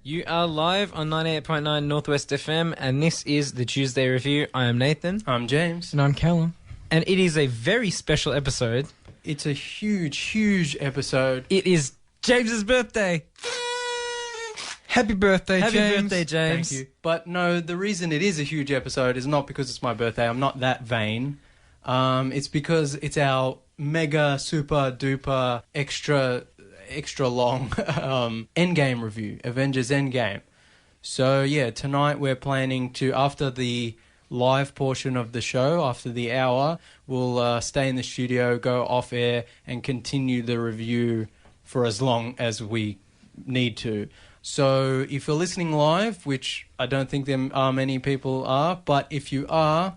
You are live on 98.9 Northwest FM, and this is the Tuesday Review. I am Nathan. I'm James. And I'm Callum. And it is a very special episode. It's a huge, huge episode. It is James's birthday. Happy birthday, Happy James. birthday, James. Thank you. But no, the reason it is a huge episode is not because it's my birthday. I'm not that vain. It's because it's our mega, super duper, extra long Endgame review, Avengers Endgame. So yeah, tonight we're planning to, after the live portion of the show, after the hour, we'll stay in the studio, go off air, and continue the review for as long as we need to. So if you're listening live, which I don't think there are many people are, but if you are,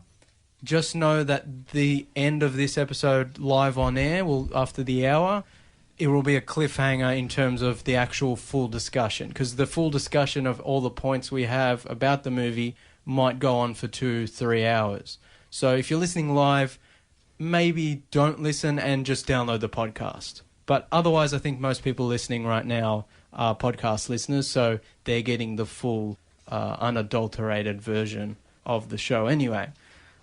just know that the end of this episode live on air will, after the hour, it will be a cliffhanger in terms of the actual full discussion, because the full discussion of all the points we have about the movie might go on for 2-3 hours. So if you're listening live, maybe don't listen and just download the podcast. But otherwise, I think most people listening right now are podcast listeners, so they're getting the full unadulterated version of the show anyway.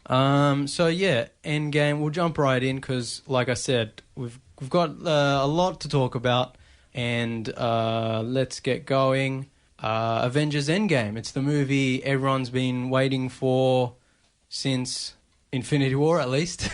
So yeah, Endgame, we'll jump right in because, like I said, we've got a lot to talk about, and let's get going. Avengers Endgame. It's the movie everyone's been waiting for since Infinity War, at least.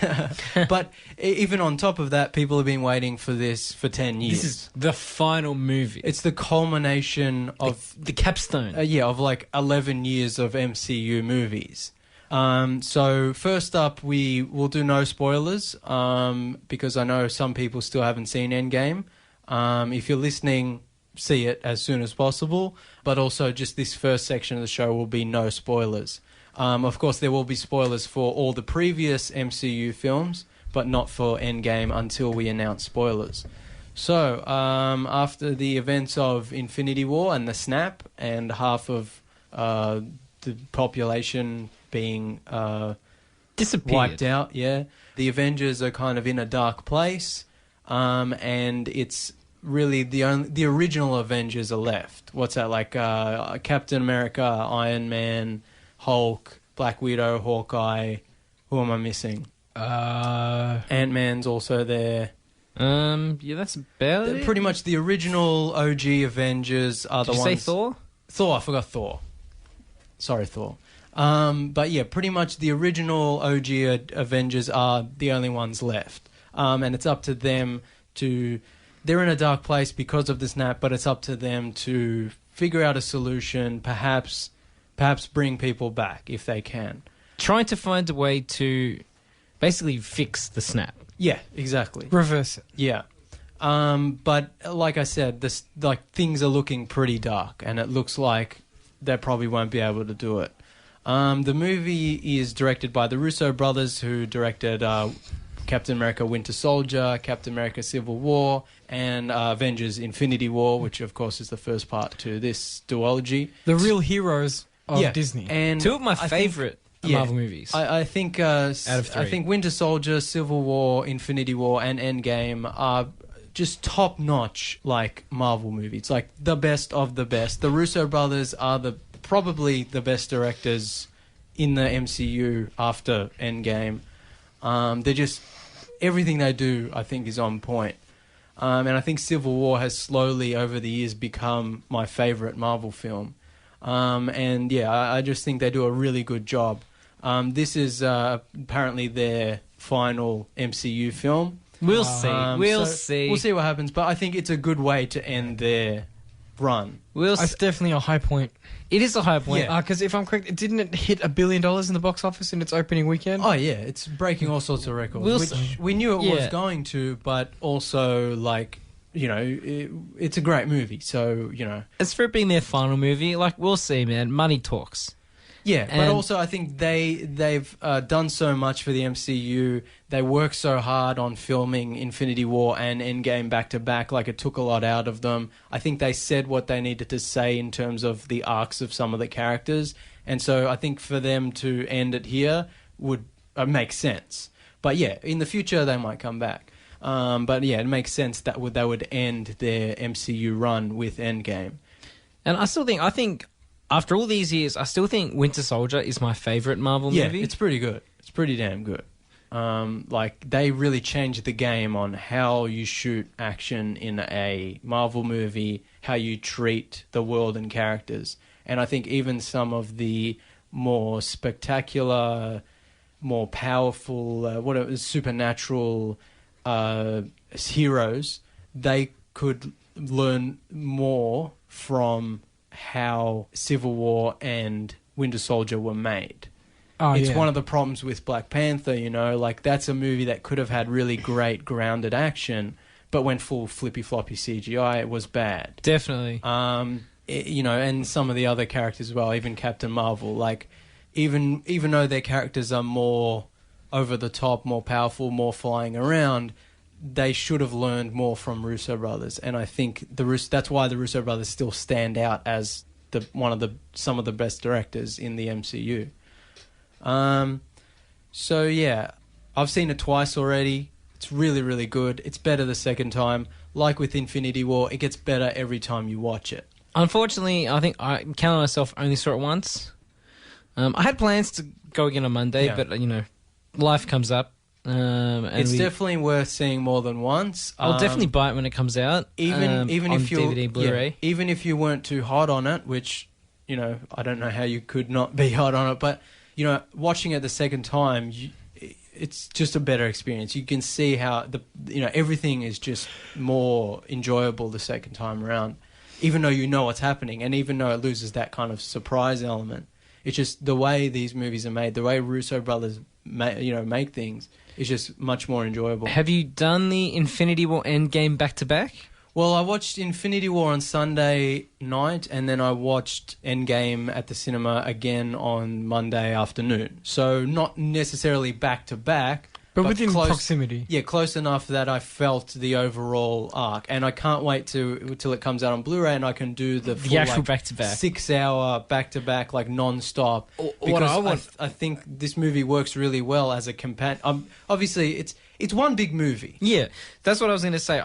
But even on top of that, people have been waiting for this for 10 years. This is the final movie. It's the culmination of the capstone. of like 11 years of MCU movies. So first up, we will do no spoilers, because I know some people still haven't seen Endgame. If you're listening, see it as soon as possible, but also just this first section of the show will be no spoilers. Of course, there will be spoilers for all the previous MCU films, but not for Endgame until we announce spoilers. So, after the events of Infinity War and the snap, and half of the population being Disappeared. wiped out, yeah, the Avengers are kind of in a dark place, and it's really the original Avengers are left. What's that, like Captain America, Iron Man, Hulk, Black Widow, Hawkeye. Who am I missing? Ant-Man's also there. Yeah, that's about it. Pretty much the original OG Avengers are the Did you ones. say Thor? Thor, I forgot Thor. Sorry, Thor. But yeah, pretty much the original OG Avengers are the only ones left. And it's up to them to... They're in a dark place because of the snap, but it's up to them to figure out a solution, perhaps bring people back if they can. Trying to find a way to basically fix the snap. Yeah, exactly. Reverse it. Yeah. But like I said, things are looking pretty dark, and it looks like they probably won't be able to do it. The movie is directed by the Russo brothers, who directed Captain America Winter Soldier, Captain America Civil War, and Avengers Infinity War, which of course is the first part to this duology. The real heroes of Disney. And Two of my favourite Marvel movies. I think out of three. I think Winter Soldier, Civil War, Infinity War, and Endgame are just top-notch like Marvel movies. It's like the best of the best. The Russo brothers are probably the best directors in the MCU after Endgame. They're just... Everything they do, I think, is on point. And I think Civil War has slowly, over the years, become my favourite Marvel film. And yeah, I just think they do a really good job. This is apparently their final MCU film. We'll see. We'll so see. We'll see what happens. But I think it's a good way to end their run. It's definitely a high point. It is a high point. Because if I'm correct, didn't it hit $1 billion in the box office in its opening weekend? Oh yeah, it's breaking all sorts of records, which we knew it was going to, but also like, you know, it's a great movie. So, you know, as for it being their final movie, like, we'll see, man. Money talks. Yeah, but also I think they've done so much for the MCU. They worked so hard on filming Infinity War and Endgame back to back. Like, it took a lot out of them. I think they said what they needed to say in terms of the arcs of some of the characters. And so I think for them to end it here would make sense. But yeah, in the future they might come back. But yeah, it makes sense that they would end their MCU run with Endgame. And I think after all these years, I still think Winter Soldier is my favorite Marvel Yeah, movie. it's pretty good. It's pretty damn good. Like they really changed the game on how you shoot action in a Marvel movie, how you treat the world and characters. And I think even some of the more spectacular, more powerful, supernatural heroes, they could learn more from how Civil War and Winter Soldier were made. Oh, It's yeah. one of the problems with Black Panther, like that's a movie that could have had really great grounded action, but went full flippy floppy CGI, it was bad. Definitely. And some of the other characters as well, even Captain Marvel, like even though their characters are more over the top, more powerful, more flying around, they should have learned more from Russo brothers, and I think that's why the Russo brothers still stand out as some of the best directors in the MCU. So yeah, I've seen it twice already. It's really, really good. It's better the second time. Like with Infinity War, it gets better every time you watch it. Unfortunately, I think I, Cal and myself, only saw it once. I had plans to go again on Monday, Yeah. but life comes up. And It's definitely worth seeing more than once. I'll definitely buy it when it comes out. even on if you DVD, Blu-ray. yeah, even if you weren't too hot on it, which I don't know how you could not be hot on it, but watching it the second time, it's just a better experience. You can see how everything is just more enjoyable the second time around, even though you know what's happening, and even though it loses that kind of surprise element. It's just the way these movies are made, the way Russo brothers make things is just much more enjoyable. Have you done the Infinity War Endgame back to back? Well, I watched Infinity War on Sunday night, and then I watched Endgame at the cinema again on Monday afternoon. So not necessarily back to back, But within close, proximity. Yeah, close enough that I felt the overall arc, and I can't wait till it comes out on Blu-ray, and I can do the full, actual back-to-back. 6-hour back-to-back, like non-stop. What Because I want- I think this movie works really well as a companion. Obviously, it's one big movie. Yeah, that's what I was going to say.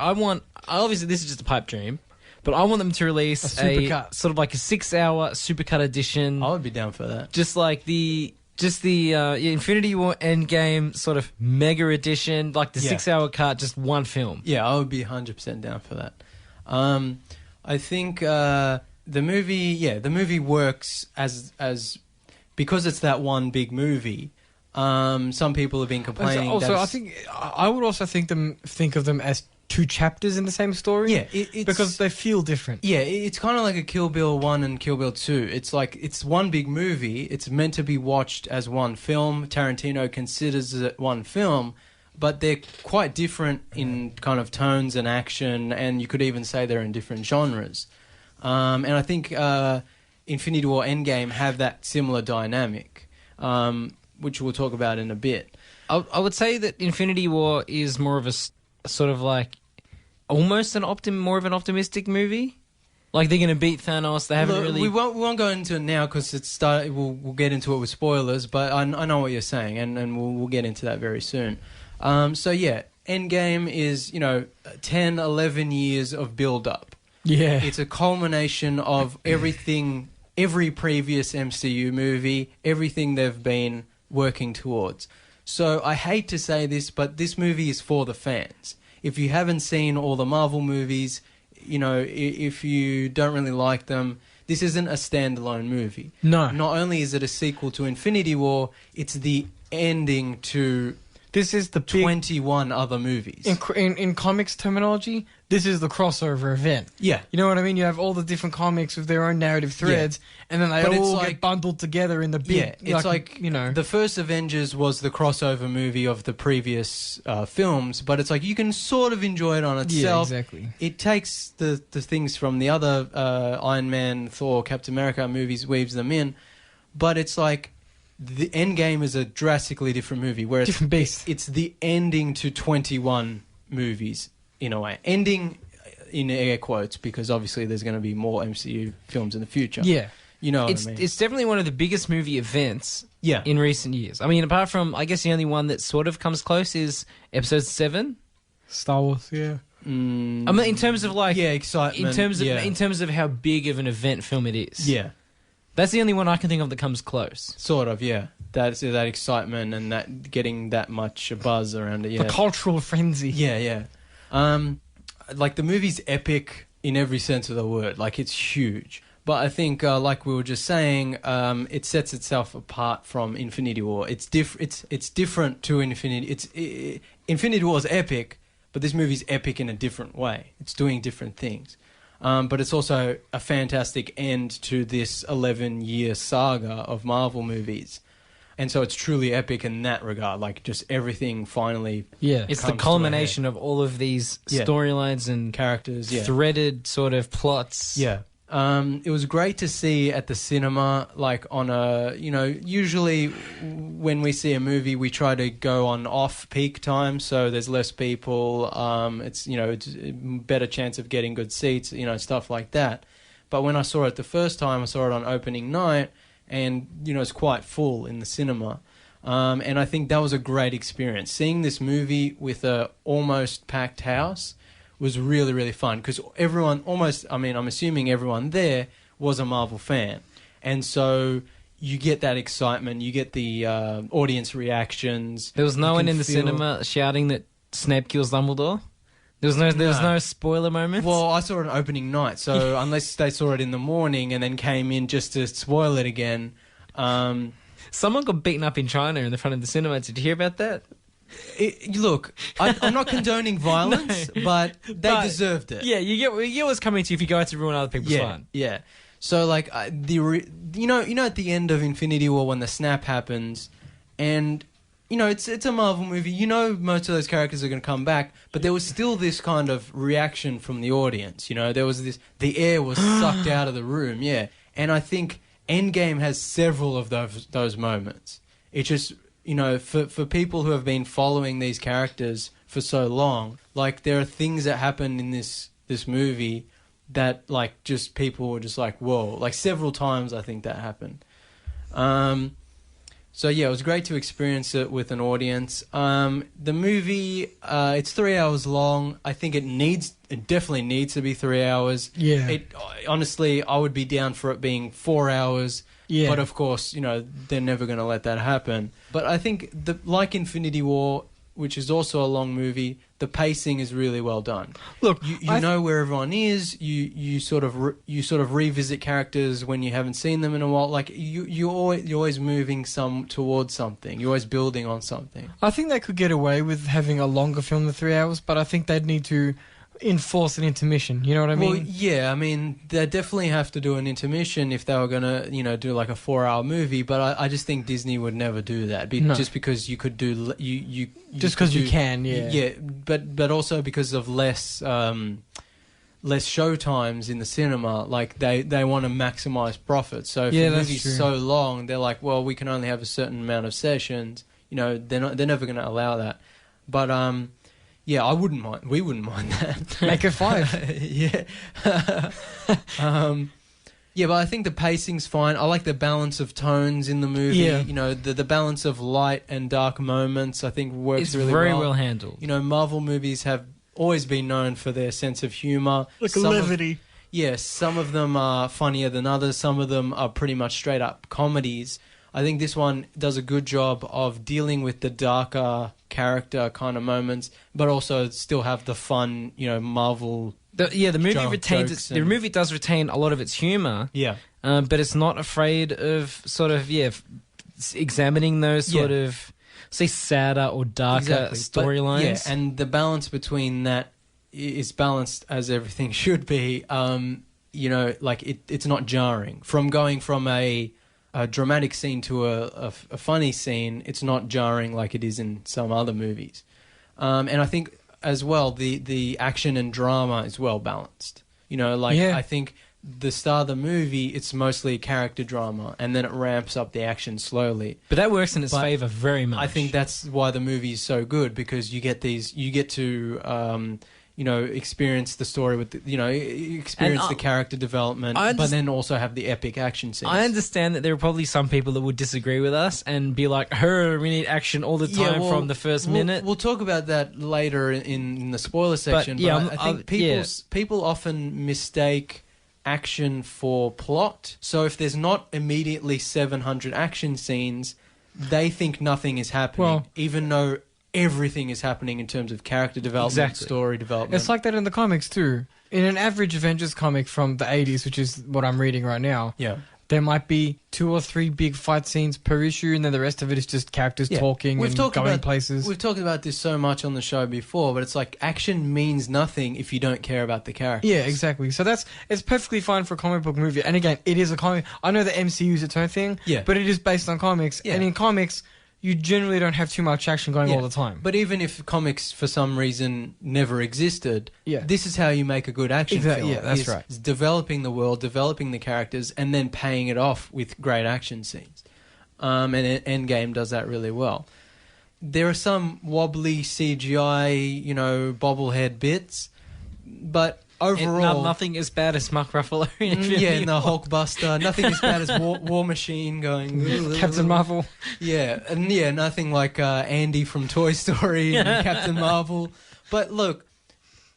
Obviously, this is just a pipe dream, but I want them to release A supercut. sort of like a 6-hour supercut edition, I would be down for that. just like the Infinity War Endgame sort of mega edition, like the Yeah. 6-hour cut, just one film. Yeah, I would be 100% down for that. I think the movie works as because it's that one big movie. Some people have been complaining. Also, that I think I would also think of them as two chapters in the same story. yeah, it's because they feel different. yeah, it's kind of like a Kill Bill 1 and Kill Bill 2. It's like it's one big movie. It's meant to be watched as one film. Tarantino considers it one film, but they're quite different in kind of tones and action, and you could even say they're in different genres. And I think Infinity War Endgame have that similar dynamic, which we'll talk about in a bit. I would say that Infinity War is more of a sort of like almost more of an optimistic movie. Like they're going to beat Thanos. They haven't Look, really. We won't go into it now because we'll get into it with spoilers. But I know what you're saying, and we'll get into that very soon. So yeah, Endgame is 10, 11 years of build up. Yeah. It's a culmination of everything, every previous MCU movie, everything they've been working towards. So I hate to say this, but this movie is for the fans. If you haven't seen all the Marvel movies, if you don't really like them, this isn't a standalone movie. No. Not only is it a sequel to Infinity War, it's the ending to This is the big, 21 other movies. in comics terminology, this is the crossover event. Yeah. You know what I mean? You have all the different comics with their own narrative threads, and then they But it's all like- get bundled together in the big. Yeah, it's like the first Avengers was the crossover movie of the previous films, but it's like you can sort of enjoy it on itself. Yeah, exactly. It takes the things from the other Iron Man, Thor, Captain America movies, weaves them in, but it's like the Endgame is a drastically different movie, where Different beast. It's the ending to 21 movies in a way, ending in air quotes because obviously there's going to be more MCU films in the future. Yeah. You know what it's I mean? it's definitely one of the biggest movie events Yeah. in recent years. I mean, apart from I guess the only one that sort of comes close is Episode 7. Star Wars, yeah. I mean, in terms of like, yeah, excitement. in terms of how big of an event film it is. yeah, That's the only one I can think of that comes close. sort of, yeah. That's that excitement and that getting that much buzz around it. Yeah, The cultural frenzy. yeah. Like the movie's epic in every sense of the word. Like it's huge. But I think, like we were just saying, it sets itself apart from Infinity War. It's different to Infinity. Infinity War is epic, but this movie's epic in a different way. It's doing different things. But it's also a fantastic end to this 11-year saga of Marvel movies. And so it's truly epic in that regard. Like, just everything finally It's the comes to a culmination of all of these Yeah. storylines and characters. Yeah. threaded sort of plots. Yeah. It was great to see at the cinema, like on a, usually when we see a movie, we try to go on off-peak time, so there's less people, it's a better chance of getting good seats, stuff like that. But when I saw it the first time, I saw it on opening night, and, it's quite full in the cinema. And I think that was a great experience. Seeing this movie with a almost packed house was really, really fun because everyone I'm assuming everyone there was a Marvel fan. And so you get that excitement, you get the audience reactions. There was no You one can in the feel- cinema shouting that Snape kills Dumbledore. There was no spoiler moments. Well, I saw it on opening night, so unless they saw it in the morning and then came in just to spoil it again. Someone got beaten up in China in the front of the cinema. Did you hear about that? Look, I'm not condoning violence, but they deserved it. Yeah, you get what's coming to you if you go out to ruin other people's fun. Yeah. So like at the end of Infinity War when the snap happens, and it's a Marvel movie. Most of those characters are going to come back, but there was still this kind of reaction from the audience. There was the air was sucked out of the room. Yeah, and I think Endgame has several of those moments. It's just for people who have been following these characters for so long, like there are things that happen in this movie that like just people were just like, whoa, like several times I think that happened. So yeah, it was great to experience it with an audience. The movie, it's 3 hours long. I think it definitely needs to be 3 hours. Yeah. Honestly, I would be down for it being 4 hours. Yeah. But of course, they're never going to let that happen. But I think like Infinity War, which is also a long movie, the pacing is really well done. Look, you know where everyone is. You sort of revisit characters when you haven't seen them in a while. Like you're always moving towards something. You're always building on something. I think they could get away with having a longer film than 3 hours, but I think they'd need to enforce an intermission. You know what I mean? Well, yeah, I mean, they definitely have to do an intermission if they were going to, do like a 4-hour movie, but I just think Disney would never do that. No. Just because you could do... you Just because you can, yeah. Yeah, but also because of less show times in the cinema, like they want to maximize profit. So if Yeah, the that's movie's true. so long, they're like, well, we can only have a certain amount of sessions. They're never going to allow that. But yeah, I wouldn't mind. We wouldn't mind that. Make it 5. Yeah. Yeah, but I think the pacing's fine. I like the balance of tones in the movie. Yeah. The balance of light and dark moments I think works It's really very well. well handled. Marvel movies have always been known for their sense of humor. Some of them are funnier than others. Some of them are pretty much straight up comedies. I think this one does a good job of dealing with the darker character kind of moments, but also still have the fun, Marvel. The movie retains jokes the movie does retain a lot of its humor, Yeah. but it's not afraid of sort of examining those sort of say sadder or darker storylines. Yeah, and the balance between that is balanced as everything should be. Like it's not jarring. From going from a dramatic scene to a funny scene, it's not jarring like it is in some other movies. And I think as well the action and drama is well balanced. I think the start of the movie, it's mostly character drama, and then it ramps up the action slowly. But that works in its But favor very much. I think that's why the movie is so good, because you get to experience the story with experience And, the character development, I but then also have the epic action scenes. I understand that there are probably some people that would disagree with us and be like, we need action all the time from the first minute. We'll talk about that later in the spoiler section. But I think people often mistake action for plot. So if there's not immediately 700 action scenes, they think nothing is happening, even though everything is happening in terms of character development, story development. It's like that in the comics too. In an average Avengers comic from the 80s, which is what I'm reading right now, there might be 2 or 3 big fight scenes per issue, and then the rest of it is just characters talking and going places. We've talked about this so much on the show before, but it's like action means nothing if you don't care about the characters. Yeah, exactly. So it's perfectly fine for a comic book movie. And again, it is a comic. I know the MCU is its own thing, but it is based on comics. Yeah. And in comics, you generally don't have too much action going all the time. But even if comics, for some reason, never existed, this is how you make a good action film. Yeah, that's right. It's developing the world, developing the characters, and then paying it off with great action scenes. And Endgame does that really well. There are some wobbly CGI, bobblehead bits, but overall, nothing as bad as Mark Ruffalo. In the Hulkbuster. Nothing as bad as War Machine going Captain Marvel. Yeah, and nothing like Andy from Toy Story and Captain Marvel. But look,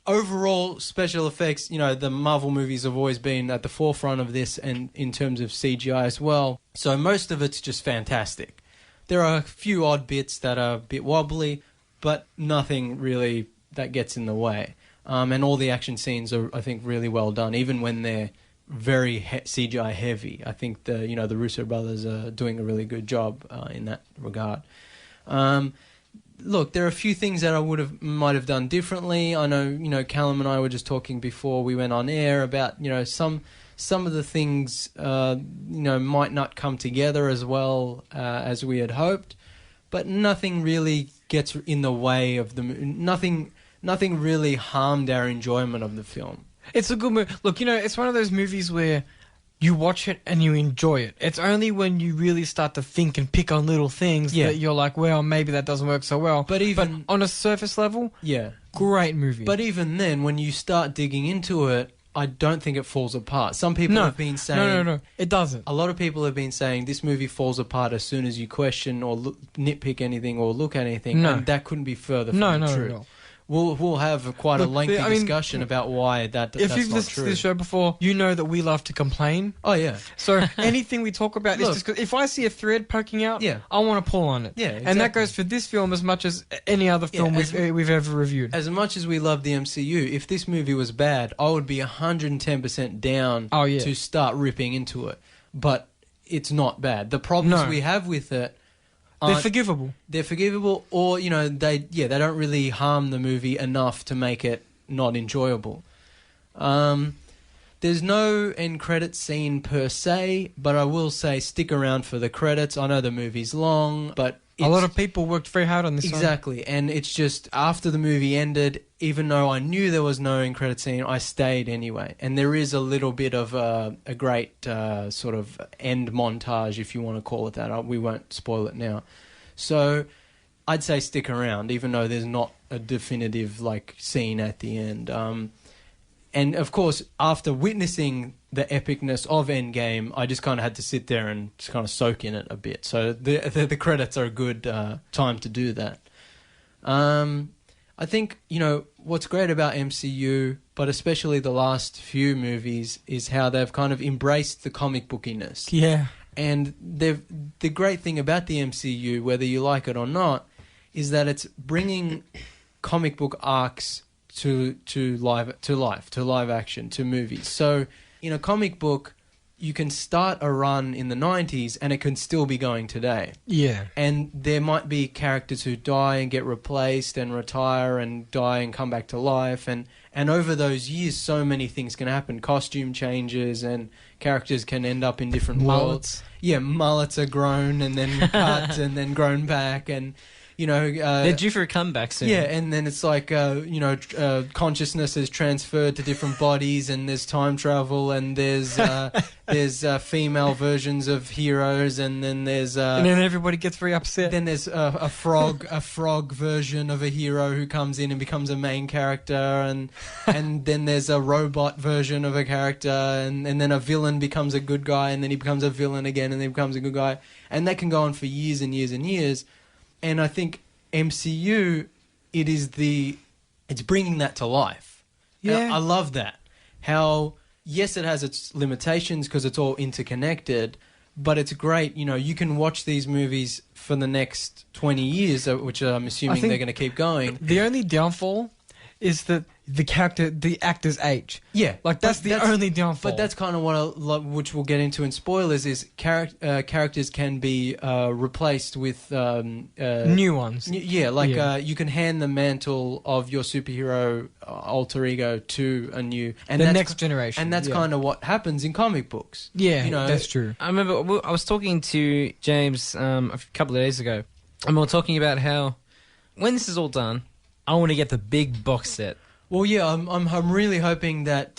overall special effects. The Marvel movies have always been at the forefront of this, and in terms of CGI as well. So most of it's just fantastic. There are a few odd bits that are a bit wobbly, but nothing really that gets in the way. And all the action scenes are, I think, really well done, even when they're very CGI heavy. I think the Russo brothers are doing a really good job in that regard. Look, there are a few things that I might have done differently. I know, Callum and I were just talking before we went on air about, some of the things, might not come together as well as we had hoped, but nothing really gets in the way of the Nothing really harmed our enjoyment of the film. It's a good movie. Look, it's one of those movies where you watch it and you enjoy it. It's only when you really start to think and pick on little things that you're like, well, maybe that doesn't work so well. But on a surface level, great movie. But even then, when you start digging into it, I don't think it falls apart. Some people have been saying... No, it doesn't. A lot of people have been saying this movie falls apart as soon as you question or nitpick anything or look at anything. And that couldn't be further from the truth. No. We'll have quite a lengthy discussion about why that's not true. If you've listened to this show before, you know that we love to complain. Oh, yeah. So anything we talk about is just... Cause if I see a thread poking out, I want to pull on it. Yeah, exactly. And that goes for this film as much as any other film we've ever reviewed. As much as we love the MCU, if this movie was bad, I would be 110% down to start ripping into it. But it's not bad. The problems we have with it... They're forgivable. They're forgivable, or they don't really harm the movie enough to make it not enjoyable. There's no end credits scene per se, but I will say stick around for the credits. I know the movie's long, but a lot of people worked very hard on this. Exactly, and it's just after the movie ended, even though I knew there was no end credit scene, I stayed anyway. And there is a little bit of a great sort of end montage, if you want to call it that. We won't spoil it now. So I'd say stick around, even though there's not a definitive scene at the end. And of course, after witnessing the epicness of Endgame, I just kind of had to sit there and just kind of soak in it a bit. So the credits are a good time to do that. I think, what's great about MCU, but especially the last few movies, is how they've kind of embraced the comic bookiness. Yeah. And the great thing about the MCU, whether you like it or not, is that it's bringing comic book arcs to live action, to movies. So in a comic book, you can start a run in the 90s and it can still be going today. Yeah. And there might be characters who die and get replaced and retire and die and come back to life. And over those years, so many things can happen. Costume changes and characters can end up in different worlds. Yeah, mullets are grown and then cut and then grown back. And, They're due for a comeback soon. Yeah, and then it's like, consciousness is transferred to different bodies, and there's time travel, and there's female versions of heroes, and then there's and then everybody gets very upset. then there's a frog version of a hero who comes in and becomes a main character, and then there's a robot version of a character, and then a villain becomes a good guy, and then he becomes a villain again, and then he becomes a good guy, and that can go on for years and years and years. And I think MCU, it's bringing that to life. Yeah. I love that. How, yes, it has its limitations because it's all interconnected, but it's great. You can watch these movies for the next 20 years, which I'm assuming they're going to keep going. The only downfall is that the actor's age. Yeah. Like, that's the only downfall. But that's kind of what I love, which we'll get into in spoilers, is characters can be replaced with new ones. You can hand the mantle of your superhero alter ego to a new... and the next generation. And that's kind of what happens in comic books. Yeah, that's true. I remember I was talking to James a couple of days ago, and we were talking about how when this is all done, I want to get the big box set. Well, yeah, I'm really hoping that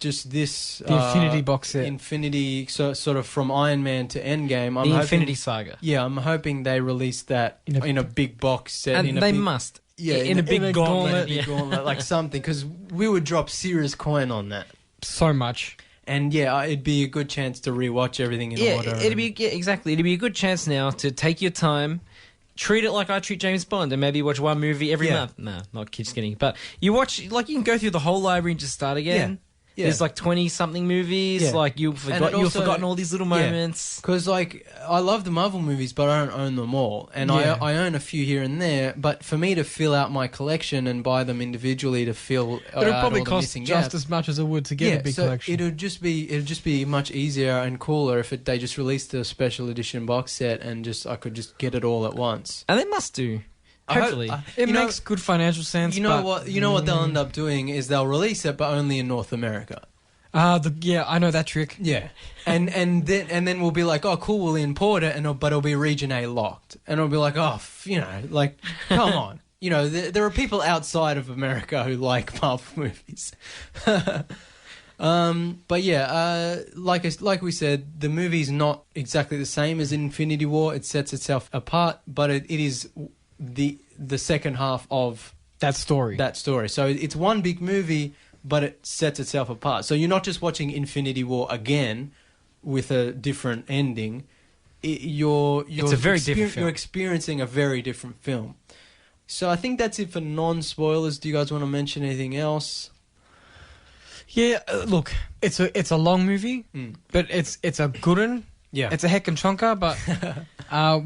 just this the Infinity box set, Infinity, sort of from Iron Man to Endgame, the Infinity Saga. Yeah, I'm hoping they release that in a big box set, and they must. Yeah, in a big gauntlet, like something, because we would drop serious coin on that. So much. And yeah, it'd be a good chance to rewatch everything in order. Exactly. It'd be a good chance now to take your time. Treat it like I treat James Bond, and maybe watch one movie every month. No, not just kidding. But you watch, like, you can go through the whole library and just start again. Yeah. There's like 20-something movies. Yeah. Like you've forgotten all these little moments. Because like I love the Marvel movies, but I don't own them all, and I own a few here and there. But for me to fill out my collection and buy them individually to fill, it'll probably cost just as much as it would to get a big collection. It'd just be much easier and cooler if they just released a special edition box set and I could just get it all at once. And they must do. Hopefully. It makes good financial sense. You know what they'll end up doing is they'll release it, but only in North America. I know that trick. Yeah, and then we'll be like, oh, cool, we'll import it, but it'll be region A locked, and it'll be like, oh, come on, there are people outside of America who like Marvel movies. But yeah, like we said, the movie's not exactly the same as Infinity War. It sets itself apart, but it is the second half of that story. So it's one big movie, but it sets itself apart. So you're not just watching Infinity War again with a different ending. It's a very different film. You're experiencing a very different film. So I think that's it for non-spoilers. Do you guys want to mention anything else? Yeah, look, it's a long movie, but it's a good one. Yeah, it's a heckin' chonker, but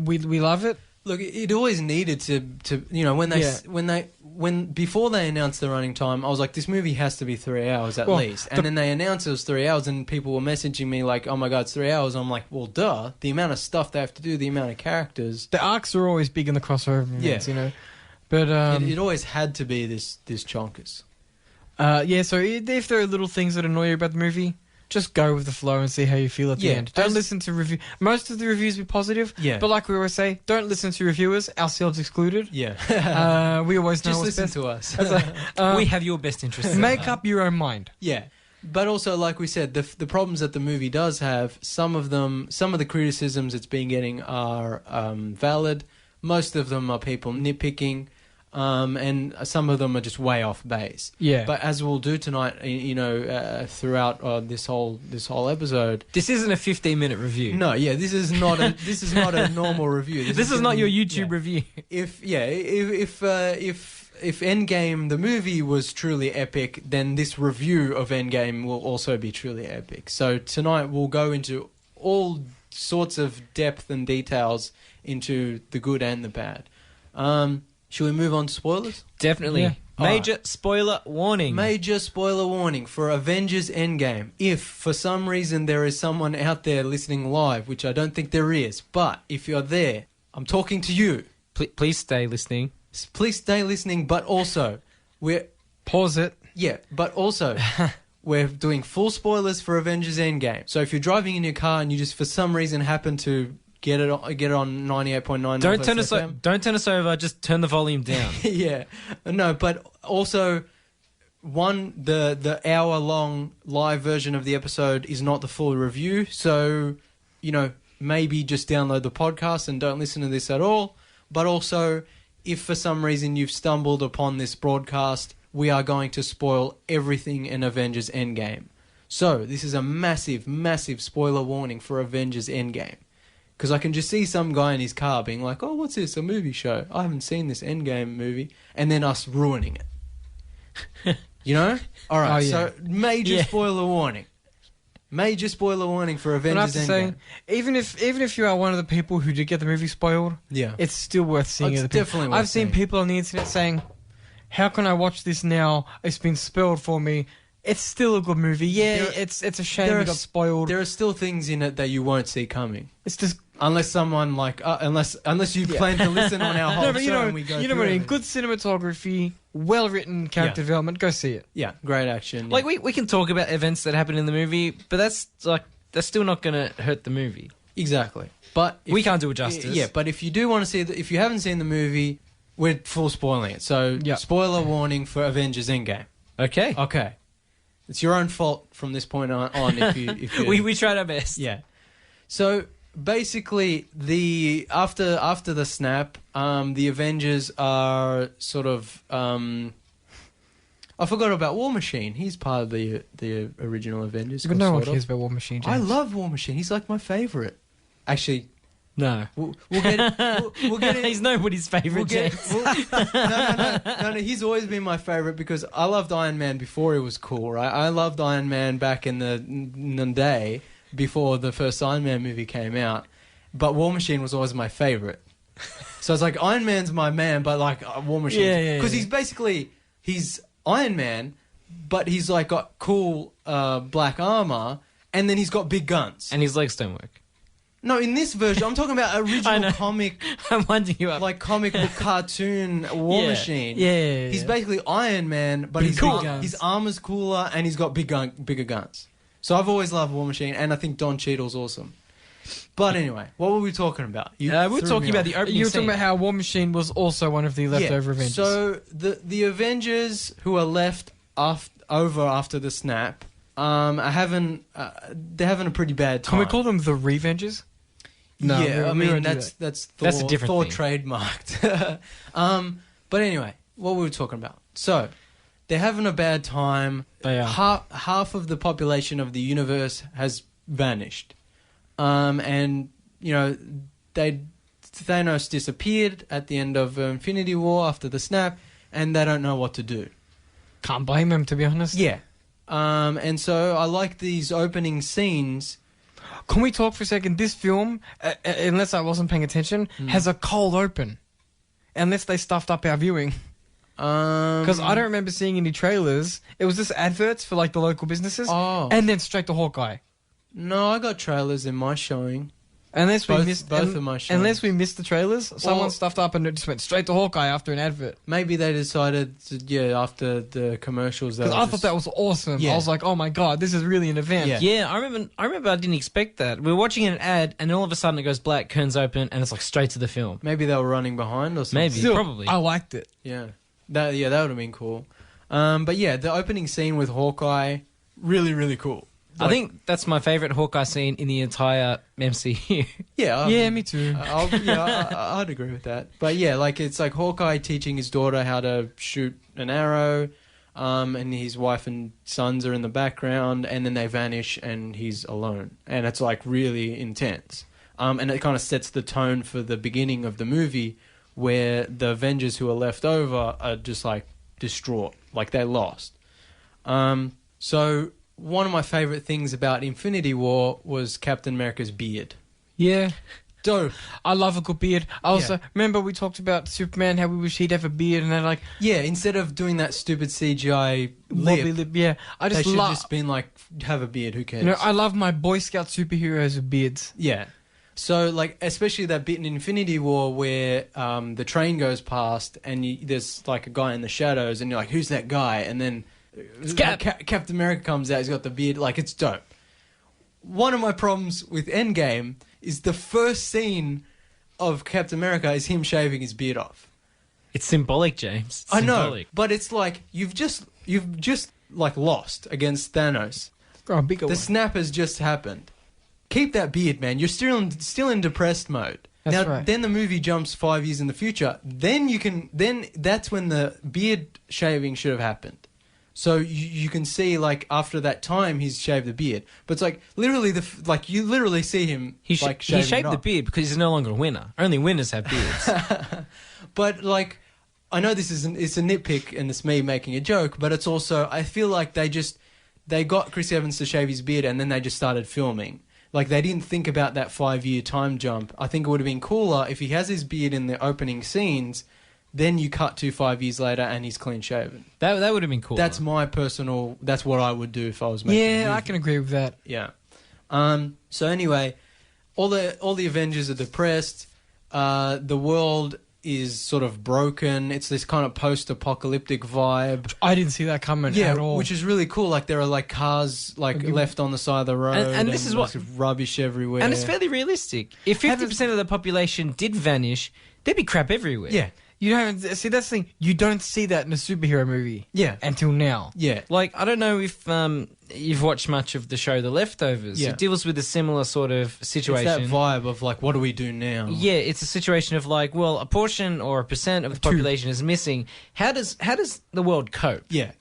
we love it. Look, it always needed to when before they announced the running time, I was like, this movie has to be 3 hours at least. And then they announced it was 3 hours, and people were messaging me like, oh my god, it's 3 hours. I'm like, well, duh. The amount of stuff they have to do, the amount of characters. The arcs are always big in the crossover events, But it always had to be this chonkers. So if there are little things that annoy you about the movie, just go with the flow and see how you feel at the end. Don't listen to review. Most of the reviews will be positive. Yeah. But like we always say, don't listen to reviewers, ourselves excluded. Yeah. We always know just what's listen best. to us. We have your best interests. Make up your own mind. Yeah. But also, like we said, the problems that the movie does have, some of the criticisms it's been getting are valid. Most of them are people nitpicking. And some of them are just way off base. Yeah. But as we'll do tonight, throughout this whole episode, this isn't a 15-minute review. No, yeah, this is not a normal review. This is not your YouTube review. If Endgame the movie was truly epic, then this review of Endgame will also be truly epic. So tonight we'll go into all sorts of depth and details into the good and the bad. Should we move on to spoilers? Definitely. Yeah. Major spoiler warning. Major spoiler warning for Avengers Endgame. If, for some reason, there is someone out there listening live, which I don't think there is, but if you're there, I'm talking to you. Please stay listening. Please stay listening, but also, Pause it. Yeah, but also, we're doing full spoilers for Avengers Endgame. So if you're driving in your car and you just, for some reason, happen to get it on 98.9. Don't turn us over. Just turn the volume down. Yeah, no, but also the hour-long live version of the episode is not the full review, so maybe just download the podcast and don't listen to this at all. But also, if for some reason you've stumbled upon this broadcast, we are going to spoil everything in Avengers Endgame. So, this is a massive, massive spoiler warning for Avengers Endgame. Because I can just see some guy in his car being like, oh, what's this, a movie show? I haven't seen this Endgame movie. And then us ruining it. All right, so major spoiler warning. Major spoiler warning for Avengers Endgame. Even if you are one of the people who did get the movie spoiled, it's still worth seeing it. It's definitely worth I've seen people on the internet saying, how can I watch this now? It's been spoiled for me. It's still a good movie. Yeah, it's a shame it got spoiled. There are still things in it that you won't see coming. It's just... Unless someone unless you plan to listen on our whole show and we go through what I mean? it. Good cinematography, well-written character development, go see it. Yeah, great action. Like, we can talk about events that happen in the movie, but that's still not going to hurt the movie. Exactly. But we can't do it justice. Yeah, but if you do want to see if you haven't seen the movie, we're full spoiling it. So, spoiler warning for Avengers Endgame. Okay. It's your own fault from this point on if you we tried our best. Yeah. So, basically, after the snap, the Avengers are sort of... I forgot about War Machine. He's part of the original Avengers. But no one cares about War Machine, James. I love War Machine. He's like my favourite. Actually... No. We'll get it. He's nobody's favourite, James. No, he's always been my favourite because I loved Iron Man before he was cool, right? I loved Iron Man back in the day before the first Iron Man movie came out. But War Machine was always my favourite. So it's like Iron Man's my man, but like War Machine. Because he's Iron Man, but he's like got cool black armour, and then he's got big guns. And his legs don't work. No, in this version, I'm talking about original comic... I'm winding you up. Like comic book cartoon War Machine. Yeah. He's basically Iron Man, but his armor's cooler and he's got bigger guns. So I've always loved War Machine, and I think Don Cheadle's awesome. But anyway, what were we talking about? We were talking about the opening You were scene. talking about how War Machine was also one of the leftover Avengers. So the Avengers who are left after the snap they're having a pretty bad time. Can we call them the Revengers? No, yeah, I mean that's Thor, that's a different Thor thing. trademarked. But anyway, what were we talking about? So they're having a bad time. They are. Half of the population of the universe has vanished, and Thanos disappeared at the end of Infinity War after the snap, and they don't know what to do. Can't blame him, to be honest. Yeah, and so I like these opening scenes. Can we talk for a second? This film, unless I wasn't paying attention, has a cold open. Unless they stuffed up our viewing. Because I don't remember seeing any trailers. It was just adverts for like the local businesses. Oh. And then straight to Hawkeye. No, I got trailers in my showing. Unless we Both missed of my showings. Unless we missed the trailers, someone stuffed up and it just went straight to Hawkeye after an advert. Maybe they decided to, after the commercials. Because I thought that was awesome. Yeah. I was like, oh my god, this is really an event. Yeah, I remember I didn't expect that. We were watching an ad and all of a sudden it goes black, curtains open, and it's like straight to the film. Maybe they were running behind or something. Maybe, Still, probably. I liked it. Yeah. That would have been cool. But yeah, the opening scene with Hawkeye, really, really cool. I think that's my favourite Hawkeye scene in the entire MCU. Yeah, me too. I'd agree with that. But yeah, like it's like Hawkeye teaching his daughter how to shoot an arrow, and his wife and sons are in the background, and then they vanish, and he's alone, and it's like really intense. And it kind of sets the tone for the beginning of the movie, where the Avengers who are left over are just like distraught, like they lost. So one of my favourite things about Infinity War was Captain America's beard. Yeah. Dope. I love a good beard. I also remember we talked about Superman, how we wish he'd have a beard, and they're like, yeah, instead of doing that stupid CGI wobbly lip. Yeah, I just they should just been like, have a beard. Who cares? I love my Boy Scout superheroes with beards. Yeah. So like, especially that bit in Infinity War where the train goes past and there's like a guy in the shadows, and you're like, who's that guy? And then Captain America comes out. He's got the beard. Like, it's dope. One of my problems with Endgame is the first scene of Captain America is him shaving his beard off. It's symbolic, James. I know, Symbolic. but it's like you've just like lost against Thanos. Oh, a bigger The one. snap has just happened. Keep that beard, man. You're still in depressed mode. That's now, right. then the movie jumps 5 years in the future. Then that's when the beard shaving should have happened. So you can see, like, after that time, he's shaved the beard. But it's like, literally, you literally see him, He shaving shaved it the off. beard because he's no longer a winner. Only winners have beards. But, like, I know it's a nitpick and it's me making a joke, but it's also, I feel like they got Chris Evans to shave his beard and then they just started filming. Like, they didn't think about that 5-year time jump. I think it would have been cooler if he has his beard in the opening scenes, then you cut to 5 years later and he's clean shaven. That would have been cool. That's what I would do if I was making a Yeah, movie. I can agree with that. Yeah. So anyway, all the Avengers are depressed. The world is sort of broken. It's this kind of post-apocalyptic vibe. I didn't see that coming at all. Which is really cool. Like, there are like cars like left on the side of the road, And this is what rubbish everywhere. and it's fairly realistic. If 50% of the population did vanish, there'd be crap everywhere. Yeah, You don't see that's the thing. You don't see that in a superhero movie. Yeah. Until now. yeah, Like, I don't know if you've watched much of the show The Leftovers. Yeah. It deals with a similar sort of it's situation. that vibe of like, what do we do now? Yeah, it's a situation of like, well, a portion or a percent of the population is missing. How does the world cope? yeah,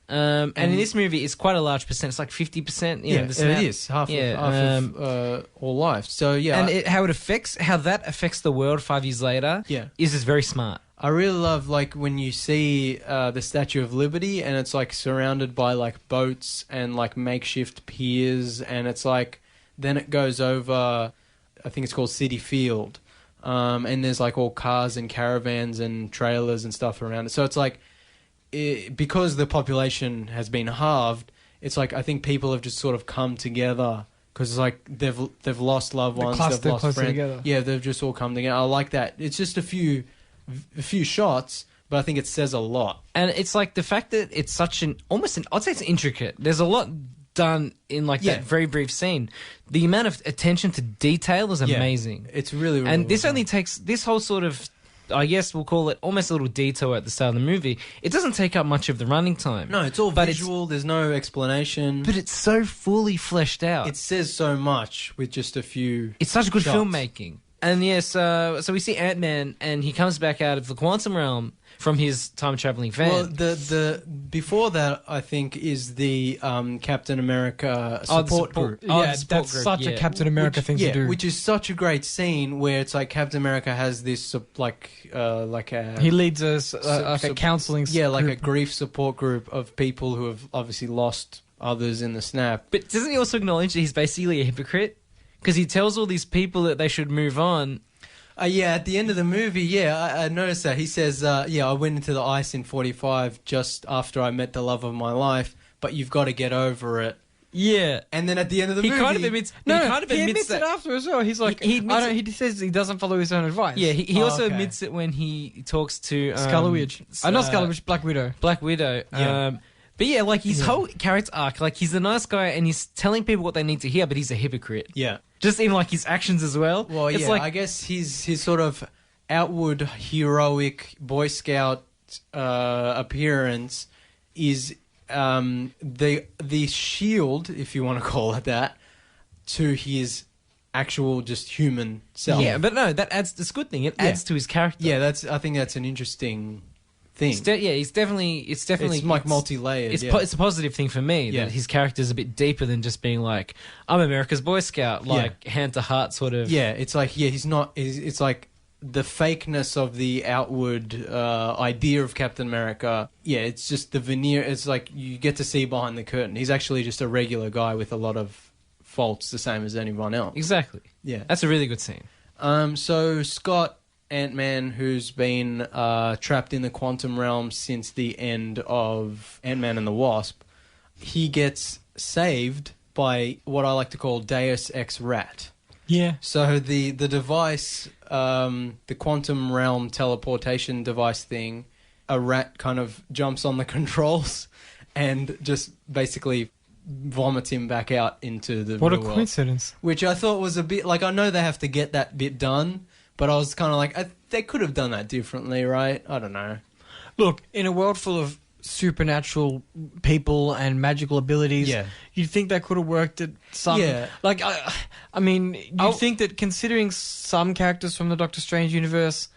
And in this movie, it's quite a large percent. It's like 50%. You know, the snap. it is half Yeah, of all life. So yeah, And how that affects the world 5 years later. Yeah. is just very smart. I really love like when you see the Statue of Liberty and it's like surrounded by like boats and like makeshift piers, and it's like then it goes over, I think it's called City Field, and there's like all cars and caravans and trailers and stuff around it. So it's like because the population has been halved, it's like I think people have just sort of come together. Because it's like they've lost loved ones, they've lost friends. Together. Yeah, they've just all come together. I like that. It's just a few shots, but I think it says a lot. And it's like the fact that it's such I'd say it's intricate. There's a lot done in like that very brief scene. The amount of attention to detail is amazing. It's really, really And this well only done. takes this whole sort of, I guess we'll call it almost a little detour at the start of the movie. It doesn't take up much of the running time. No, it's all but visual. There's no explanation. But it's so fully fleshed out. It says so much with just a few. It's such good shots. filmmaking. And yes, so we see Ant-Man, and he comes back out of the quantum realm from his time-traveling van. Well, the before that, I think, is the Captain America support group. Oh, yeah, the support that's group, such a yeah. Captain America thing to do. Which is such a great scene where it's like Captain America has this like a He leads us a sup- counseling like a group. grief support group of people who have obviously lost others in the snap. But doesn't he also acknowledge that he's basically a hypocrite? Because he tells all these people that they should move on. Yeah, at the end of the movie, I noticed that. He says, I went into the ice in 45 just after I met the love of my life, but you've got to get over it. Yeah. And then at the end of the He movie... kind of admits... No, he kind of he admits admits that... it after as well. He's like, He admits he says he doesn't follow his own advice. Yeah, he also okay. admits it when he talks to... Scarlet Witch. Not Scarlet Witch, Black Widow. Black Widow. Yeah. But yeah, like his whole character arc, like he's a nice guy and he's telling people what they need to hear, but he's a hypocrite. Yeah. Just in like his actions as well. Well, it's yeah, like, I guess his sort of outward heroic Boy Scout appearance is the shield, if you want to call it that, to his actual just human self. yeah, but no, that adds this good thing. It adds to his character. Yeah, I think that's an interesting thing. It's definitely It's like multi-layered. It's, yeah. it's a positive thing for me Yeah. that his character's a bit deeper than just being like, I'm America's Boy Scout, like hand to heart sort of. Yeah, it's like he's not. It's like the fakeness of the outward idea of Captain America. Yeah, it's just the veneer. It's like you get to see behind the curtain. He's actually just a regular guy with a lot of faults, the same as anyone else. Exactly. Yeah. That's a really good scene. So Scott, Ant-Man, who's been trapped in the quantum realm since the end of Ant-Man and the Wasp, he gets saved by what I like to call Deus Ex Rat. Yeah. So the device, the quantum realm teleportation device thing, a rat kind of jumps on the controls and just basically vomits him back out into the What a real world. coincidence. Which I thought was a bit... Like, I know they have to get that bit done, but I was kind of like, they could have done that differently, right? I don't know. Look, in a world full of supernatural people and magical abilities, you'd think they could have worked at some... Yeah. Like, I mean, you'd think that considering some characters from the Doctor Strange universe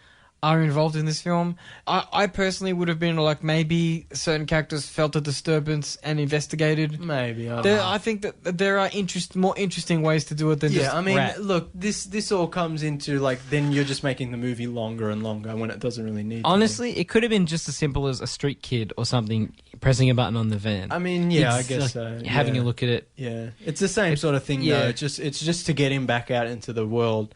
are involved in this film, I personally would have been like, maybe certain characters felt a disturbance and investigated. Maybe. I don't know. I think that there are more interesting ways to do it than just I mean, rat. look, this all comes into, like, then you're just making the movie longer and longer when it doesn't really need to. Honestly, it could have been just as simple as a street kid or something pressing a button on the van. I mean, yeah, It's I guess like so. having yeah. a look at it. Yeah, it's the same sort of thing, though. It's just to get him back out into the world.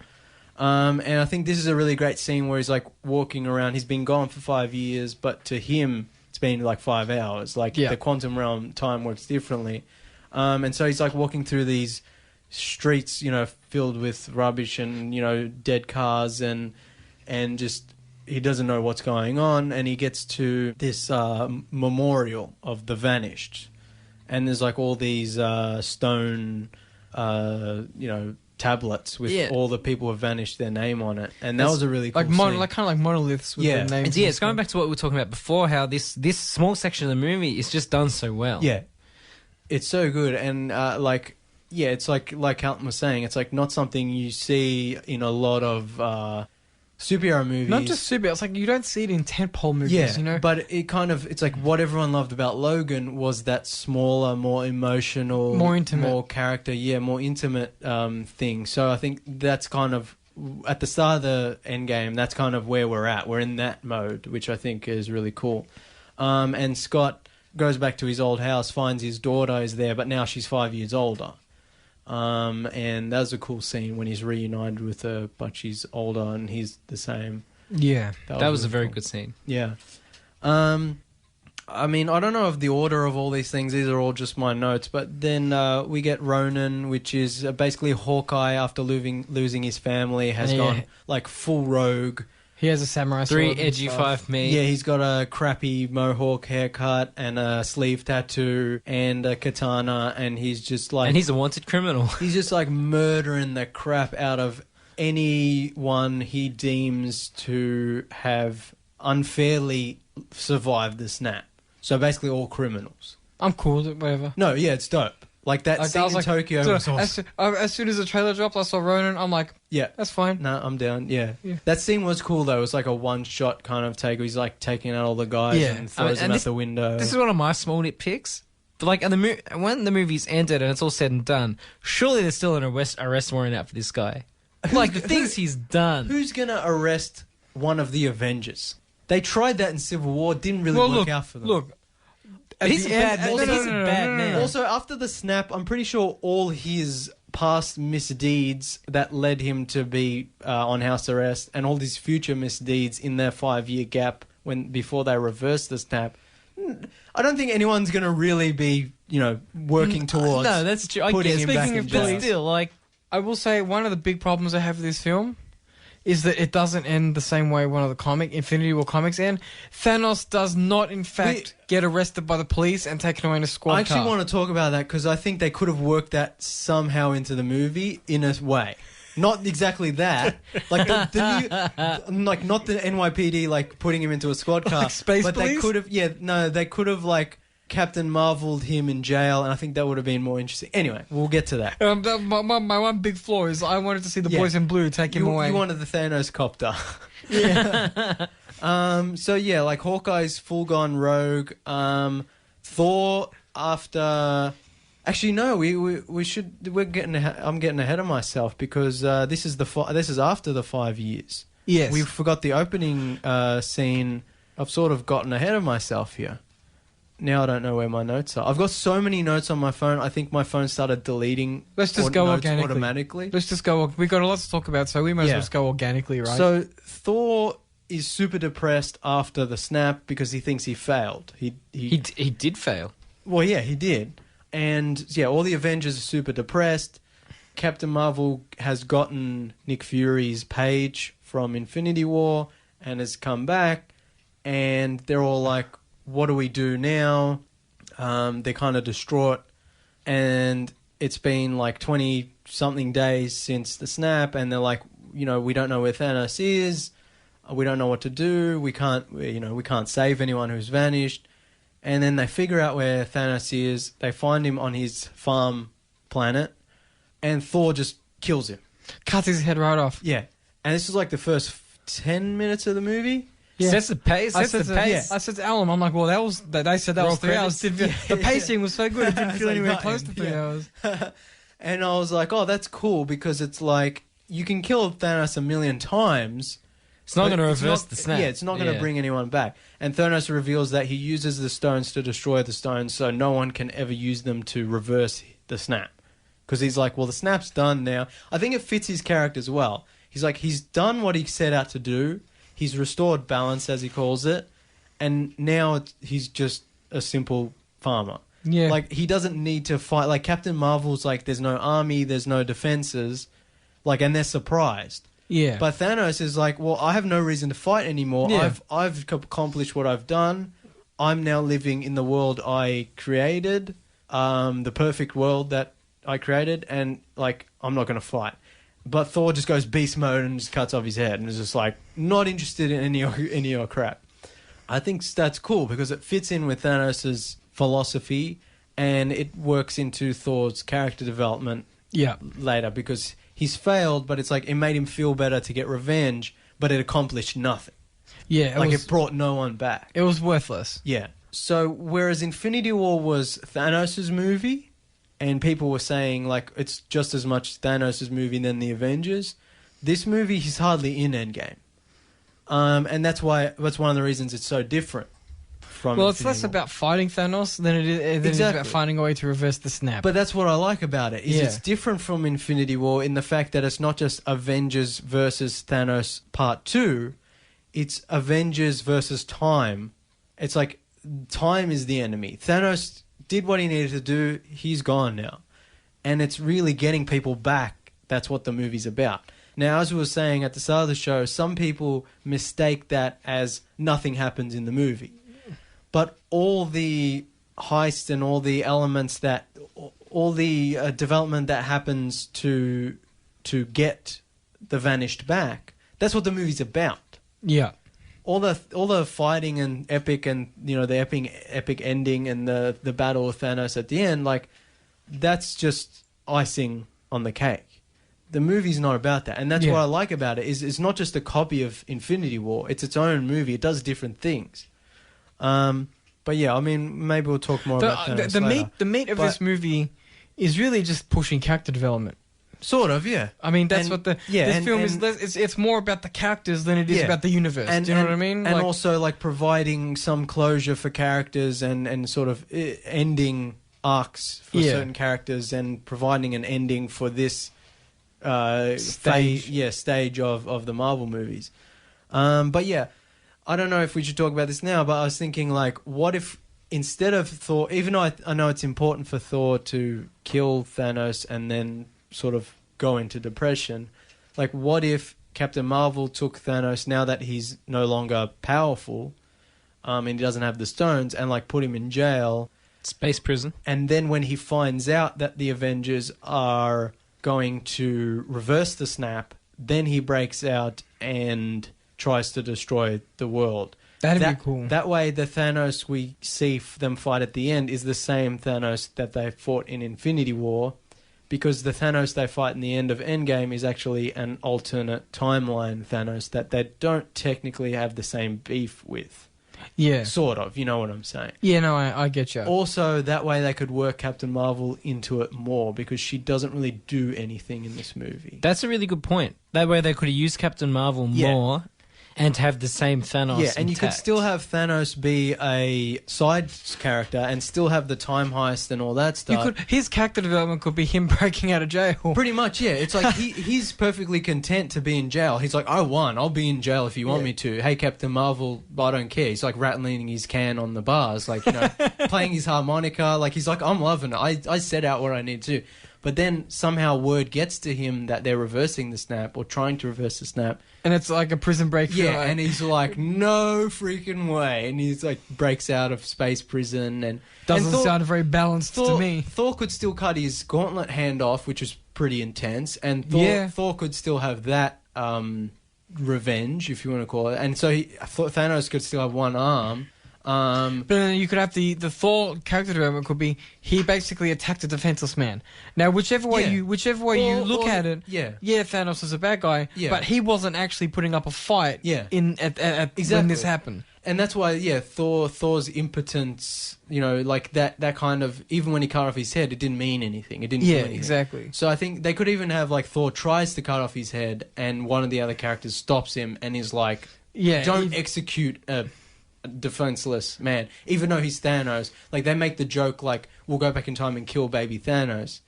And I think this is a really great scene where he's like walking around. He's been gone for 5 years, but to him, it's been like 5 hours. Like the quantum realm time works differently. And so he's like walking through these streets, you know, filled with rubbish and, you know, dead cars and just he doesn't know what's going on. And he gets to this memorial of the vanished. And there's like all these stone, you know, tablets with all the people who have vanished, their name on it, and that was a really cool like scene. like kind of like monoliths with their names. It's going back to what we were talking about before, how this small section of the movie is just done so well. Yeah, it's so good, and it's like Callum was saying, it's like not something you see in a lot of superhero movies. Not just superhero, it's like you don't see it in tentpole movies, you know? But it's like what everyone loved about Logan was that smaller, more emotional, more intimate, more character, more intimate thing. So I think that's kind of, at the start of the Endgame, that's kind of where we're at. We're in that mode, which I think is really cool. And Scott goes back to his old house, finds his daughter is there, but now she's 5 years older. And that was a cool scene when he's reunited with her, but she's older and he's the same. Yeah, that was really a very cool. good scene. Yeah. I mean, I don't know of the order of all these things. These are all just my notes. But then we get Ronan, which is basically Hawkeye after losing his family, has gone like full rogue. He has a samurai sword. 3 edgy 5 me. Yeah, he's got a crappy mohawk haircut and a sleeve tattoo and a katana, and he's just like... And he's a wanted criminal. He's just like murdering the crap out of anyone he deems to have unfairly survived the snap. So basically all criminals. I'm cool with it, whatever. No, yeah, it's dope. Like that scene in Tokyo was awesome. As soon as the trailer dropped, I saw Ronan. I'm like, that's fine. No, I'm down. Yeah. That scene was cool though. It was like a one-shot kind of take. Where he's like taking out all the guys and throws them out the window. This is one of my small nitpicks. But like, when the movie's ended and it's all said and done, surely there's still an arrest warrant out for this guy. Like the things he's done. Who's gonna arrest one of the Avengers? They tried that in Civil War. Didn't really work out for them. Look. He's a bad man. Also, after the snap, I'm pretty sure all his past misdeeds that led him to be on house arrest and all his future misdeeds in their 5-year gap before they reversed the snap, I don't think anyone's going to really be, working towards. No, that's true. Putting him back in jail. But still, like, I will say one of the big problems I have with this film is that it doesn't end the same way one of the Infinity War comics end. Thanos does not, in fact, get arrested by the police and taken away in a squad car. I actually want to talk about that because I think they could have worked that somehow into the movie in a way. Not exactly that, like not the NYPD like putting him into a squad car, like Space but Police? they could have. They could have like Captain Marveled him in jail, and I think that would have been more interesting. Anyway, we'll get to that. My one big flaw is I wanted to see the boys in blue take him away. You wanted the Thanos copter. Yeah. So yeah, like Hawkeye's full gone rogue. Thor after. Actually, no. We should. I'm getting ahead of myself because this is after the 5 years. Yes. We forgot the opening scene. I've sort of gotten ahead of myself here. Now I don't know where my notes are. I've got so many notes on my phone. I think my phone started deleting. Let's just go notes organically. Automatically. Let's just go. We've got a lot to talk about, so we might as well just go organically, right? So Thor is super depressed after the snap because he thinks he failed. He did fail. Well, yeah, he did. And yeah, all the Avengers are super depressed. Captain Marvel has gotten Nick Fury's page from Infinity War and has come back, and they're all like, what do we do now? They're kind of distraught. and it's been like 20-something days since the snap, and they're like, we don't know where Thanos is. We don't know what to do. We can't save anyone who's vanished. And then they figure out where Thanos is. They find him on his farm planet, and Thor just kills him. Cuts his head right off. Yeah. And this is like the first 10 minutes of the movie. Yeah. Sets the pace. I said to Alan, I'm like, well, they said that was 3 hours. The pacing was so good, it didn't feel anywhere close to 3 hours. And I was like, oh, that's cool, because it's like, you can kill Thanos a million times. It's not going to reverse the snap. Yeah, it's not going to bring anyone back. And Thanos reveals that he uses the stones to destroy the stones, so no one can ever use them to reverse the snap. Because he's like, well, the snap's done now. I think it fits his character as well. He's like, he's done what he set out to do. He's restored balance, as he calls it. And now he's just a simple farmer. Yeah. Like, he doesn't need to fight. Like, Captain Marvel's like, there's no army, there's no defenses. Like, and they're surprised. Yeah. But Thanos is like, well, I have no reason to fight anymore. Yeah. I've accomplished what I've done. I'm now living in the world I created, the perfect world that I created, and like, I'm not going to fight. But Thor just goes beast mode and just cuts off his head and is just like, not interested in any of your crap. I think that's cool because it fits in with Thanos' philosophy, and it works into Thor's character development later, because he's failed, but it's like it made him feel better to get revenge, but it accomplished nothing. Yeah, it brought no one back. It was worthless. Yeah. So whereas Infinity War was Thanos' movie, and people were saying like it's just as much Thanos' movie than the Avengers, this movie he's hardly in Endgame. And that's one of the reasons it's so different from Well, it's Infinity less War. about fighting Thanos than it is about finding a way to reverse the snap. But that's what I like about it. It's different from Infinity War in the fact that it's not just Avengers versus Thanos Part 2. It's Avengers versus time. It's like time is the enemy. Thanos did what he needed to do. He's gone now. And it's really getting people back. That's what the movie's about. Now, as we were saying at the start of the show, some people mistake that as nothing happens in the movie. But all the heist and all the elements all the development that happens to get the vanished back, that's what the movie's about. Yeah. All the fighting and epic, and the epic ending and the battle with Thanos at the end, like that's just icing on the cake. The movie's not about that, and that's what I like about it. Is it's not just a copy of Infinity War; it's its own movie. It does different things. But yeah, I mean, maybe we'll talk more about Thanos later. The meat of this movie is really just pushing character development. Sort of, yeah. I mean, that's what this film is. It's more about the characters than it is about the universe. Do you know what I mean? And also, like, providing some closure for characters and sort of ending arcs for certain characters, and providing an ending for this stage of the Marvel movies. But yeah, I don't know if we should talk about this now, but I was thinking, like, what if instead of Thor, even though I know it's important for Thor to kill Thanos and then sort of go into depression, like, what if Captain Marvel took Thanos now that he's no longer powerful, and he doesn't have the stones, and like put him in jail, space prison, and then when he finds out that the Avengers are going to reverse the snap, then he breaks out and tries to destroy the world. That'd be cool. That way, the Thanos we see them fight at the end is the same Thanos that they fought in Infinity War, because the Thanos they fight in the end of Endgame is actually an alternate timeline Thanos that they don't technically have the same beef with. Yeah. Sort of, you know what I'm saying? Yeah, no, I get you. Also, that way they could work Captain Marvel into it more, because she doesn't really do anything in this movie. That's a really good point. That way they could have used Captain Marvel more and have the same Thanos. Yeah, and you could still have Thanos be a side character and still have the time heist and all that stuff. His character development could be him breaking out of jail. Pretty much, yeah. It's like he's perfectly content to be in jail. He's like, I won. I'll be in jail if you want me to. Hey, Captain Marvel, I don't care. He's like rattling his can on the bars, like, playing his harmonica. Like, he's like, I'm loving it. I set out what I need to. But then somehow word gets to him that they're reversing the snap or trying to reverse the snap. And it's like a prison break. Yeah, and he's like, no freaking way. And he's like, breaks out of space prison. And doesn't sound very balanced to me. Thor could still cut his gauntlet hand off, which was pretty intense. And Thor could still have that revenge, if you want to call it. And so Thanos could still have one arm. But then you could have the Thor character development could be he basically attacked a defenseless man. Now, whichever way you look at it, Thanos is a bad guy, but he wasn't actually putting up a fight. When this happened. And that's why, Thor's impotence, like that kind of, even when he cut off his head, it didn't mean anything. It didn't do anything. Exactly. So I think they could even have, like, Thor tries to cut off his head, and one of the other characters stops him and is like, don't execute a defenseless man, even though he's Thanos. Like, they make the joke, like, we'll go back in time and kill baby Thanos.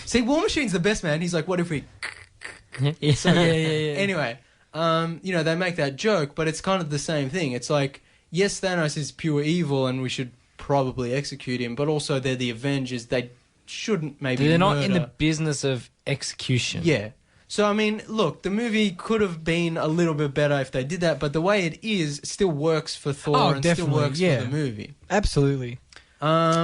See, War Machine's the best, man. He's like, what if we... Anyway... they make that joke, but it's kind of the same thing. It's like, yes, Thanos is pure evil and we should probably execute him, but also they're the Avengers. They shouldn't maybe They're not in the business of execution. Yeah. So, I mean, look, the movie could have been a little bit better if they did that, but the way it is still works for Thor and still works for the movie. Absolutely.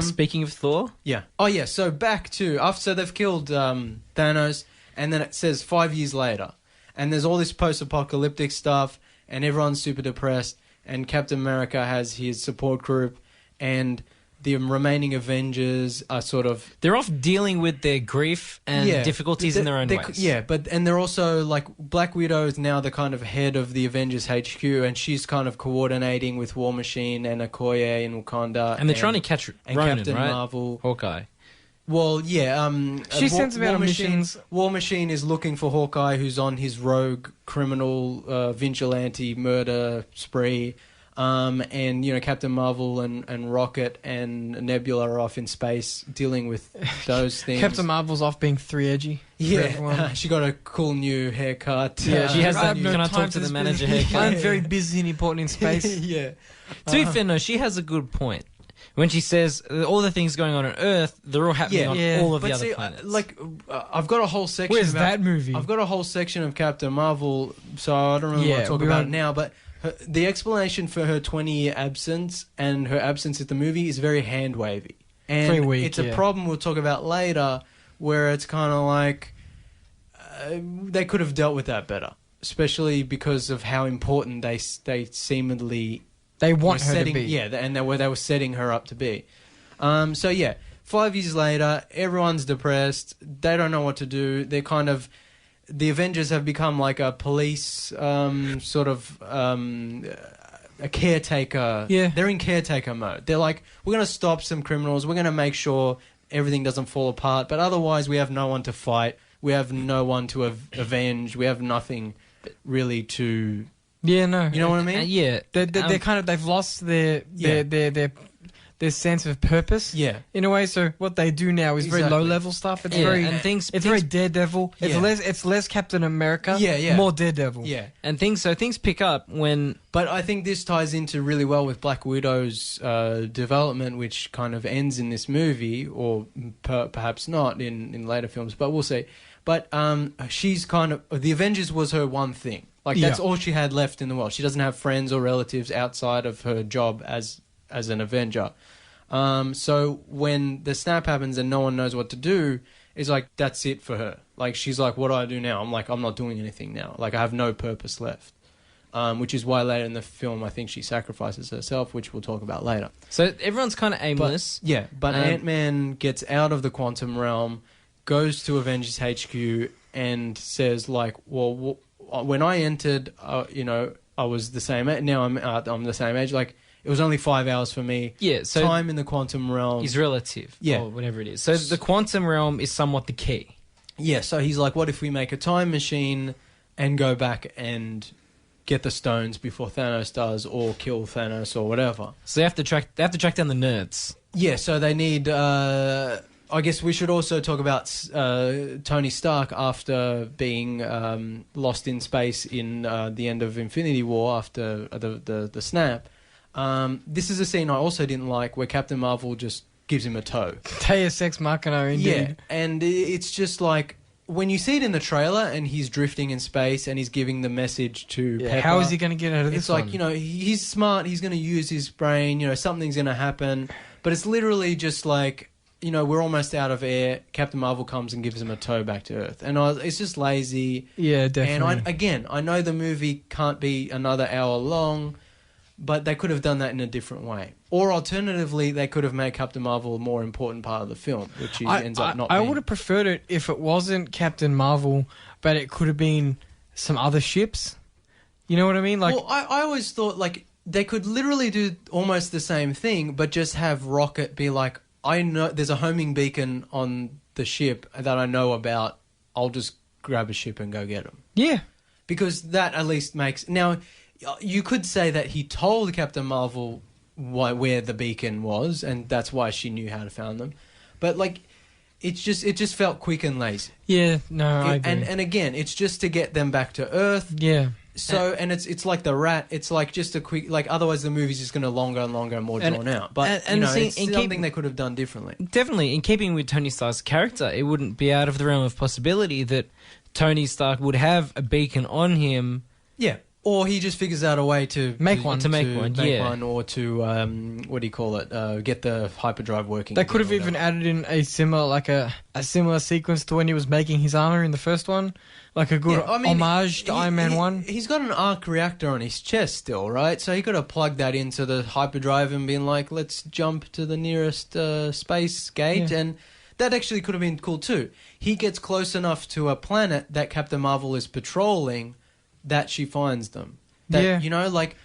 Speaking of Thor? Yeah. Oh, yeah, so back to... So they've killed Thanos, and then it says 5 years later. And there's all this post-apocalyptic stuff, and everyone's super depressed, and Captain America has his support group, and the remaining Avengers are sort of... They're off dealing with their grief and difficulties in their own ways. Yeah, and they're also, like, Black Widow is now the kind of head of the Avengers HQ, and she's kind of coordinating with War Machine and Okoye in Wakanda. And they're trying to catch Ronan, Captain right? Marvel. Hawkeye. Well, yeah. She sends him out on missions. War Machine is looking for Hawkeye, who's on his rogue criminal vigilante murder spree. And, Captain Marvel and Rocket and Nebula are off in space dealing with those things. Captain Marvel's off being 3-edgy. Yeah, she got a cool new haircut. Yeah, she has that can I talk to the manager haircut. I'm very busy and important in space. Yeah. To be fair, no, she has a good point. When she says all the things going on Earth, they're all happening on all of the other planets. I've got a whole section. Where's that movie? I've got a whole section of Captain Marvel, so I don't really want to talk about it now. But the explanation for her 20-year absence and her absence at the movie is very hand wavy, and very weak, it's a problem we'll talk about later, where it's kind of like they could have dealt with that better, especially because of how important they seemingly. They want her to be. Yeah, and they were setting her up to be. 5 years later, everyone's depressed. They don't know what to do. They're kind of... The Avengers have become like a police, a caretaker. Yeah. They're in caretaker mode. They're like, we're going to stop some criminals. We're going to make sure everything doesn't fall apart. But otherwise, we have no one to fight. We have no one to avenge. We have nothing really to... Yeah, no. You know what I mean? Yeah. They're kind of... They've lost their sense of purpose. Yeah. In a way, so what they do now is very low-level stuff. It's very Daredevil. It's less Captain America. Yeah. More Daredevil. Yeah. And things pick up when... But I think this ties into really well with Black Widow's development, which kind of ends in this movie, or perhaps not in later films, but we'll see. But she's kind of... The Avengers was her one thing. Like, that's all she had left in the world. She doesn't have friends or relatives outside of her job as an Avenger. So when the snap happens and no one knows what to do, it's like, that's it for her. Like, she's like, what do I do now? I'm like, I'm not doing anything now. Like, I have no purpose left. Which is why later in the film, I think she sacrifices herself, which we'll talk about later. So everyone's kind of aimless. But Ant-Man gets out of the quantum realm, goes to Avengers HQ, and says, like, well, when I entered, I was the same age. Now I'm the same age. Like, it was only 5 hours for me. Yeah, so time in the quantum realm is relative. Yeah, or whatever it is. So the quantum realm is somewhat the key. Yeah. So he's like, what if we make a time machine and go back and get the stones before Thanos does, or kill Thanos, or whatever? So they have to track down the nerds. Yeah. So they need. I guess we should also talk about Tony Stark after being lost in space in the end of Infinity War after the snap. This is a scene I also didn't like, where Captain Marvel just gives him a toe. Deus Ex Machina, indeed. Yeah, and it's just like, when you see it in the trailer and he's drifting in space and he's giving the message to Pepper. How is he going to get out of this It's like, one? you know, he's smart, he's going to use his brain, you know, something's going to happen. But it's literally just like, you know, we're almost out of air. Captain Marvel comes and gives him a tow back to Earth. And it's just lazy. Yeah, definitely. And I know the movie can't be another hour long, but they could have done that in a different way. Or alternatively, they could have made Captain Marvel a more important part of the film, which he ends up not being. I would have preferred it if it wasn't Captain Marvel, but it could have been some other ships. You know what I mean? Like, well, I always thought, like, they could literally do almost the same thing, but just have Rocket be like, I know there's a homing beacon on the ship that I know about. I'll just grab a ship and go get them. yeah. Because that at least makes... Now, you could say that he told Captain Marvel where the beacon was, and that's why she knew how to find them. But, like, it just felt quick and lazy. Yeah, no, I agree. And again, it's just to get them back to Earth. Yeah. So, and it's like the Rat. It's like just a quick... Like, otherwise the movie's just going to longer and longer and more drawn out. But, and you know, see, it's something they could have done differently. Definitely, in keeping with Tony Stark's character, it wouldn't be out of the realm of possibility that Tony Stark would have a beacon on him. Yeah. Or he just figures out a way to make one, or to what do you call it? Get the hyperdrive working. They could have even added in a similar sequence to when he was making his armor in the first one, like a good homage to Iron Man 1. He's got an arc reactor on his chest still, right? So he could have plugged that into the hyperdrive and been like, "Let's jump to the nearest space gate," and that actually could have been cool too. He gets close enough to a planet that Captain Marvel is patrolling, that she finds them. You know, like,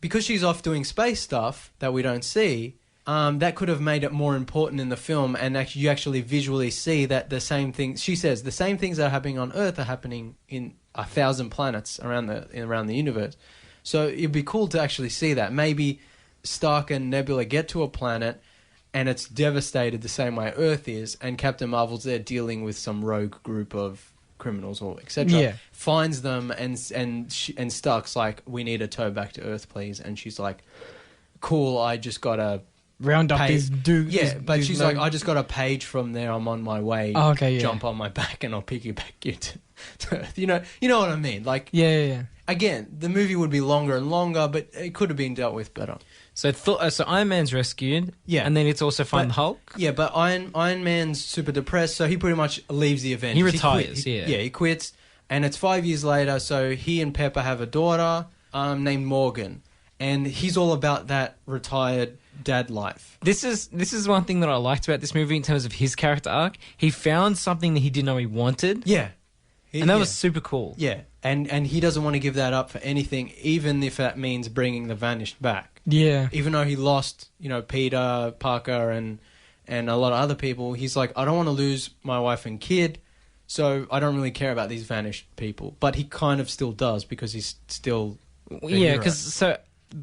because she's off doing space stuff that we don't see, that could have made it more important in the film, and you actually visually see that the same things... She says the same things that are happening on Earth are happening in 1,000 planets around the universe. So it'd be cool to actually see that. Maybe Stark and Nebula get to a planet and it's devastated the same way Earth is, and Captain Marvel's there dealing with some rogue group of criminals or etc. Finds them and Stark's like, "We need a tow back to Earth, please." And she's like, "Cool, I just got a round up these dudes." Yeah, but she's like, "I just got a page from there. I'm on my way. Oh, okay, yeah. Jump on my back and I'll pick you back to Earth." You know what I mean? Like, yeah. Again, the movie would be longer and longer, but it could have been dealt with better. So Iron Man's rescued, and then it's also find the Hulk. Yeah, but Iron Man's super depressed, so he pretty much leaves the Avengers. He retires, he quits, and it's 5 years later, so he and Pepper have a daughter named Morgan, and he's all about that retired dad life. This is one thing that I liked about this movie in terms of his character arc. He found something that he didn't know he wanted. Yeah. And that was super cool. Yeah, and he doesn't want to give that up for anything, even if that means bringing the Vanished back. Yeah. Even though he lost, Peter, Parker, and a lot of other people, he's like, I don't want to lose my wife and kid, so I don't really care about these Vanished people. But he kind of still does, because he's still because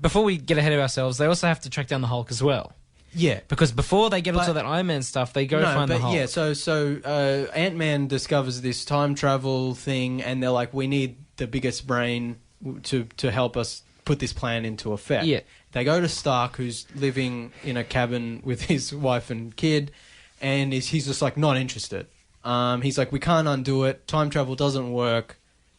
before we get ahead of ourselves, they also have to track down the Hulk as well. Yeah, because before they get onto that Iron Man stuff, they go find the Hulk. Yeah, so Ant-Man discovers this time travel thing, and they're like, we need the biggest brain to help us put this plan into effect. Yeah. They go to Stark, who's living in a cabin with his wife and kid, and he's just like not interested. He's like, we can't undo it. Time travel doesn't work.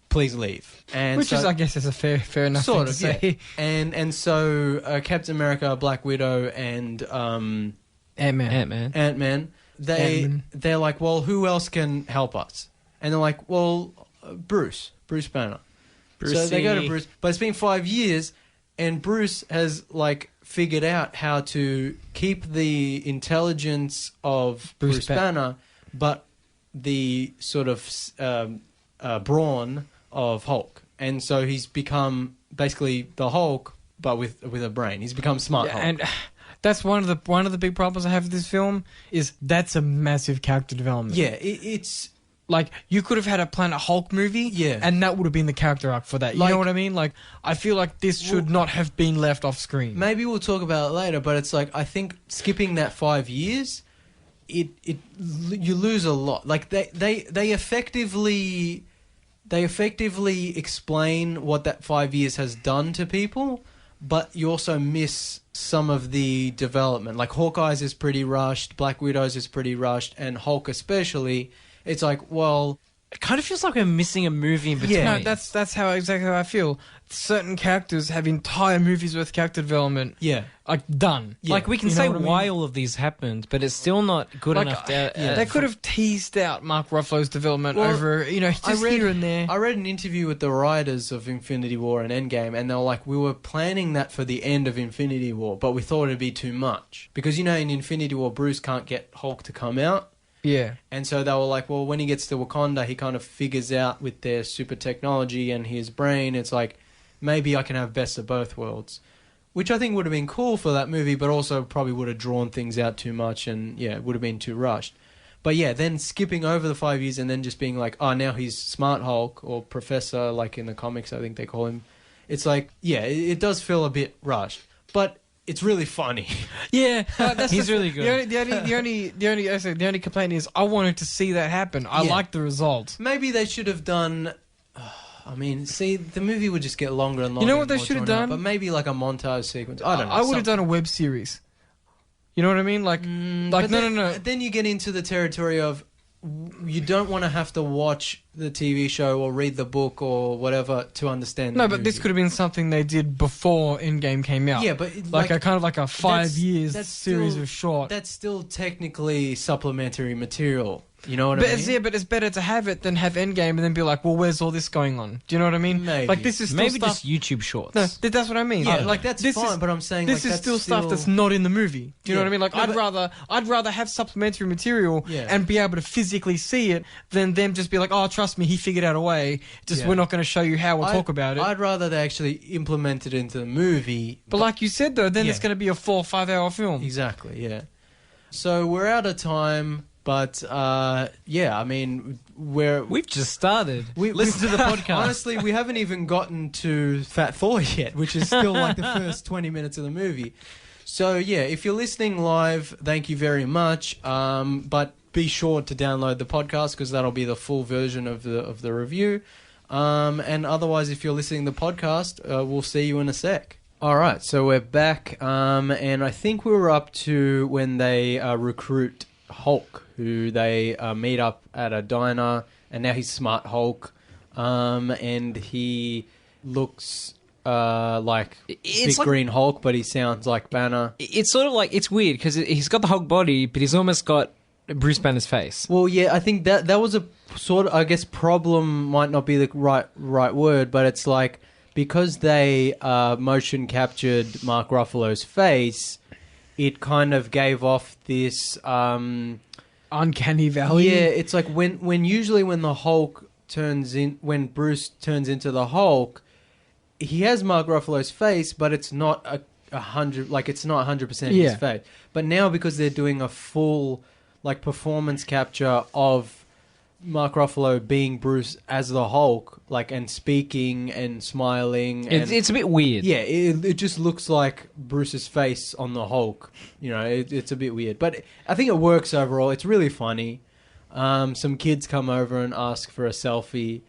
Please leave. Which is, I guess, is a fair enough thing to say. And so Captain America, Black Widow, and Ant-Man. They're like, well, who else can help us? And they're like, well, Bruce Banner. So they go to Bruce, but it's been 5 years, and Bruce has figured out how to keep the intelligence of Bruce Banner, but the sort of brawn of Hulk. And so he's become basically the Hulk, but with a brain. He's become Smart Hulk. And that's one of the big problems I have with this film, is that's a massive character development. Yeah, it's... you could have had a Planet Hulk movie, and that would have been the character arc for that. You know what I mean? I feel like this should not have been left off screen. Maybe we'll talk about it later, but it's I think skipping that 5 years, you lose a lot. They effectively explain what that 5 years has done to people, but you also miss some of the development. Like Hawkeye's is pretty rushed, Black Widow's is pretty rushed, and Hulk especially. It's like, well, It kind of feels like we're missing a movie in between. No, that's exactly how I feel. Certain characters have entire movies worth of character development. yeah. Like done. Yeah. Like we can You know say what I mean? why all of these happened, but it's still not good Like, enough. To, they could have teased out Mark Ruffalo's development Well, over, just here and there. I read an interview with the writers of Infinity War and Endgame, and they were like, we were planning that for the end of Infinity War, but we thought it'd be too much. Because, in Infinity War, Bruce can't get Hulk to come out. Yeah. And so they were like, well, when he gets to Wakanda, he kind of figures out with their super technology and his brain, it's like, maybe I can have best of both worlds. Which I think would have been cool for that movie, but also probably would have drawn things out too much and, it would have been too rushed. But yeah, then skipping over the 5 years and then just being like, oh, now he's Smart Hulk or Professor, like in the comics, I think they call him. It's like, yeah, it does feel a bit rushed. But it's really funny. Yeah, that's He's really good. The only complaint is I wanted to see that happen. I like the result. Maybe they should have done... I mean, see, the movie would just get longer and longer. You know what they more should have drawn out, done? But maybe like a montage sequence. I don't know. I would have done a web series. You know what I mean? Like, no. Then you get into the territory of you don't want to have to watch the TV show or read the book or whatever to understand. No, the but movie. this could have been something they did before Endgame came out. Yeah, but like a 5 years that's series still- of short. That's still technically supplementary material. You know what I mean? But it's better to have it than have Endgame and then be like, well, where's all this going on? Do you know what I mean? Maybe. Like this is still maybe stuff. just YouTube shorts. No, that's what I mean. Yeah, like that's this fine. is- But I'm saying This like, is still stuff that's not in the movie. Do you know Yeah. what I mean? Like No, I'd rather have supplementary material Yeah. and be able to physically see it than them just be like, oh, trust me, he figured out a way. Just Yeah. we're not going to show you how. We'll talk about it. I'd rather they actually implement it into the movie. But like you said though, then Yeah. it's going to be a 4 or 5 hour film. Exactly, yeah. So we're out of time, but I mean, We've just started. we Listen to the podcast. Honestly, we haven't even gotten to Fat Thor yet, which is still like the first 20 minutes of the movie. So yeah, if you're listening live, thank you very much. But be sure to download the podcast because that'll be the full version of the review. And otherwise, if you're listening to the podcast, we'll see you in a sec. All right, so we're back, and I think we were up to when they recruit Hulk, who they meet up at a diner, and now he's Smart Hulk, and he looks like It's Big like- Green Hulk, but he sounds like Banner. It's sort of like, it's weird because he's got the Hulk body, but he's almost got Bruce Banner's face. Well, yeah, I think that was a sort of, I guess, problem might not be the right word, but it's like because they motion captured Mark Ruffalo's face, it kind of gave off this Uncanny Valley. yeah, it's like when usually when the Hulk when Bruce turns into the Hulk, he has Mark Ruffalo's face, but it's not a 100, like it's not 100% Yeah. his face. But now because they're doing a full like performance capture of Mark Ruffalo being Bruce as the Hulk, like, and speaking and smiling, and It's a bit weird. yeah, it just looks like Bruce's face on the Hulk. You know, it's a bit weird, but I think it works overall. It's really funny. Some kids come over and ask for a selfie.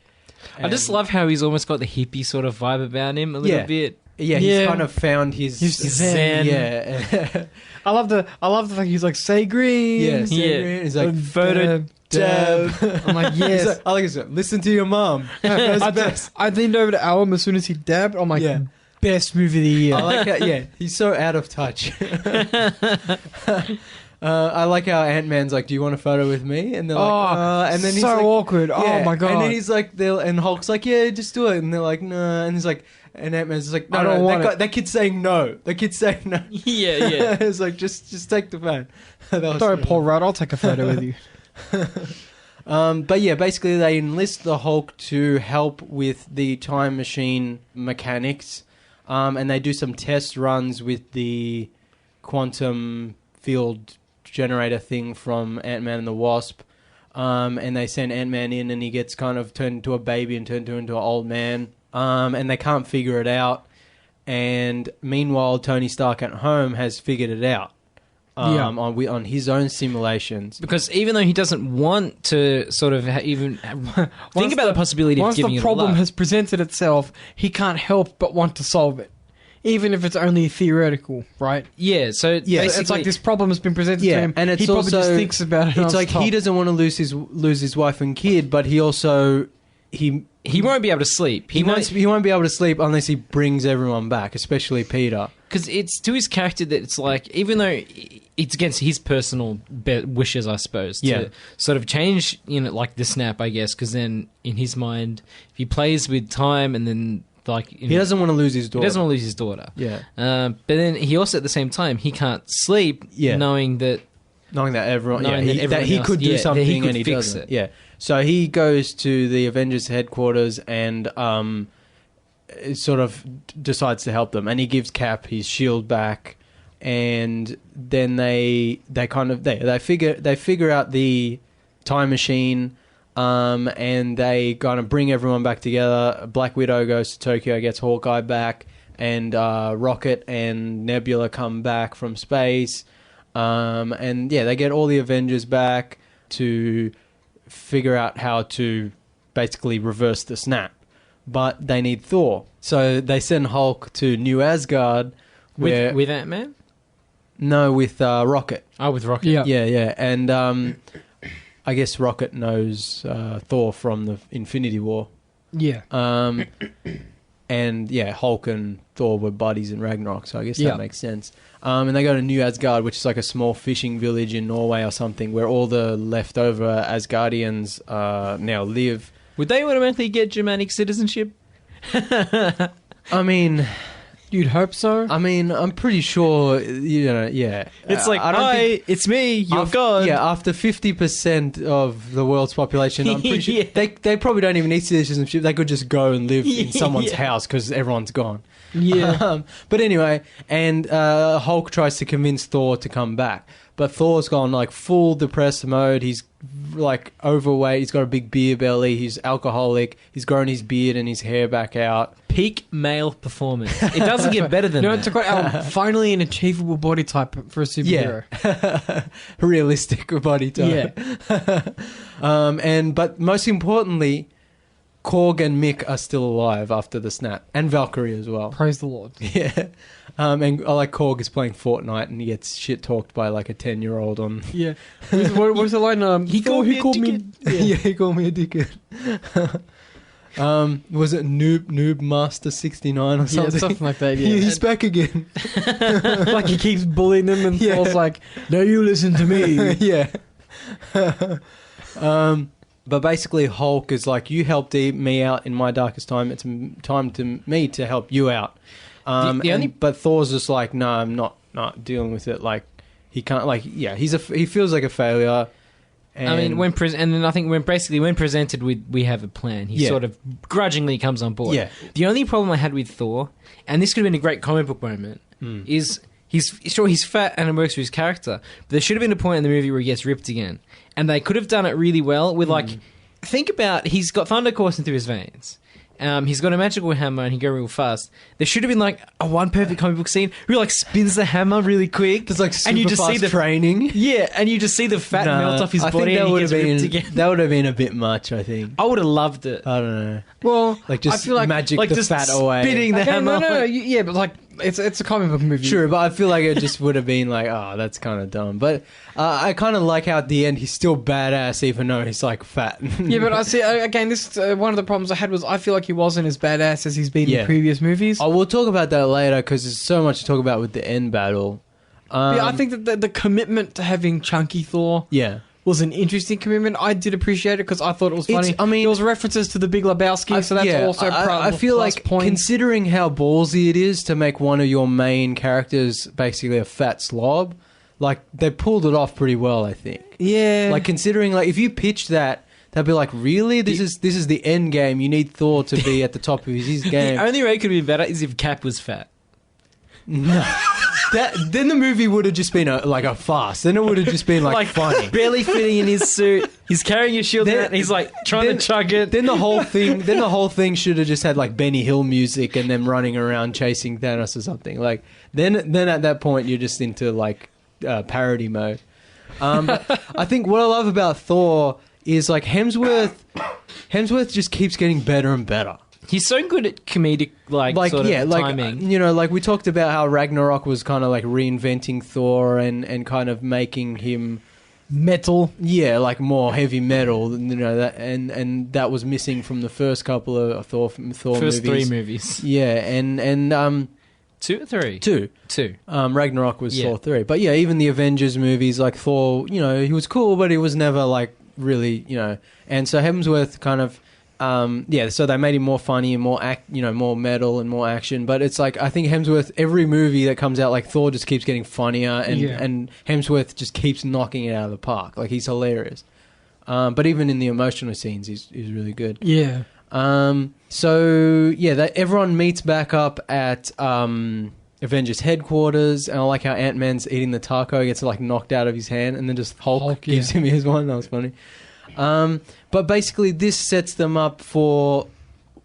I just and- love how he's almost got the hippie sort of vibe about him a little Yeah. bit. Yeah, he's Yeah. kind of found his zen. Yeah, I love the fact he's like, say green. yeah. Yeah. He's like Photo dab. I'm like, He's yes. like, I like it. Listen to your mom. That's best. I leaned over to Alum as soon as he dabbed. I'm like, Yeah. best movie of the year. I like how, yeah, he's so out of touch. I like how Ant-Man's like, do you want a photo with me? And they're like, and then he's so like, awkward. yeah. Oh my god. And then he's like, and Hulk's like, yeah, just do it. And they're like, no. And he's like, and Ant-Man's just like, no, I don't want that kid's saying no. That kid's saying no. Yeah, yeah. It's like, just take the phone. That was Sorry, really- Paul Rudd. I'll take a photo with you. But yeah, basically they enlist the Hulk to help with the time machine mechanics, and they do some test runs with the quantum field generator thing from Ant-Man and the Wasp, and they send Ant-Man in, and he gets kind of turned into a baby and turned into an old man, and they can't figure it out, and meanwhile Tony Stark at home has figured it out. Yeah. On his own simulations. Because even though he doesn't want to sort of think about the possibility of Once giving the it problem a love. has presented itself, he can't help but want to solve it. even if it's only theoretical, right? Yeah, so So it's like this problem has been presented to him, and it's he probably also, just thinks about it. It's like non-stop. he doesn't want to lose his wife and kid, but he also he won't be able to sleep. he won't be able to sleep unless he brings everyone back, especially Peter. Because it's to his character that it's like, even though it's against his personal wishes, I suppose, to sort of change, like the snap, I guess, because then in his mind, if he plays with time and then like... He doesn't want to lose his daughter. He doesn't want to lose his daughter. Yeah. But then he also, at the same time, he can't sleep knowing that everyone... that he else, could do something he could and he fix doesn't. it. Yeah. So he goes to the Avengers headquarters and... sort of decides to help them, and he gives Cap his shield back, and then they figure out the time machine, and they kind of bring everyone back together. Black Widow goes to Tokyo, gets Hawkeye back, and Rocket and Nebula come back from space, and they get all the Avengers back to figure out how to basically reverse the snap. But they need Thor. So they send Hulk to New Asgard. With Ant-Man? No, with Rocket. Oh, with Rocket. Yeah. And I guess Rocket knows Thor from the Infinity War. Yeah. And Hulk and Thor were buddies in Ragnarok, so I guess that makes sense. And they go to New Asgard, which is like a small fishing village in Norway or something, where all the leftover Asgardians now live. Would they automatically get Germanic citizenship? I mean, you'd hope so. I mean, I'm pretty sure, It's like, hi, it's me, you're God. Yeah, after 50% of the world's population, I'm pretty sure they probably don't even need citizenship. They could just go and live in someone's house because everyone's gone. Yeah. But anyway, and Hulk tries to convince Thor to come back. But Thor's gone like full depressed mode. He's like overweight. He's got a big beer belly. He's alcoholic. He's grown his beard and his hair back out. Peak male performance. It doesn't get better than that. It's finally an achievable body type for a superhero. Yeah. Realistic body type. Yeah. But most importantly, Korg and Mick are still alive after the snap. And Valkyrie as well. Praise the Lord. Yeah. And I like Korg is playing Fortnite and he gets shit talked by like a 10-year-old on... Yeah. What was the line? He called me a dickhead. Yeah, he called me a dickhead. Was it Noob Master 69 or something? Yeah, something like that, yeah. He's back again. Like he keeps bullying them and Thor's like, no, you listen to me. Yeah. But basically Hulk is like, you helped me out in my darkest time. It's time to me to help you out. But Thor's just like, no, I'm not dealing with it. Like he can't. Like he feels like a failure. And I mean, when presented with, we have a plan, he sort of grudgingly comes on board. Yeah. The only problem I had with Thor, and this could have been a great comic book moment, is he's fat and it works for his character, but there should have been a point in the movie where he gets ripped again, and they could have done it really well with like, think about, he's got thunder coursing through his veins. He's got a magical hammer and he goes real fast. There should have been like a one perfect comic book scene where he like spins the hammer really quick. There's like super and you just fast see the training. Yeah, and you just see the fat melt off his body and he gets ripped again. That would have been a bit much, I think. I would have loved it. I don't know. Well, like just I feel like, magic like the just fat away. spinning the hammer. No, yeah, but like it's a comic book movie. Sure, but I feel like it just would have been like, oh, that's kind of dumb. But I kind of like how at the end he's still badass even though he's like fat. Yeah, but I see, again, this one of the problems I had was I feel like he wasn't as badass as he's been in previous movies. Oh, we'll talk about that later because there's so much to talk about with the end battle. Yeah, I think that the commitment to having chunky Thor was an interesting commitment. I did appreciate it because I thought it was funny. I mean, there was references to the Big Lebowski, so that's also I feel like point. Considering how ballsy it is to make one of your main characters basically a fat slob, like they pulled it off pretty well, I think. Yeah. Like considering like if you pitched that, they'd be like, really? This is the end game. You need Thor to be at the top of his game. The only way it could be better is if Cap was fat. No. Then the movie would have just been a farce. Then it would have just been like funny. Barely fitting in his suit. He's carrying his shield out and he's like trying to chug it. Then the whole thing should have just had like Benny Hill music and them running around chasing Thanos or something. Like then at that point you're just into like parody mode. But I think what I love about Thor is like Hemsworth just keeps getting better and better. He's so good at comedic, timing. You know, like we talked about how Ragnarok was kind of like reinventing Thor and kind of making him metal. Yeah, like more heavy metal. You know that, and that was missing from the first couple of Thor first movies. 3 movies. Yeah, and 2 or 3? 2. Ragnarok was Thor 3, but yeah, even the Avengers movies, like Thor, you know, he was cool, but he was never like really, you know. And so Hemsworth kind of. So they made him more funny and more more metal and more action. But it's like I think Hemsworth, every movie that comes out, like Thor, just keeps getting funnier, and Hemsworth just keeps knocking it out of the park. Like he's hilarious. But even in the emotional scenes, he's really good. Yeah. Everyone meets back up at Avengers headquarters, and I like how Ant-Man's eating the taco, gets like knocked out of his hand, and then just Hulk gives him his one. That was funny. But basically, this sets them up for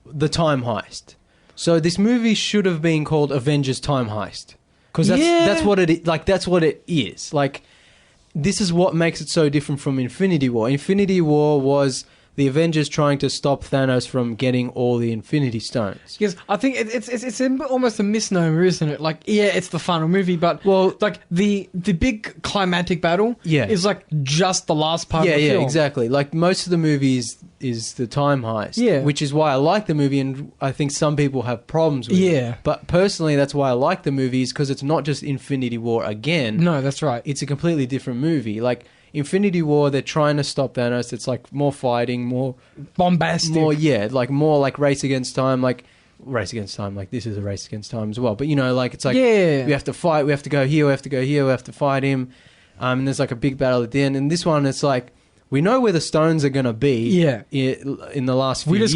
the time heist. So this movie should have been called Avengers Time Heist, because that's what it like. That's what it is. Like, this is what makes it so different from Infinity War. Infinity War was the Avengers trying to stop Thanos from getting all the Infinity Stones. Yes, I think it's almost a misnomer, isn't it? Like, yeah, it's the final movie, but like the big climatic battle is like just the last part of the film. Yeah, exactly. Like most of the movies is the time heist, which is why I like the movie, and I think some people have problems with it. But personally, that's why I like the movie, is because it's not just Infinity War again. No, that's right. It's a completely different movie. Like, Infinity War, they're trying to stop Thanos. It's like more fighting, more bombastic, more like race against time. Like race against time. Like this is a race against time as well. But you know, like it's like we have to fight. We have to go here. We have to go here. We have to fight him. And there's like a big battle at the end. And this one, it's like we know where the stones are gonna be. Yeah. In the last few years,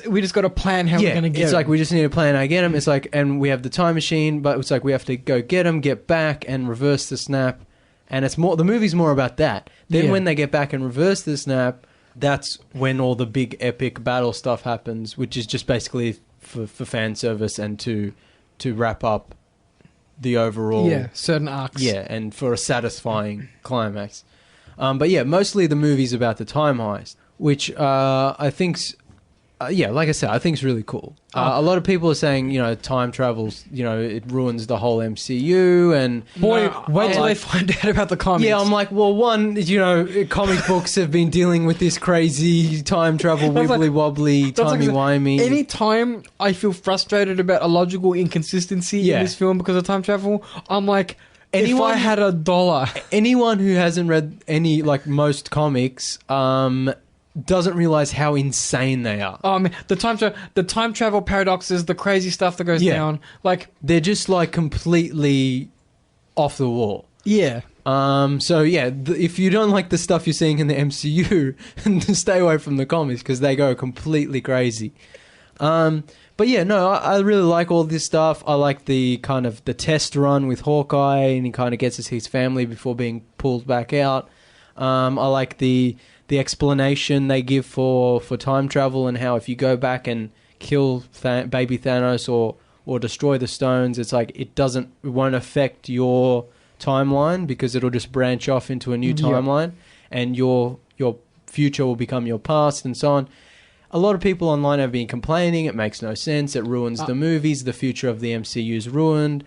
we just got to plan how we're gonna get. It's like we just need to plan how to get them. It's like, and we have the time machine, but it's like we have to go get them, get back, and reverse the snap. And it's more, the movie's more about that. Then when they get back and reverse the snap, that's when all the big epic battle stuff happens, which is just basically for fan service and to wrap up the overall certain arcs. Yeah, and for a satisfying climax. But yeah, mostly the movie's about the time heist, which I think's like I said, I think it's really cool. A lot of people are saying, you know, time travels, you know, it ruins the whole MCU, and wait till they find out about the comics. Yeah, I'm like, well, one, you know, comic books have been dealing with this crazy time travel, wibbly wobbly, timey wimey. Anytime I feel frustrated about a logical inconsistency in this film because of time travel, I'm like, if I had $1, anyone who hasn't read any, like most comics, doesn't realize how insane they are. Oh man, the time travel paradoxes, the crazy stuff that goes down, like they're just like completely off the wall. Yeah. If you don't like the stuff you're seeing in the MCU, stay away from the comics because they go completely crazy. But yeah, no, I really like all this stuff. I like the kind of the test run with Hawkeye, and he kind of gets to see his family before being pulled back out. I like the explanation they give for time travel, and how if you go back and kill baby Thanos or destroy the stones, it's like it won't affect your timeline because it'll just branch off into a new timeline, and your future will become your past, and so on. A lot of people online have been complaining it makes no sense, it ruins the movies, the future of the MCU is ruined.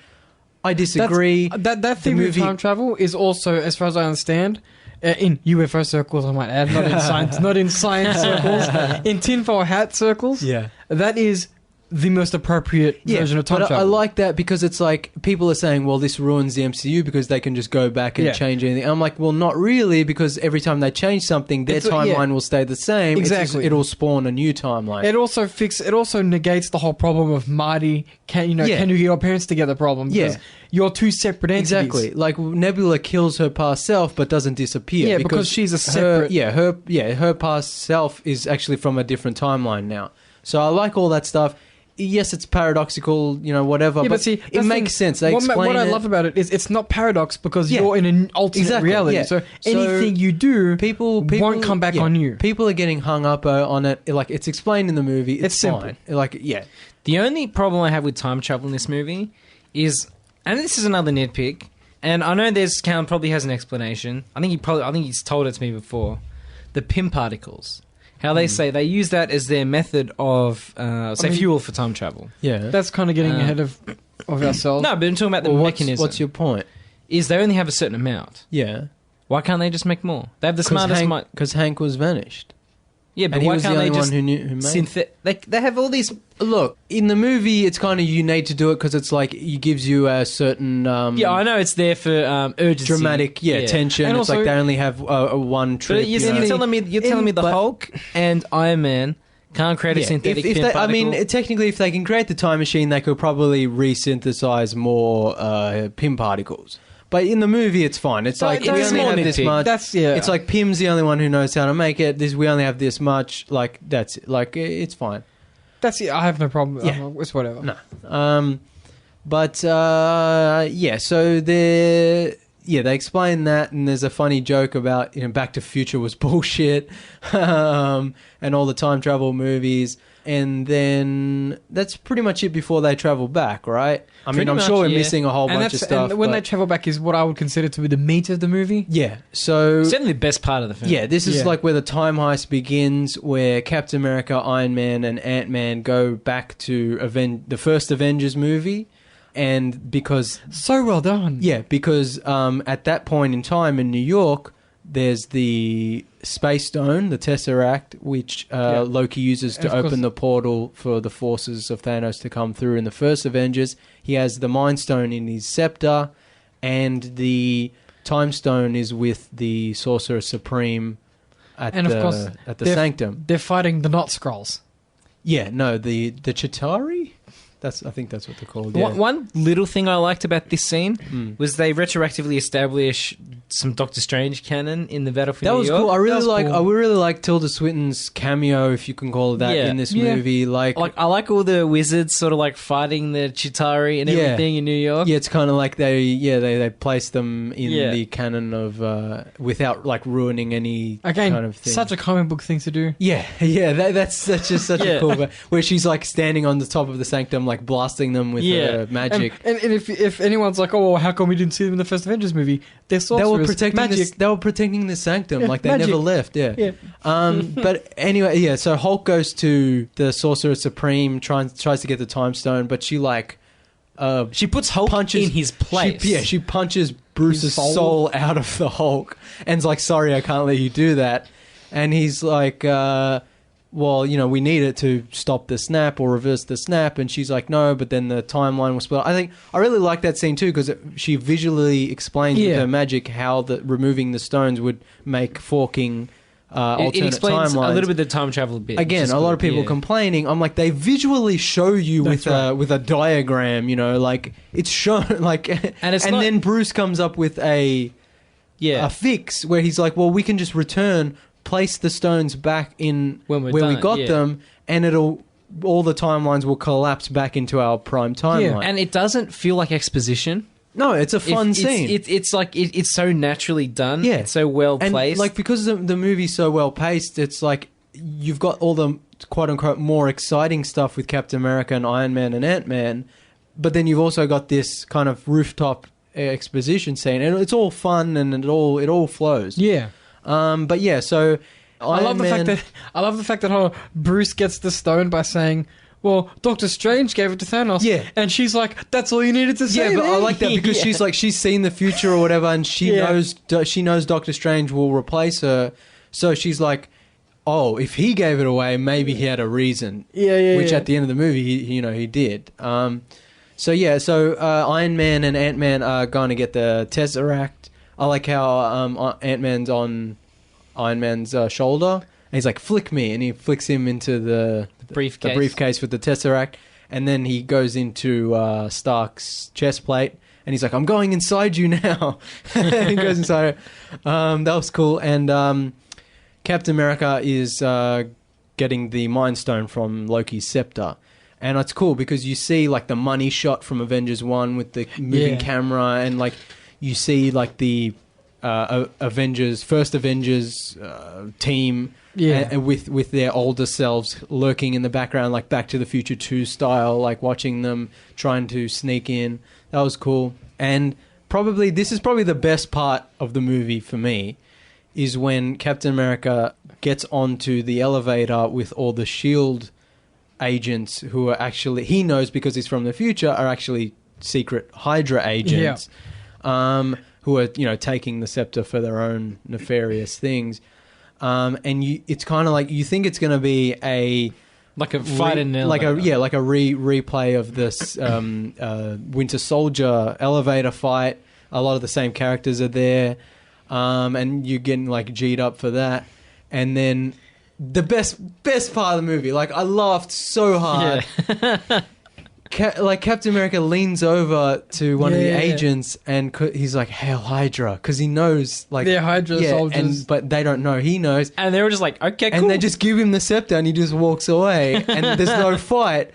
I disagree. That theory of time travel is also, as far as I understand, in UFO circles, I might add, not in science circles, in tinfoil hat circles. Yeah, that is the most appropriate version of time travel. I like that because it's like people are saying, well, this ruins the MCU because they can just go back and change anything. I'm like, well, not really, because every time they change something, their timeline will stay the same. Exactly, it'll spawn a new timeline. It also negates the whole problem of Marty. Can you get your parents together problem? Because you're two separate entities. Exactly, like Nebula kills her past self but doesn't disappear. Yeah, because she's a separate. Her past self is actually from a different timeline now. So I like all that stuff. Yes, it's paradoxical, you know, whatever. Yeah, but see, it makes sense. They explain what I love about it is it's not paradox because you're in an alternate reality. Yeah. So anything you do, people won't come back on you. People are getting hung up on it. Like, it's explained in the movie. It's fine. Simple. Like, The only problem I have with time travel in this movie is, and this is another nitpick, and I know Callum probably has an explanation. I think he's told it to me before. The Pym particles. How they say they use that as their method of, fuel for time travel. Yeah. That's kind of getting ahead of ourselves. No, but I'm talking about the mechanism. What's your point? Is they only have a certain amount. Yeah. Why can't they just make more? They have the smartest mind. Because Hank was vanished. Yeah, but and he why was can't the only they just one who made they have all these... Look, in the movie, it's kind of you need to do it because it's like it gives you a certain yeah, I know it's there for urgency, dramatic, tension. And it's also, like they only have a one trip. But you're telling me the Hulk and Iron Man can't create a synthetic pin particle? I mean, technically, if they can create the time machine, they could probably resynthesize more pin particles. But in the movie, it's fine. It's like we only have this much. It's like Pym's the only one who knows how to make it. We only have this much. Like that's it. Like it's fine. That's it. I have no problem. Yeah. It's whatever. No. So they explain that, and there's a funny joke about Back to Future was bullshit, and all the time travel movies. And then that's pretty much it before they travel back, right? I mean, I'm sure we're missing a whole bunch of stuff. And when they travel back is what I would consider to be the meat of the movie. Yeah, so... certainly the best part of the film. Yeah, this is like where the time heist begins, where Captain America, Iron Man, and Ant-Man go back to the first Avengers movie. And because... so well done. Yeah, because at that point in time in New York, there's the Space Stone, the Tesseract, which Loki uses to open the portal for the forces of Thanos to come through in the first Avengers. He has the Mind Stone in his scepter, and the Time Stone is with the Sorcerer Supreme at the Sanctum. They're fighting the Not Skrulls. Yeah, no, the Chitauri? I think that's what they're called. Yeah. One little thing I liked about this scene was they retroactively establish some Doctor Strange canon in the Battlefield. That was New York. cool. I really like Tilda Swinton's cameo, if you can call it that, in this movie. Like I like all the wizards sort of like fighting the Chitauri and everything in New York. Yeah, it's kind of like they place them in the canon of without like ruining any kind of thing. Such a comic book thing to do. Yeah, that's just such a cool. Where she's like standing on the top of the Sanctum, like blasting them with magic. And if anyone's like, oh, well, how come we didn't see them in the first Avengers movie? They're sorcerers. They were protecting the Sanctum, like they never left. Yeah. But anyway, so Hulk goes to the Sorcerer Supreme, tries to get the Time Stone, but she she puts Hulk in his place. She punches Bruce's soul out of the Hulk, and's like, sorry, I can't let you do that. And he's like, well, we need it to stop the snap or reverse the snap. And she's like, no, but then the timeline was split. I really like that scene too, because she visually explains with her magic how removing the stones would make forking alternate it explains timelines. A little bit of the time travel bit. Again, a lot of people complaining. I'm like, they visually show you with a diagram, like it's shown, like, and then Bruce comes up with a fix where he's like, well, we can just place the stones back in where we got them, and all the timelines will collapse back into our prime timeline. And it doesn't feel like exposition. No, it's a fun scene. It's like it's so naturally done. Yeah, it's so well placed. And like because the movie's so well paced, it's like you've got all the quote unquote more exciting stuff with Captain America and Iron Man and Ant-Man, but then you've also got this kind of rooftop exposition scene, and it's all fun and it all flows. Yeah. But yeah, so I love the fact that Bruce gets the stone by saying, well, Doctor Strange gave it to Thanos. Yeah. And she's like, that's all you needed to say. Yeah, but I like that because she's seen the future or whatever, and she knows Doctor Strange will replace her. So she's like, oh, if he gave it away, maybe he had a reason. Which at the end of the movie, he did. So Iron Man and Ant-Man are going to get the Tesseract. I like how Ant-Man's on Iron Man's shoulder, and he's like, flick me, and he flicks him into the briefcase with the Tesseract, and then he goes into Stark's chest plate, and he's like, I'm going inside you now. And he goes inside her. That was cool. And Captain America is getting the Mind Stone from Loki's scepter. And it's cool because you see like the money shot from Avengers 1 with the moving camera, and like you see like the first Avengers team and with their older selves lurking in the background, like Back to the Future 2 style, like watching them trying to sneak in. That was cool. And this is probably the best part of the movie for me, is when Captain America gets onto the elevator with all the SHIELD agents who are actually, he knows because he's from the future, are actually secret Hydra agents, who are, taking the scepter for their own nefarious things. And it's kind of like, you think it's going to be a fight in an like elevator. a replay of this Winter Soldier elevator fight. A lot of the same characters are there, and you're getting like G'd up for that. And then the best part of the movie, like I laughed so hard. Yeah. Captain America leans over to one of the agents and he's like, "Hail Hydra," because he knows they're Hydra soldiers, but they don't know he knows. And they were just like, "Okay, cool." And they just give him the scepter and he just walks away, and there's no fight.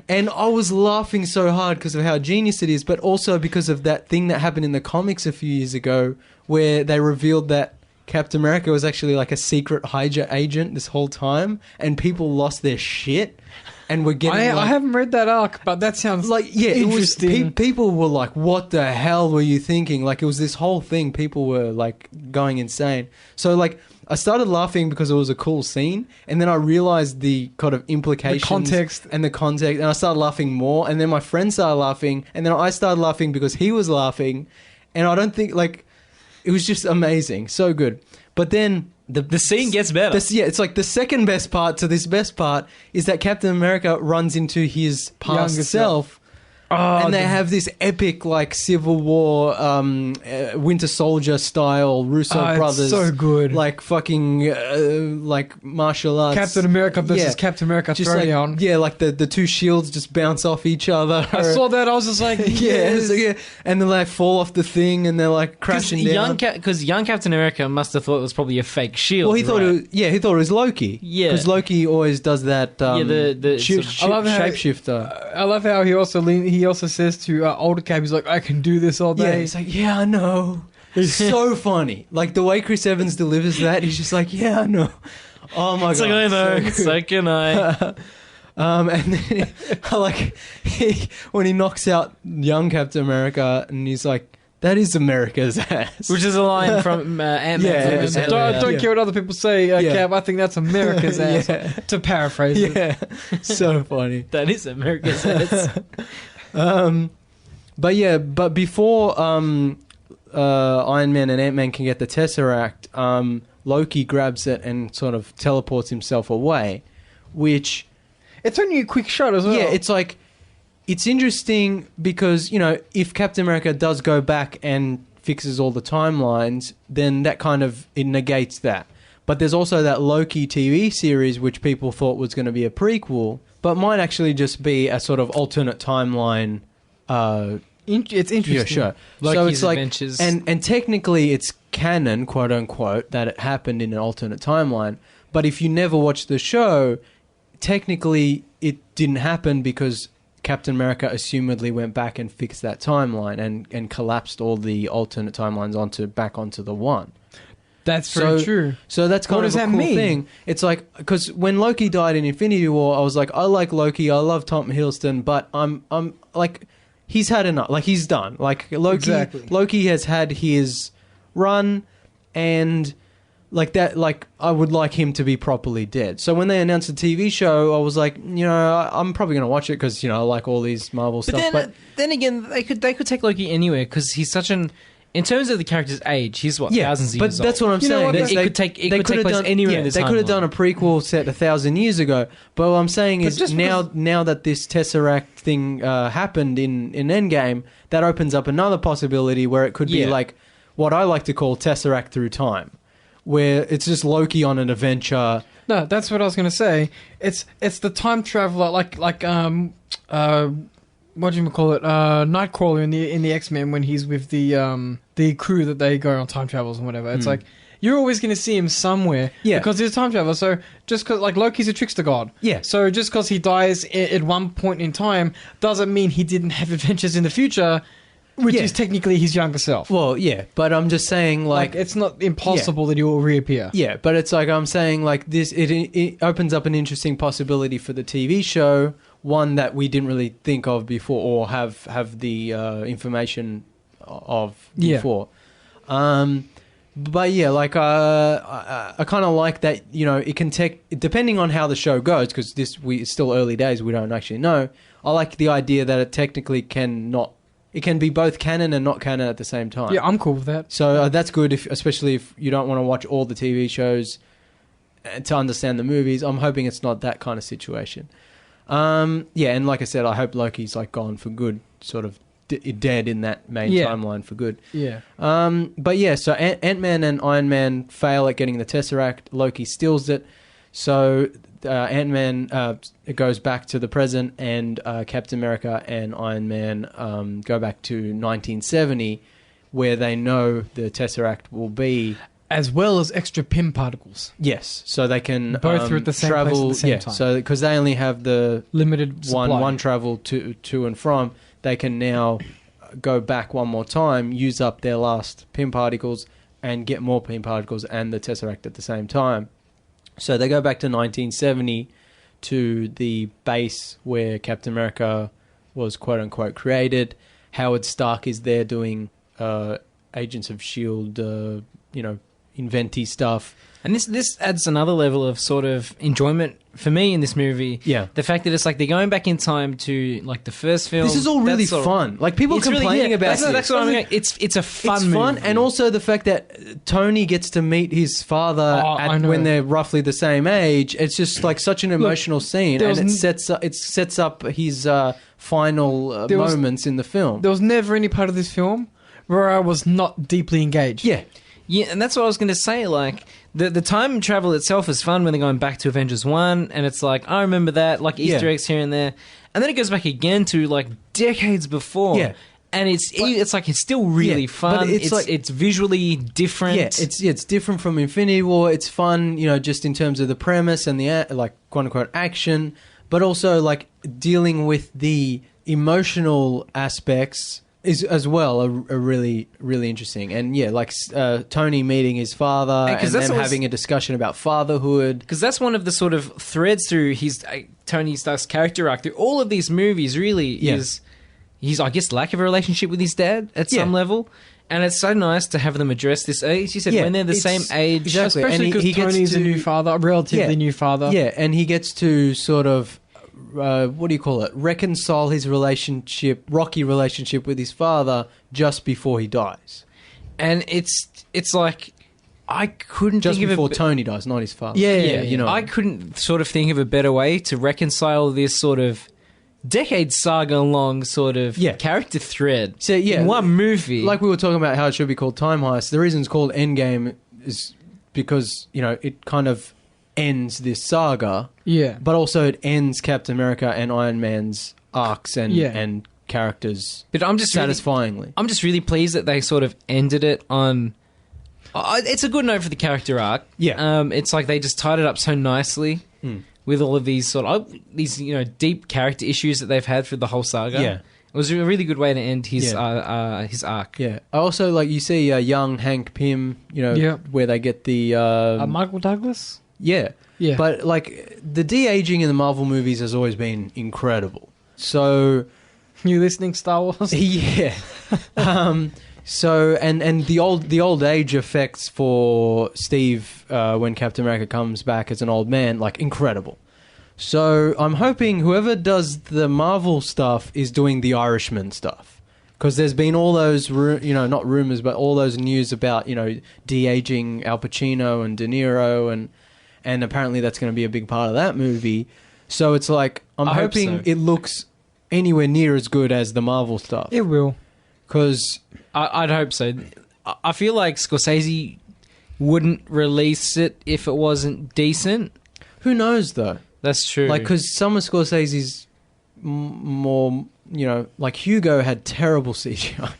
And I was laughing so hard because of how genius it is, but also because of that thing that happened in the comics a few years ago where they revealed that Captain America was actually like a secret Hydra agent this whole time, and people lost their shit. And we're getting. I haven't read that arc, but that sounds interesting. It was, people were like, "What the hell were you thinking?" Like, it was this whole thing. People were like going insane. So like, I started laughing because it was a cool scene, and then I realized the kind of implications, the context, and I started laughing more. And then my friend started laughing, and then I started laughing because he was laughing, and I don't think it was just amazing, so good. But then. The scene gets better. It's like the second best part to this best part is that Captain America runs into his past self. And they have this epic, like, Civil War, Winter Soldier style Russo brothers. So good. Like, fucking, like, martial arts. Captain America versus Captain America throwdown. Yeah, like the two shields just bounce off each other. I saw that. I was just like, yes. And then they fall off the thing and they're like crashing down. Because young Captain America must have thought it was probably a fake shield. Well, he thought he thought it was Loki. Yeah. Because Loki always does that shapeshifter. I love how he also says to older Cap, he's like, "I can do this all day." Yeah, he's like, "Yeah, I know." It's so funny. Like, the way Chris Evans delivers that, he's just like, "Yeah, I know." Oh my god. Like, I know. So can I. And then, when he knocks out young Captain America, and he's like, "That is America's ass," which is a line from Ant-Man. Don't care what other people say, Cap. I think that's America's ass. To paraphrase it. So funny. That is America's ass. But before Iron Man and Ant-Man can get the Tesseract, Loki grabs it and sort of teleports himself away, which... It's only a quick shot as well. Yeah, it's like... It's interesting because, if Captain America does go back and fixes all the timelines, then that kind of... It negates that. But there's also that Loki TV series, which people thought was going to be a prequel, but might actually just be a sort of alternate timeline. It's interesting. Yeah, sure. Loki's so it's like, Adventures. and technically it's canon, quote unquote, that it happened in an alternate timeline. But if you never watched the show, technically it didn't happen because Captain America assumedly went back and fixed that timeline and collapsed all the alternate timelines back onto the one. That's very true. So that's kind of a cool thing. It's like, because when Loki died in Infinity War, I was like, I like Loki, I love Tom Hiddleston, but I'm like, he's had enough. Like, he's done. Like, Loki has had his run, and like that, like, I would like him to be properly dead. So when they announced the TV show, I was like, I'm probably going to watch it because, I like all these Marvel stuff. But then again, they could take Loki anywhere because he's such an... In terms of the character's age, he's thousands of years old. But that's what I'm saying. It could take place anywhere in this They could have done a prequel set 1,000 years ago. But what I'm saying is now that this Tesseract thing happened in Endgame, that opens up another possibility where it could be like what I like to call Tesseract through time, where it's just Loki on an adventure. No, that's what I was going to say. It's the time traveler, like what do you call it? Nightcrawler in the X-Men when he's with the crew that they go on time travels and whatever. It's like you're always going to see him somewhere because he's a time traveler. So just because like Loki's a trickster god, so just because he dies at one point in time doesn't mean he didn't have adventures in the future, which is technically his younger self. Well, but I'm just saying like it's not impossible that he will reappear. Yeah, but it's like I'm saying like this. It opens up an interesting possibility for the TV show. One that we didn't really think of before or have the information of before. But yeah, like I kind of like that. You know, it can take depending on how the show goes because it's still early days. We don't actually know. I like the idea that it technically it can be both canon and not canon at the same time. Yeah, I'm cool with that. So that's good, especially if you don't want to watch all the TV shows to understand the movies. I'm hoping it's not that kind of situation. Yeah, and like I said, I hope Loki's like gone for good, sort of dead in that main timeline for good. Yeah. But yeah, so Ant-Man and Iron Man fail at getting the Tesseract. Loki steals it. So Ant-Man it goes back to the present, and Captain America and Iron Man go back to 1970, where they know the Tesseract will be. As well as extra Pym particles. Yes, so they can both are at the same travel. Place at the same time. So because they only have the limited supply. one travel to and from, they can now go back one more time, use up their last Pym particles, and get more Pym particles and the Tesseract at the same time. So they go back to 1970 to the base where Captain America was quote unquote created. Howard Stark is there doing Agents of S.H.I.E.L.D., inventy stuff. And this adds another level of sort of enjoyment for me in this movie. Yeah. The fact that it's like they're going back in time to like the first film. This is all really fun. Like people complaining about it. That's what I mean. It's a fun movie. Fun, and also the fact that Tony gets to meet his father when they're roughly the same age. It's just like such an emotional scene, and it sets up his final moments in the film. There was never any part of this film where I was not deeply engaged. Yeah. Yeah, and that's what I was going to say. Like, the time travel itself is fun when they're going back to Avengers 1, and it's like, I remember that, like Easter eggs here and there. And then it goes back again to, like, decades before. Yeah. And it's like, it's still really fun. But it's visually different. Yeah, it's different from Infinity War. It's fun, just in terms of the premise and the, like, quote-unquote action, but also, like, dealing with the emotional aspects is as well a really, really interesting. And yeah, like Tony meeting his father and them having a discussion about fatherhood. Because that's one of the sort of threads through his Tony Stark's character arc through all of these movies really is his, I guess, lack of a relationship with his dad at some level. And it's so nice to have them address this age. You said when they're the same age. Exactly. Especially because Tony's a new father, a relatively new father. Yeah, and he gets to sort of what do you call it? Reconcile his rocky relationship with his father just before he dies. And it's like I couldn't just think before of Tony dies, not his father. Yeah. I couldn't sort of think of a better way to reconcile this sort of decade saga long sort of character thread. So in one movie. Like we were talking about how it should be called Time Heist. The reason it's called Endgame is because, it kind of ends this saga. Yeah. But also it ends Captain America and Iron Man's arcs and characters. But I'm just satisfyingly. I'm just really pleased that they sort of ended it on. It's a good note for the character arc. Yeah. It's like they just tied it up so nicely with all of these deep character issues that they've had through the whole saga. Yeah. It was a really good way to end his arc. Yeah. I also like you see young Hank Pym, where they get the Michael Douglas. Yeah. Yeah. But like the de-aging in the Marvel movies has always been incredible. So you listening, Star Wars? Yeah. So and the old age effects for Steve when Captain America comes back as an old man, like incredible. So I'm hoping whoever does the Marvel stuff is doing the Irishman stuff. Because there's been all those, not rumors, but all those news about, de-aging Al Pacino and De Niro, and apparently that's going to be a big part of that movie. So it's like, I'm hoping it looks anywhere near as good as the Marvel stuff. It will. Because I'd hope so. I feel like Scorsese wouldn't release it if it wasn't decent. Who knows, though? That's true. Like, because some of Scorsese's more, like Hugo had terrible CGI.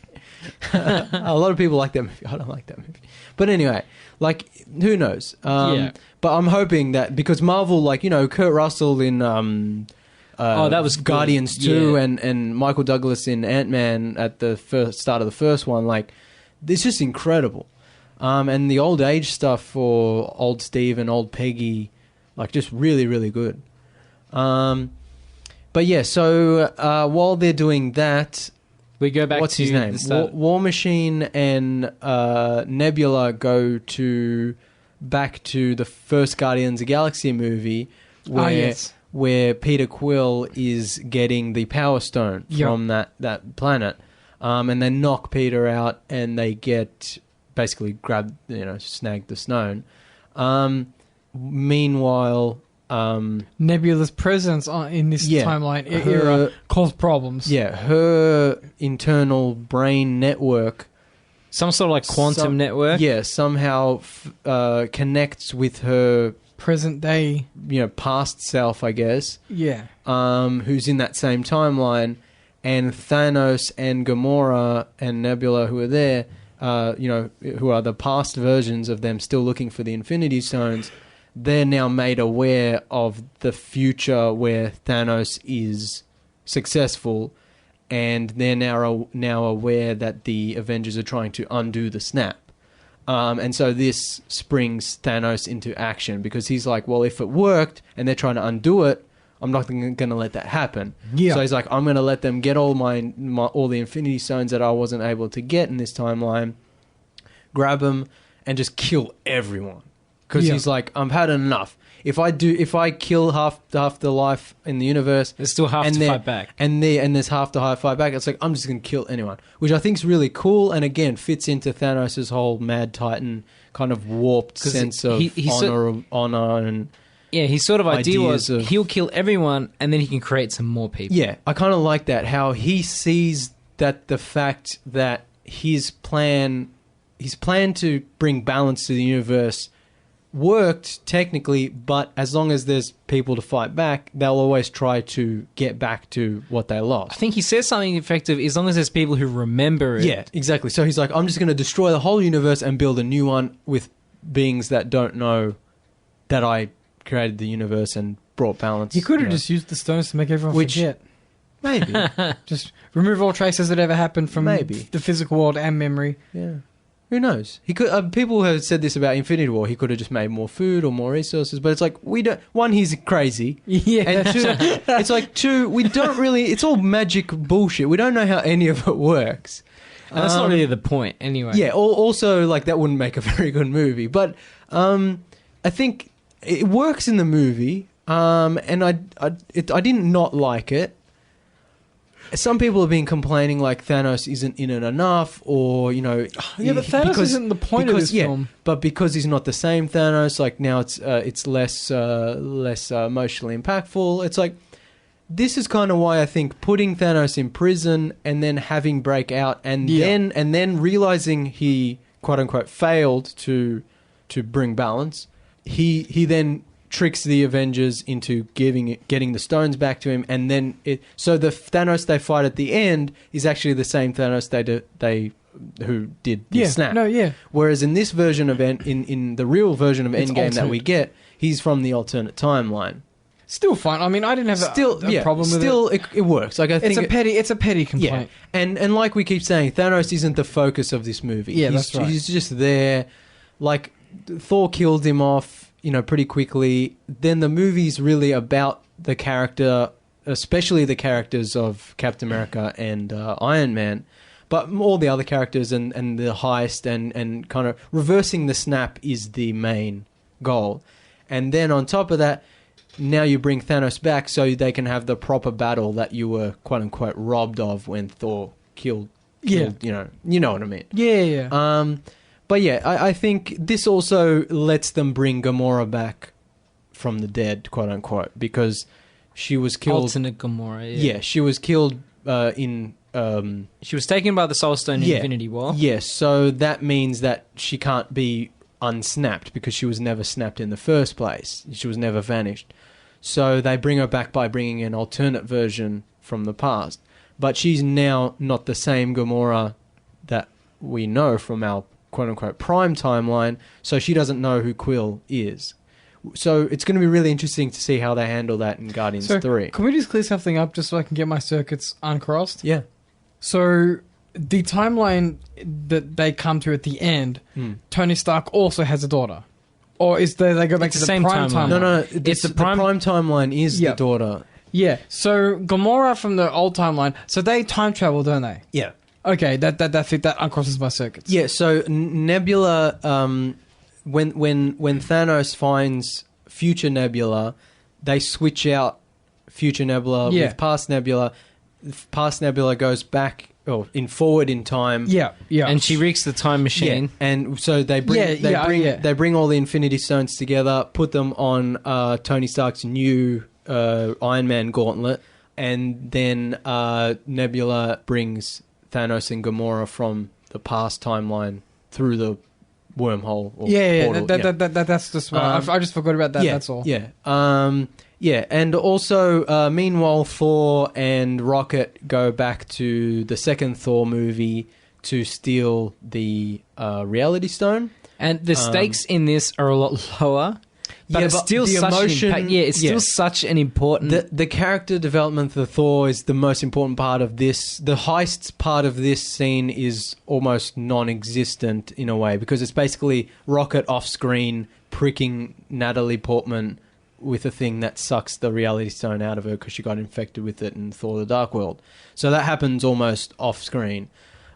A lot of people like that movie. I don't like that movie. But anyway, like, who knows? But I'm hoping that, because Marvel, like, Kurt Russell in that was Guardians 2 and Michael Douglas in Ant-Man at the start of the first one, like, it's just incredible. And the old age stuff for old Steve and old Peggy, like, just really, really good. But yeah, so while they're doing that, We go back what's to his name? the start. War Machine and Nebula go back to the first Guardians of the Galaxy movie where Peter Quill is getting the Power Stone from that planet. And they knock Peter out and they basically snag the stone. Meanwhile, Nebula's presence in this timeline era caused problems. Yeah, her internal brain network, some sort of like quantum network. Yeah, somehow connects with her present day, past self, I guess. Yeah. Who's in that same timeline, and Thanos and Gamora and Nebula, who are there, who are the past versions of them still looking for the Infinity Stones. They're now made aware of the future where Thanos is successful, and they're now aware that the Avengers are trying to undo the snap. And so this springs Thanos into action because he's like, well, if it worked and they're trying to undo it, I'm not going to let that happen. Yeah. So he's like, I'm going to let them get all the Infinity Stones that I wasn't able to get in this timeline, grab them, and just kill everyone. Because he's like, I've had enough. If I kill half the life in the universe, there's still half to fight back, and there's half to fight back. It's like I'm just gonna kill anyone, which I think is really cool, and again fits into Thanos' whole Mad Titan kind of warped sense of honor and his sort of idea was he'll kill everyone, and then he can create some more people. Yeah, I kind of like that how he sees that the fact that his plan to bring balance to the universe worked technically, but as long as there's people to fight back, they'll always try to get back to what they lost. I think he says something effective, as long as there's people who remember it. Yeah, exactly. So he's like, I'm just going to destroy the whole universe and build a new one with beings that don't know that I created the universe and brought balance. He could have just used the stones to make everyone forget. Maybe. Just remove all traces that ever happened from the physical world and memory. Yeah. Who knows? He could. People have said this about Infinity War. He could have just made more food or more resources. But it's like we don't. One, he's crazy. Yeah. And two, it's like we don't really. It's all magic bullshit. We don't know how any of it works. And that's not really the point, anyway. Yeah. Also, like that wouldn't make a very good movie. But I think it works in the movie. And I didn't not like it. Some people have been complaining like Thanos isn't in it enough, or but Thanos isn't the point of this film. But because he's not the same Thanos, like now it's less emotionally impactful. It's like this is kind of why I think putting Thanos in prison and then having break out and then realizing he quote unquote failed to bring balance. He then tricks the Avengers into getting the stones back to him, and then so the Thanos they fight at the end is actually the same Thanos who did the snap. Whereas in this version of in the real version of Endgame that we get, he's from the alternate timeline. Still fine. I mean, I didn't have a problem with it. Still, it works. Like I think it's a petty complaint. Yeah. And like we keep saying, Thanos isn't the focus of this movie. Yeah, that's right. He's just there. Like Thor killed him off, pretty quickly. Then the movie's really about the character, especially the characters of Captain America and Iron Man, but all the other characters and the heist and kind of reversing the snap is the main goal. And then on top of that, now you bring Thanos back so they can have the proper battle that you were quote unquote robbed of when Thor killed you know what I mean. Yeah. But yeah, I think this also lets them bring Gamora back from the dead, quote unquote, because she was killed. Alternate Gamora, yeah. She was killed in. She was taken by the Soul Stone in Infinity War. Yes, so that means that she can't be unsnapped because she was never snapped in the first place. She was never vanished. So they bring her back by bringing an alternate version from the past. But she's now not the same Gamora that we know from our quote-unquote prime timeline, so she doesn't know who Quill is. So it's going to be really interesting to see how they handle that in Guardians 3. Can we just clear something up just so I can get my circuits uncrossed? Yeah. So the timeline that they come to at the end, Tony Stark also has a daughter. Or they go back to the prime timeline? No, it's the prime timeline is the daughter. Yeah. So Gamora from the old timeline. So they time travel, don't they? Yeah. Okay. That uncrosses my circuits. Yeah. So Nebula, when Thanos finds future Nebula, they switch out future Nebula with past Nebula. Past Nebula goes back in forward in time. Yeah. And she rigs the time machine. Yeah. And so they bring all the Infinity Stones together, put them on Tony Stark's new Iron Man gauntlet, and then Nebula brings Thanos and Gamora from the past timeline through the wormhole. Or portal. That's just I just forgot about that. That's all. Yeah. And also, meanwhile, Thor and Rocket go back to the second Thor movie to steal the Reality Stone. And the stakes in this are a lot lower. But it's still the such emotion, an impact. Yeah, it's still such an important... The character development for Thor is the most important part of this. The heist part of this scene is almost non-existent in a way, because it's basically Rocket off-screen pricking Natalie Portman with a thing that sucks the Reality Stone out of her because she got infected with it in Thor: The Dark World. So that happens almost off-screen.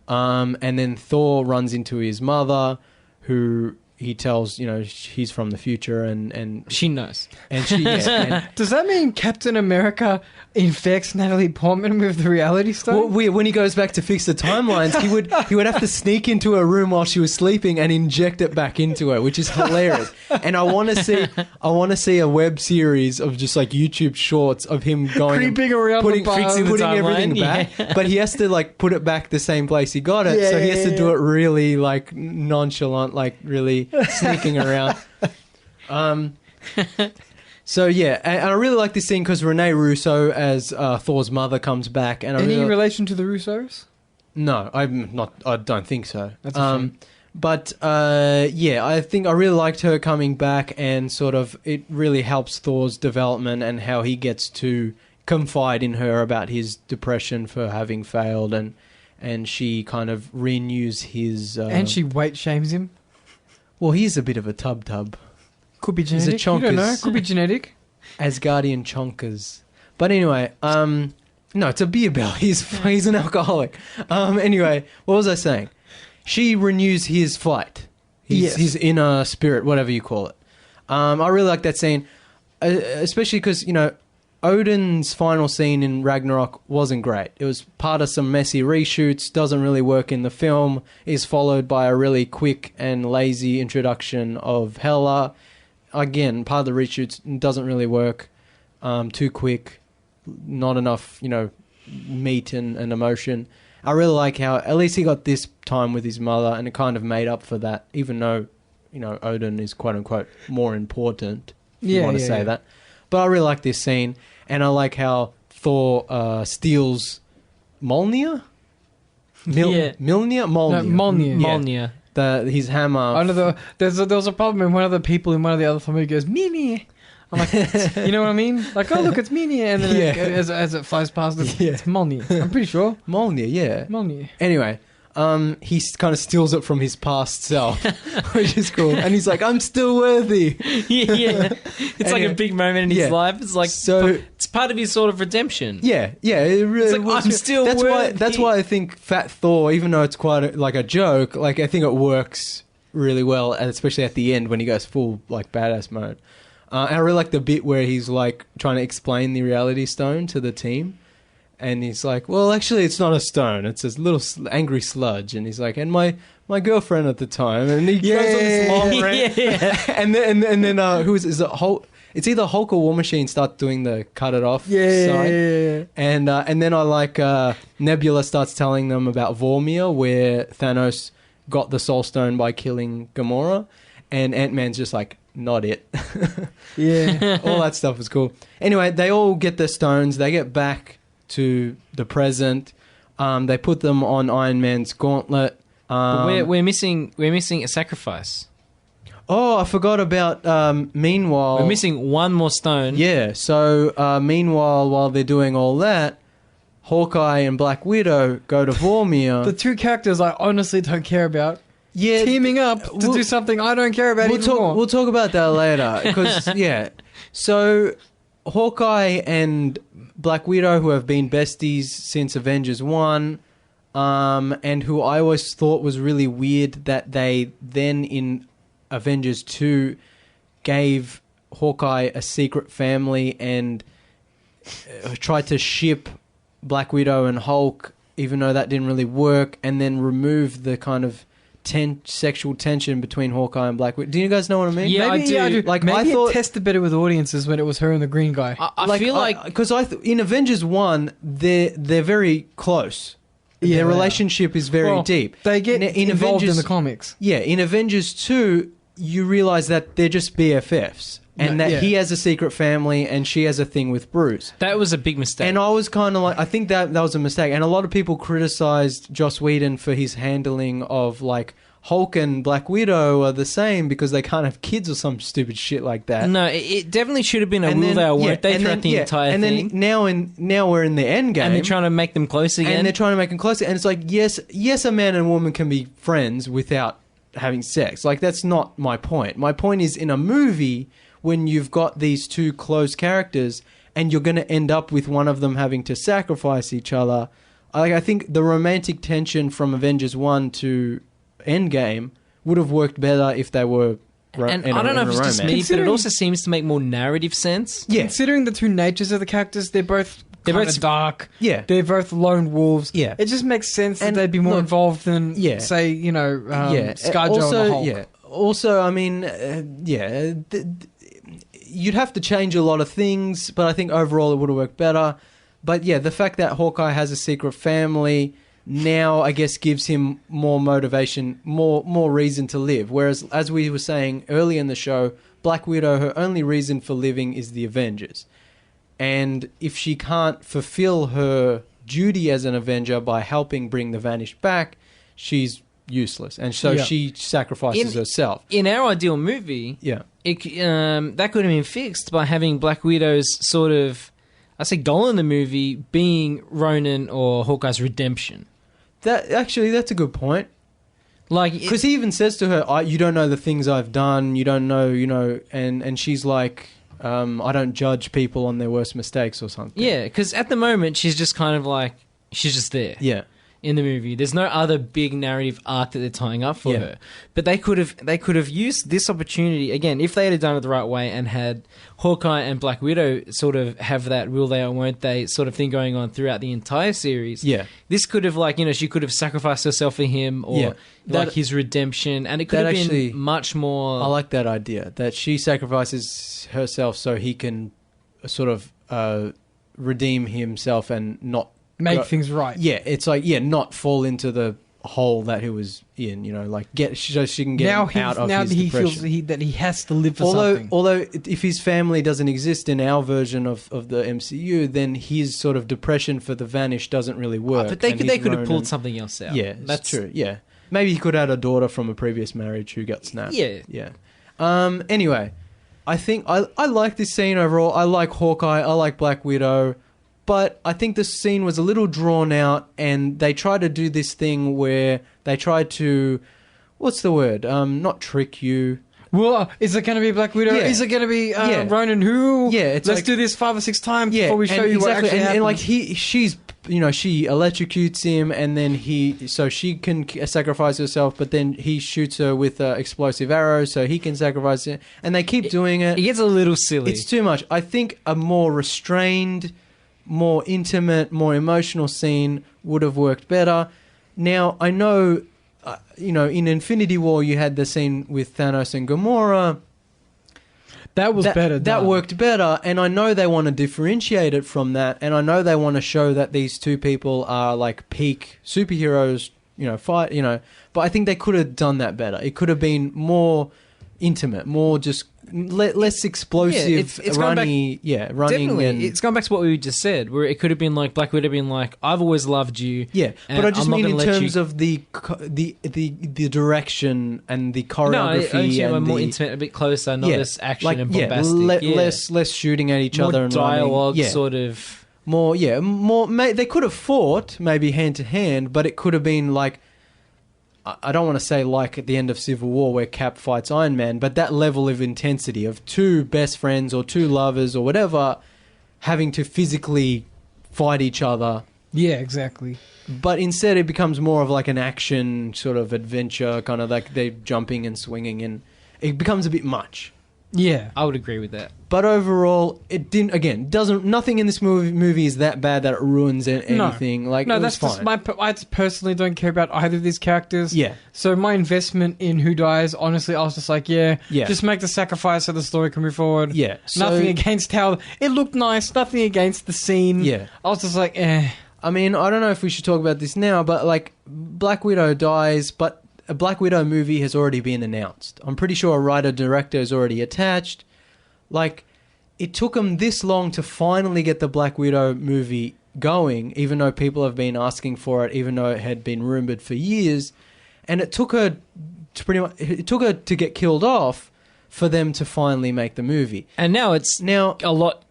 And then Thor runs into his mother, who... he tells, he's from the future and she knows. And she, does that mean Captain America infects Natalie Portman with the Reality Stone? Well, when he goes back to fix the timelines, he would have to sneak into her room while she was sleeping and inject it back into her, which is hilarious. And I want to see a web series of just like YouTube shorts of him going creeping around putting timeline, everything back, but he has to like put it back the same place he got it. So he has to do it really like nonchalant, like really sneaking around. So yeah, and I really like this scene because Rene Russo as Thor's mother comes back. And any relation to the Russos? No, I'm not. I don't think so. That's a shame. But I think I really liked her coming back, and sort of it really helps Thor's development and how he gets to confide in her about his depression for having failed, and she kind of renews his. And she weight shames him. Well, he's a bit of a tub. Could be genetic. He's a chonkers. You don't know. Could be genetic. Asgardian chonkers. But anyway, no, it's a beer bell. He's an alcoholic. Anyway, what was I saying? She renews his fight. His inner spirit, whatever you call it. I really like that scene, especially because, Odin's final scene in Ragnarok wasn't great. It was part of some messy reshoots, doesn't really work in the film, is followed by a really quick and lazy introduction of Hela. Again, part of the reshoots doesn't really work. Too quick, not enough, meat and emotion. I really like how at least he got this time with his mother, and it kind of made up for that, even though, Odin is quote unquote more important, if you want to say that. But I really like this scene, and I like how Thor steals Mjolnir? Mjolnir? Mjolnir. Mjolnir. His hammer. There was a problem, and one of the people in one of the other families goes, Mjolnir. I'm like, you know what I mean? Like, oh, look, it's Mjolnir. And then as it flies past, it's Mjolnir. I'm pretty sure. Mjolnir, yeah. Mjolnir. Anyway, he kind of steals it from his past self, which is cool. And he's like, I'm still worthy. Yeah. It's like a big moment in his life. It's like, it's part of his sort of redemption. Yeah. It really like, I'm still worthy. That's why I think Fat Thor, even though it's quite like a joke, like I think it works really well, and especially at the end when he goes full like badass mode. And I really like the bit where he's like trying to explain the Reality Stone to the team. And he's like, well, actually, it's not a stone. It's this little angry sludge. And he's like, and my girlfriend at the time. And he goes on this long rant. And then who is it? Hulk? It's either Hulk or War Machine start doing the cut it off sign. And then I like Nebula starts telling them about Vormir, where Thanos got the Soul Stone by killing Gamora. And Ant-Man's just like, not it. All that stuff was cool. Anyway, they all get their stones. They get back to the present. They put them on Iron Man's gauntlet. But we're missing a sacrifice. Oh, I forgot about meanwhile. We're missing one more stone. Yeah, so meanwhile, while they're doing all that, Hawkeye and Black Widow go to Vormir. The two characters I honestly don't care about. Yeah, teaming up to do something I don't care about anymore. We'll talk about that later. Because, so Hawkeye and Black Widow, who have been besties since Avengers 1, and who I always thought was really weird that they then in Avengers 2 gave Hawkeye a secret family and tried to ship Black Widow and Hulk, even though that didn't really work, and then remove the kind of sexual tension between Hawkeye and Black Widow. Do you guys know what I mean? Yeah, maybe, I do. Like, maybe I thought, it tested better with audiences when it was her and the green guy. I feel like... Because in Avengers 1, they're very close. Yeah, their relationship is very deep. They get involved in the comics. Yeah, in Avengers 2, you realise that they're just BFFs. And he has a secret family and she has a thing with Bruce. That was a big mistake. And I was kind of like, I think that was a mistake. And a lot of people criticised Joss Whedon for his handling of, like, Hulk and Black Widow are the same because they can't have kids or some stupid shit like that. No, it definitely should have been a rule there, weren't they, throughout the entire thing? And then now we're in the Endgame. And they're trying to make them close again. And they're trying to make them closer. And it's like, yes, a man and woman can be friends without having sex. Like, that's not my point. My point is, in a movie, when you've got these two close characters and you're going to end up with one of them having to sacrifice each other, I think the romantic tension from Avengers 1 to Endgame would have worked better if they were and I don't know if it's just me, but it also seems to make more narrative sense. Yeah. Considering the two natures of the characters, they're both dark. Yeah. They're both lone wolves. Yeah. It just makes sense that they'd be more involved than, say, ScarJo and the Hulk. Yeah. Also, I mean, you'd have to change a lot of things, but I think overall it would have worked better. But yeah, the fact that Hawkeye has a secret family now, I guess, gives him more motivation, more reason to live. Whereas, as we were saying earlier in the show, Black Widow, her only reason for living is the Avengers. And if she can't fulfill her duty as an Avenger by helping bring the Vanished back, she's useless. And so she sacrifices herself. In our ideal movie, that could have been fixed by having Black Widow's sort of, I say, goal in the movie being Ronan or Hawkeye's redemption. That's a good point. Like, because he even says to her, "You don't know the things I've done. You don't know, and she's like, I don't judge people on their worst mistakes or something. Yeah, because at the moment she's just kind of like, she's just there. Yeah. In the movie, there's no other big narrative arc that they're tying up for her. But they could have used this opportunity again if they had done it the right way and had Hawkeye and Black Widow sort of have that will they or won't they sort of thing going on throughout the entire series. Yeah, this could have she could have sacrificed herself for him or his redemption, and it could have been much more. I like that idea that she sacrifices herself so he can sort of redeem himself and not. Make things right. Yeah, it's like, not fall into the hole that he was in, so she can get him out of his depression. Now he feels that he has to live for something. Although if his family doesn't exist in our version of the MCU, then his sort of depression for the Vanished doesn't really work. But they could have pulled something else out. Yeah, that's true, yeah. Maybe he could have had a daughter from a previous marriage who got snapped. Yeah. Yeah. Anyway, I think I like this scene overall. I like Hawkeye, I like Black Widow. But I think the scene was a little drawn out, and they tried to do this thing where they tried to, what's the word? Not trick you. Well, is it going to be Black Widow? Yeah. Is it going to be Ronan who? Yeah, let's do this 5 or 6 times before we show you what actually happens. And like she electrocutes him, and then she can sacrifice herself, but then he shoots her with explosive arrows, so he can sacrifice it, and they keep doing it. It gets a little silly. It's too much. I think a more restrained, more intimate, more emotional scene would have worked better. Now, I know, in Infinity War you had the scene with Thanos and Gamora. That was better. That worked better, and I know they want to differentiate it from that, and I know they want to show that these two people are like peak superheroes, but I think they could have done that better. It could have been more intimate, more just less explosive, running. Definitely, it's gone back to what we just said, where it could have been like Black Widow being like, "I've always loved you." Yeah, but I just mean in terms of the direction and the choreography. No, more intimate, a bit closer, not this action and bombastic. Less shooting at each more other and dialogue, running. sort of more. They could have fought maybe hand to hand, but it could have been like. I don't want to say like at the end of Civil War where Cap fights Iron Man, but that level of intensity of two best friends or two lovers or whatever having to physically fight each other. Yeah, exactly. But instead it becomes more of like an action sort of adventure, kind of like they're jumping and swinging, and it becomes a bit much. Yeah. I would agree with that. But overall, it didn't. Again, doesn't. Nothing in this movie is that bad that it ruins anything. Like, no, it that's was just fine. I just personally don't care about either of these characters. Yeah. So my investment in who dies, honestly, I was just like, yeah, Yeah. just make the sacrifice so the story can move forward. Yeah. So, Nothing against how it looked nice. Nothing against the scene. Yeah. I was just like, eh. I mean, I don't know if we should talk about this now, but like, Black Widow dies, but a Black Widow movie has already been announced. I'm pretty sure a writer-director is already attached. Like, it took them this long to finally get the Black Widow movie going, even though people have been asking for it, even though it had been rumored for years. And it took her to get killed off for them to finally make the movie. And now it's a lot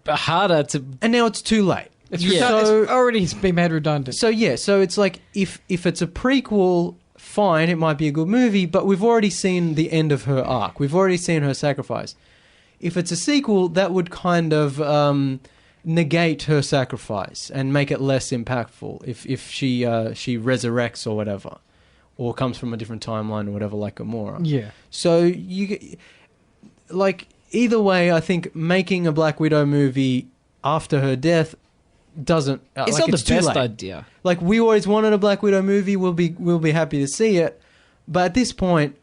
harder to... And now it's too late. It's already been made redundant. So yeah, so it's like if it's a prequel, fine, it might be a good movie, but we've already seen the end of her arc. We've already seen her sacrifice. If it's a sequel, that would kind of negate her sacrifice and make it less impactful if she resurrects or whatever, or comes from a different timeline or whatever, like Gamora. Yeah. So either way, I think making a Black Widow movie after her death doesn't. It's not the best idea. Like, we always wanted a Black Widow movie. We'll be happy to see it, but at this point,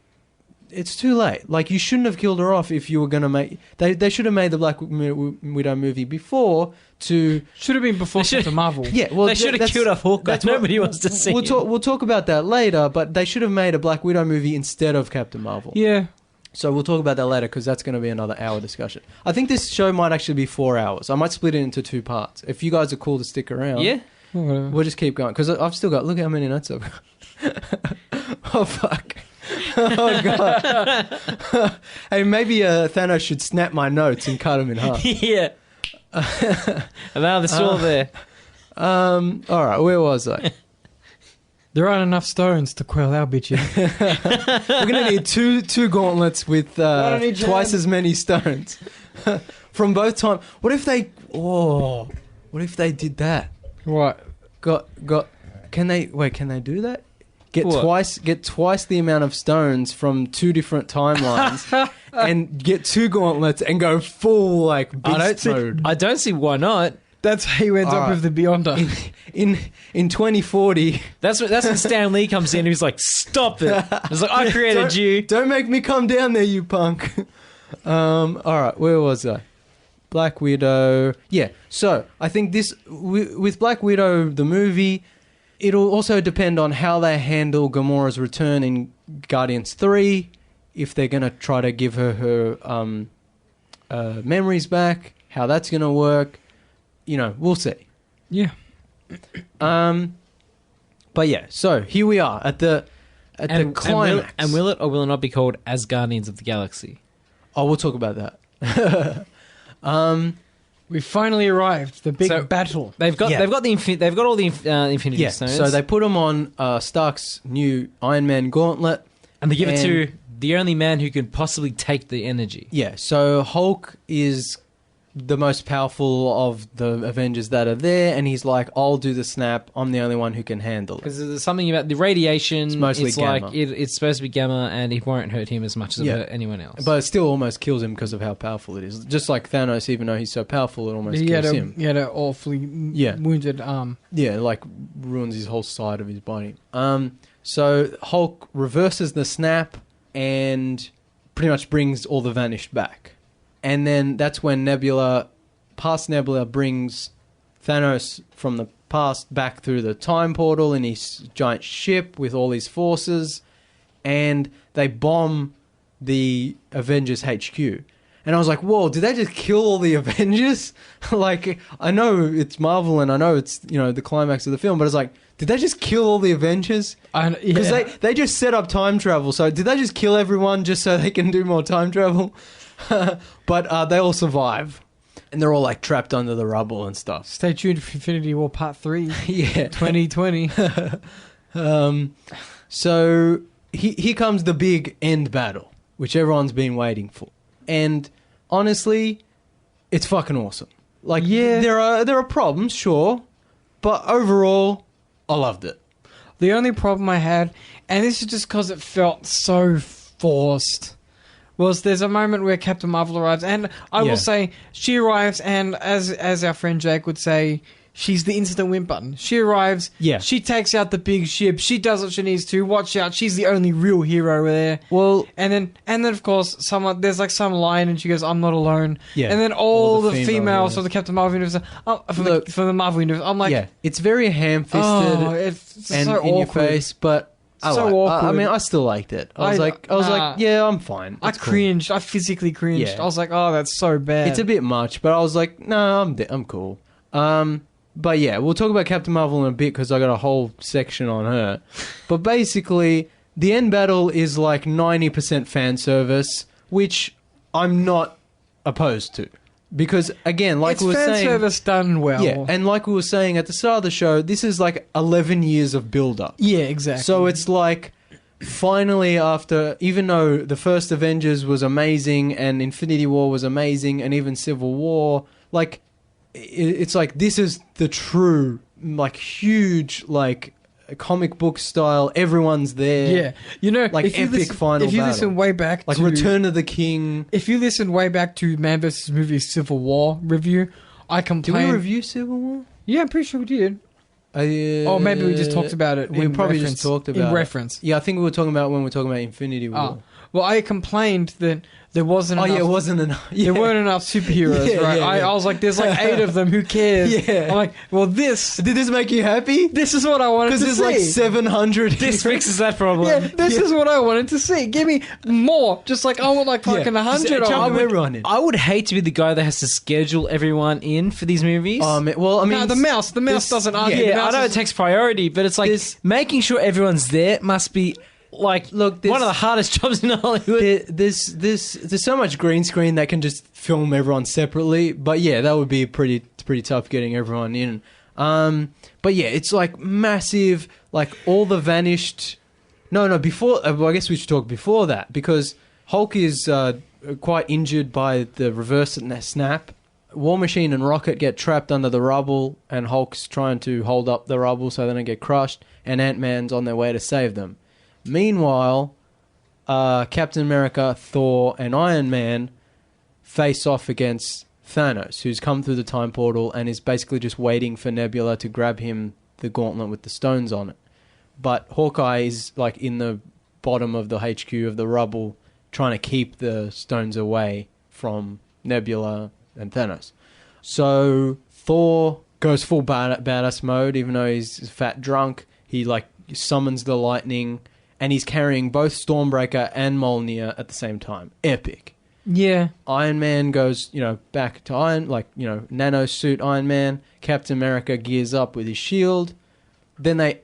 it's too late. Like, you shouldn't have killed her off if you were going to make... They should have made the Black Widow movie before to... Should have been before Captain Marvel. Yeah, well... They should have killed off Hawkeye. Nobody wants to see it. We'll talk about that later, but they should have made a Black Widow movie instead of Captain Marvel. Yeah. So we'll talk about that later, because that's going to be another hour discussion. I think this show might actually be 4 hours. I might split it into 2 parts. If you guys are cool to stick around... Yeah? We'll just keep going, because I've still got... Look how many notes I've got. Oh, fuck. Oh, God. Hey, maybe Thanos should snap my notes and cut them in half. Yeah. And now they're still there. All right, where was I? There aren't enough stones to quell our bitches. We're going to need two gauntlets with twice as many stones. From both times. What if they did that? What? Can they do that? Get What? twice the amount of stones from 2 different timelines and get 2 gauntlets and go full like beast mode. I don't see why not. That's how you ends up with the Beyonder. In 2040. That's when Stan Lee comes in and he's like, stop it. It's like, I created you. Don't make me come down there, you punk. All right, where was I? Black Widow. Yeah, so I think this with Black Widow, the movie, it'll also depend on how they handle Gamora's return in Guardians 3, if they're going to try to give her memories back, how that's going to work. You know, we'll see. Yeah. But yeah, so here we are at the climax. And will it or will it not be called As Guardians of the Galaxy? Oh, we'll talk about that. We finally arrived. The big battle. They've got all the Infinity Stones. So they put them on Stark's new Iron Man gauntlet, and they give it to the only man who can possibly take the energy. Yeah. So Hulk is the most powerful of the Avengers that are there, and he's like, I'll do the snap, I'm the only one who can handle it. Because there's something about the radiation, it's mostly gamma. like it's supposed to be gamma, and it won't hurt him as much as it hurt anyone else. But it still almost kills him because of how powerful it is. Just like Thanos, even though he's so powerful, it almost kills him. He had an awfully wounded arm. Yeah, like ruins his whole side of his body. So Hulk reverses the snap and pretty much brings all the Vanished back. And then that's when past Nebula brings Thanos from the past back through the time portal in his giant ship with all his forces, and they bomb the Avengers HQ. And I was like, whoa, did they just kill all the Avengers? Like, I know it's Marvel and I know it's, the climax of the film, but it's like, did they just kill all the Avengers? Because they just set up time travel. So did they just kill everyone just so they can do more time travel? But they all survive. And they're all like trapped under the rubble and stuff. Stay tuned for Infinity War Part 3. Yeah. 2020. So here comes the big end battle, which everyone's been waiting for. And honestly, it's fucking awesome. Like, there are problems, sure, but overall, I loved it. The only problem I had, and this is just because it felt so forced, was there's a moment where Captain Marvel arrives, and I will say she arrives, and as our friend Jake would say, she's the instant win button. She arrives, she takes out the big ship, she does what she needs to, watch out, she's the only real hero there. Well, and then of course there's like some line and she goes, I'm not alone. Yeah. And then all the females of the Captain Marvel universe from the Marvel universe, I'm like, it's very ham-fisted it's and so in awkward. your face, but Awkward. I mean, I still liked it. I was like, yeah, I'm fine. I cringed. I physically cringed. Yeah. I was like, oh, that's so bad. It's a bit much, but I was like, no, I'm cool. But yeah, we'll talk about Captain Marvel in a bit because I got a whole section on her. But basically, the end battle is like 90% fan service, which I'm not opposed to. Because, again, like we were saying... It's fan service done well. Yeah, and like we were saying at the start of the show, this is like 11 years of build-up. Yeah, exactly. So it's like, finally after... Even though the first Avengers was amazing, and Infinity War was amazing, and even Civil War, like, it's like, this is the true, like, huge, like... comic book style, everyone's there. Yeah, you know, like epic final if you battle. listen way back, like to, Return of the King. If you listen way back to Man vs. Movie Civil War review, I complained. Did we review Civil War? Yeah, I'm pretty sure we did. Or maybe we just talked about it. We probably just talked about in reference. Yeah, I think we were talking about when we were talking about Infinity War. Well, I complained that there wasn't enough... it wasn't enough. Yeah. There weren't enough superheroes, right? I was like, there's like 8 of them, who cares? Yeah. I'm like, well, this... Did this make you happy? This is what I wanted to see. Because there's like 700. This fixes that problem. Yeah, this is what I wanted to see. Give me more. Just like, I want like fucking 100 I would hate to be the guy that has to schedule everyone in for these movies. Well, I mean... No, the mouse doesn't argue. Yeah, I know it takes priority, but it's like making sure everyone's there must be... Like, look, one of the hardest jobs in Hollywood. There's so much green screen that can just film everyone separately. But yeah, that would be pretty tough getting everyone in. But yeah, it's like massive, like all the vanished... No, before... Well, I guess we should talk before that, because Hulk is quite injured by the reverse snap. War Machine and Rocket get trapped under the rubble, and Hulk's trying to hold up the rubble so they don't get crushed, and Ant-Man's on their way to save them. Meanwhile, Captain America, Thor, and Iron Man face off against Thanos, who's come through the time portal and is basically just waiting for Nebula to grab him the gauntlet with the stones on it. But Hawkeye is like in the bottom of the HQ of the rubble, trying to keep the stones away from Nebula and Thanos. So Thor goes full badass mode, even though he's fat drunk. He like summons the lightning. And he's carrying both Stormbreaker and Mjolnir at the same time. Epic. Yeah. Iron Man goes, back to nano suit Iron Man. Captain America gears up with his shield. Then they,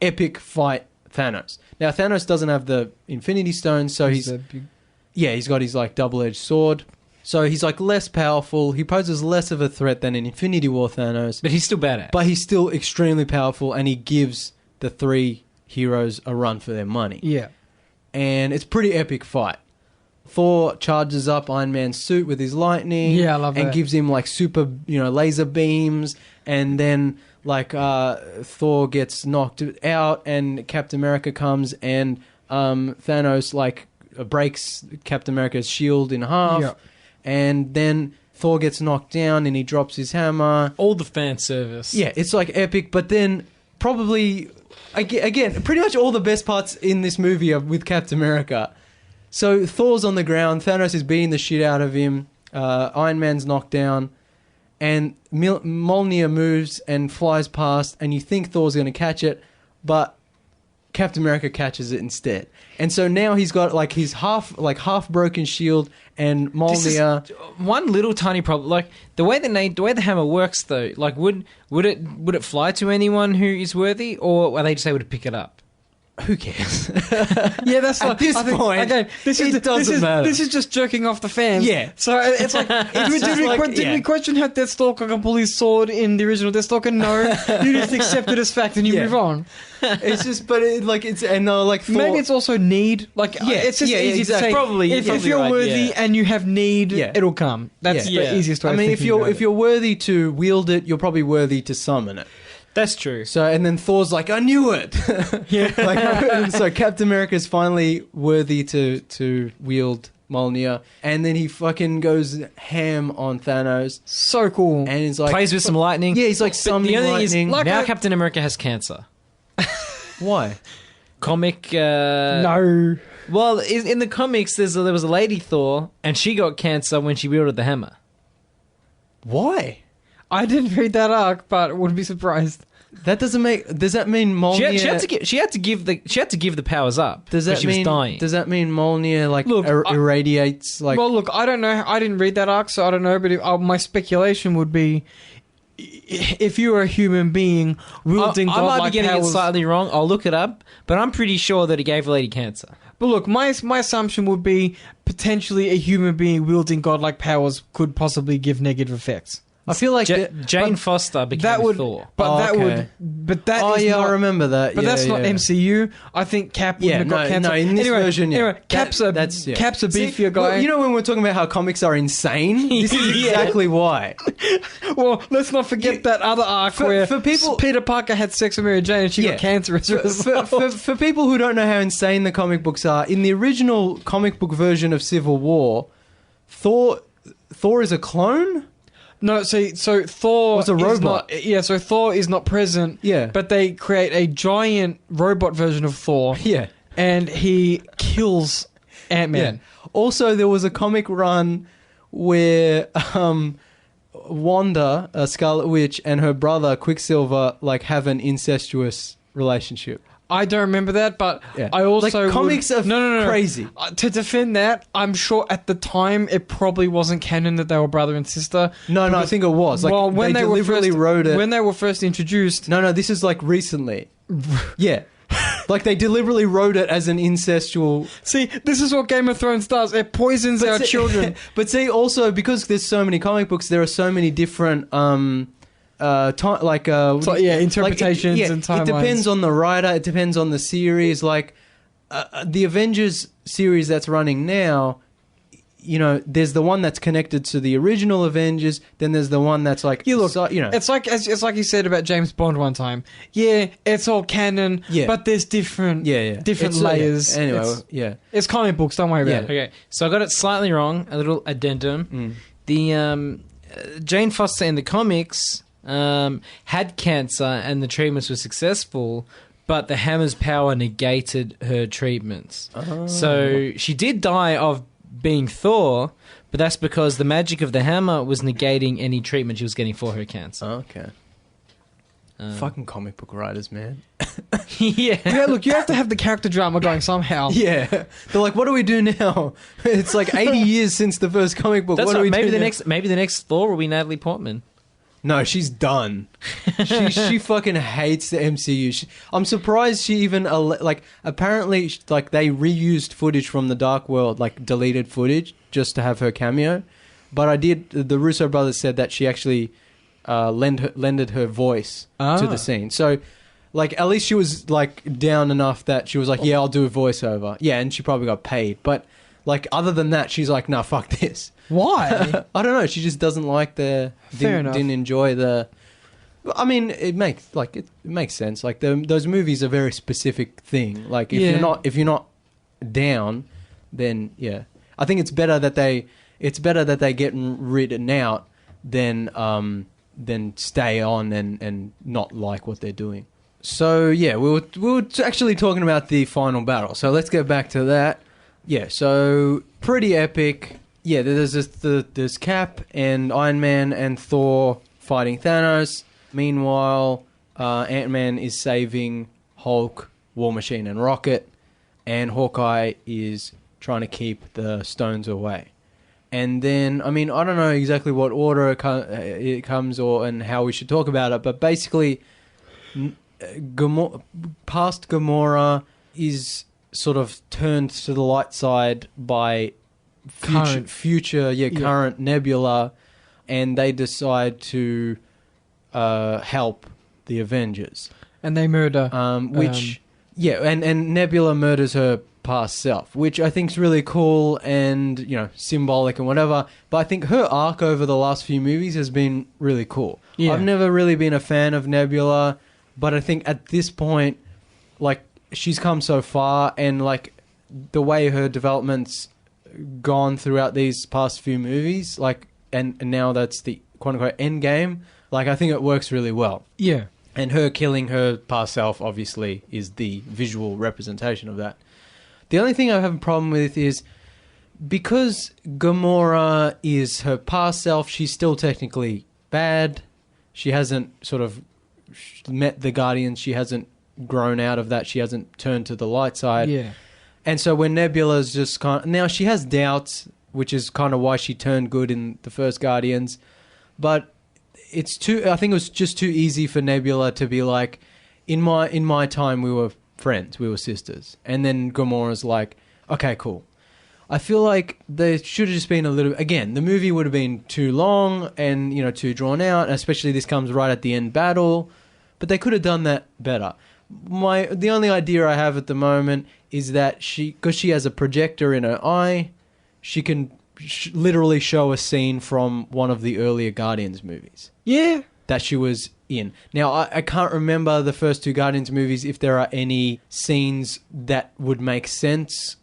epic fight Thanos. Now, Thanos doesn't have the Infinity Stones, so he's got his, double-edged sword. So he's, less powerful. He poses less of a threat than an Infinity War Thanos. But he's still badass. But he's still extremely powerful, and he gives the 3... heroes a run for their money. Yeah. And it's a pretty epic fight. Thor charges up Iron Man's suit with his lightning. Yeah, I love that. And gives him super, laser beams. And then Thor gets knocked out and Captain America comes and Thanos breaks Captain America's shield in half. Yeah. And then Thor gets knocked down and he drops his hammer. All the fan service. Yeah, it's epic, but then probably... Again, pretty much all the best parts in this movie are with Captain America. So Thor's on the ground, Thanos is beating the shit out of him, Iron Man's knocked down, and Mjolnir moves and flies past, and you think Thor's going to catch it, but Captain America catches it instead. And so now he's got his half broken shield and Mjolnir. One little tiny problem, the way the hammer works though, would it fly to anyone who is worthy, or are they just able to pick it up? Who cares? Yeah, that's At this point, again, it doesn't matter. This is just jerking off the fans. Yeah. So it's like, did we question how Deathstalker can pull his sword in the original Deathstalker? No. You just accept it as fact and you move on. It's just, but Thor, maybe it's also need. Like, it's just easy exactly. to say. Probably, if you're worthy and you have need, it'll come. That's the easiest way. I mean, if you're worthy to wield it, you're probably worthy to summon it. That's true. So, and then Thor's like, I knew it. Yeah. So Captain America's finally worthy to wield Mjolnir, and then he fucking goes ham on Thanos. So cool. And he's like, plays with some lightning. Yeah, he's like summoning lightning. Now Captain America has cancer. Why? Comic. No. Well, in the comics, there was a lady Thor, and she got cancer when she wielded the hammer. Why? I didn't read that arc, but wouldn't be surprised. That doesn't make. Does that mean Mjolnir? She had to give the powers up. Does that she mean? Was dying. Does that mean Mjolnir irradiates like? Well, look, I don't know. I didn't read that arc, so I don't know. But my speculation would be, if you were a human being wielding godlike powers, I might be getting it slightly wrong. I'll look it up, but I'm pretty sure that it gave a lady cancer. But look, my assumption would be potentially a human being wielding godlike powers could possibly give negative effects. I feel like Jane Foster became Thor. But I remember that. But that's not MCU. I think Cap wouldn't have got cancer. No, in this version, Anyway, Cap's a beefier guy. Well, you know when we're talking about how comics are insane? This is exactly why. Well, let's not forget that other arc where Peter Parker had sex with Mary Jane and she got cancer as a result. For people who don't know how insane the comic books are, in the original comic book version of Civil War, Thor is a clone? No, so Thor was a robot. So Thor is not present. Yeah. But they create a giant robot version of Thor. Yeah. And he kills Ant-Man. Yeah. Also, there was a comic run where Wanda, a Scarlet Witch, and her brother Quicksilver have an incestuous relationship. I don't remember that, but I also comics are crazy. To defend that, I'm sure at the time it probably wasn't canon that they were brother and sister. No, I think it was. When they deliberately wrote it when they were first introduced. No, this is recently. Yeah. They deliberately wrote it as an incestual. See, this is what Game of Thrones does. It poisons our children. But see, also because there's so many comic books, there are so many different interpretations and timelines. It depends on the writer. It depends on the series. The Avengers series that's running now, there's the one that's connected to the original Avengers. Then there's the one that's it's like you said about James Bond one time. Yeah, it's all canon. Yeah. But there's different layers. Anyway, it's comic books. Don't worry about it. Okay, so I got it slightly wrong. A little addendum. The Jane Foster in the comics had cancer and the treatments were successful, but the hammer's power negated her treatments. Oh. So she did die of being Thor, but that's because the magic of the hammer was negating any treatment she was getting for her cancer. Okay. Fucking comic book writers, man. Yeah, look, you have to have the character drama going somehow. Yeah. They're like, what do we do now? It's 80 years since the first comic book. What do we do now? Maybe the next Thor will be Natalie Portman. No, she's done. She fucking hates the MCU. I'm surprised she even apparently they reused footage from the Dark World, deleted footage, just to have her cameo. But the Russo brothers said that she actually lended her voice to the scene. So at least she was down enough that she was yeah, I'll do a voiceover. Yeah, and she probably got paid. But other than that, she's nah, fuck this. Why? I don't know. She just doesn't like didn't enjoy the. I mean, it makes it makes sense. Those movies are a very specific thing. If you're not down, then yeah, I think it's better that they get written out than stay on and not like what they're doing. So yeah, we were actually talking about the final battle. So let's get back to that. Yeah, so pretty epic. Yeah, there's Cap and Iron Man and Thor fighting Thanos. Meanwhile, Ant-Man is saving Hulk, War Machine, and Rocket, and Hawkeye is trying to keep the stones away. And then, I mean, I don't know exactly what order it comes and how we should talk about it, but basically, past Gamora, is sort of turned to the light side by Current. current Nebula, and they decide to help the Avengers. And they murder. And Nebula murders her past self, which I think is really cool and, you know, symbolic and whatever. But I think her arc over the last few movies has been really cool. Yeah. I've never really been a fan of Nebula, but I think at this point, like, she's come so far, and, like, the way her development's gone throughout these past few movies, like, and now that's the quote-unquote Endgame, like, I think it works really well. Yeah. And her killing her past self, obviously, is the visual representation of that. The only thing I have a problem with is, because Gamora is her past self, she's still technically bad. She hasn't sort of met the Guardians. She hasn't grown out of that. She hasn't turned to the light side. Yeah. And so when Nebula's just kind of... Now, she has doubts, which is kind of why she turned good in the first Guardians. But it's too... I think it was just too easy for Nebula to be like, in my time, we were friends. We were sisters. And then Gamora's like, okay, cool. I feel like there should have just been a little... Again, the movie would have been too long and, you know, too drawn out. Especially this comes right at the end battle. But they could have done that better. The only idea I have at the moment is that because she has a projector in her eye, she can literally show a scene from one of the earlier Guardians movies. Yeah. That she was in. Now, I can't remember the first two Guardians movies if there are any scenes that would make sense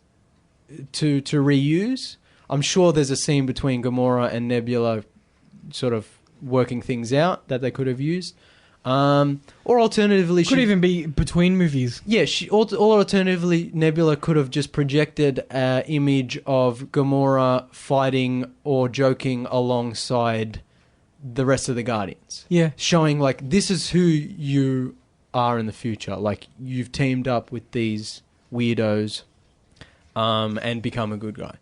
to reuse. I'm sure there's a scene between Gamora and Nebula sort of working things out that they could have used. Or alternatively... Could even be between movies. Yeah, or alternatively, Nebula could have just projected an image of Gamora fighting or joking alongside the rest of the Guardians. Yeah. Showing, like, this is who you are in the future. Like, you've teamed up with these weirdos and become a good guy.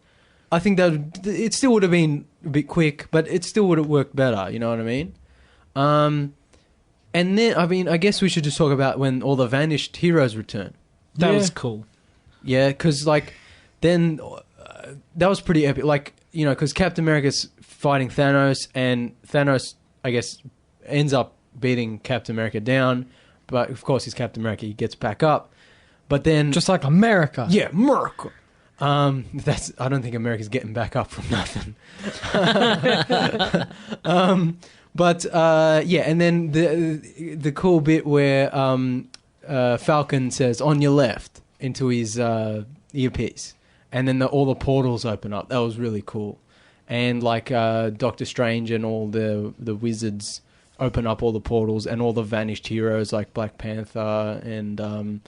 I think that it still would have been a bit quick, but it still would have worked better, you know what I mean? And then, I mean, I guess we should just talk about when all the vanished heroes return. That was cool. Yeah, because, like, then that was pretty epic. Like, you know, because Captain America's fighting Thanos, and Thanos, I guess, ends up beating Captain America down. But, of course, he's Captain America. He gets back up. But then... Just like America. Yeah, America. I don't think America's getting back up from nothing. But and then the cool bit where Falcon says "on your left" into his earpiece, and then all the portals open up. That was really cool, and like Doctor Strange and all the wizards open up all the portals, and all the vanished heroes like Black Panther and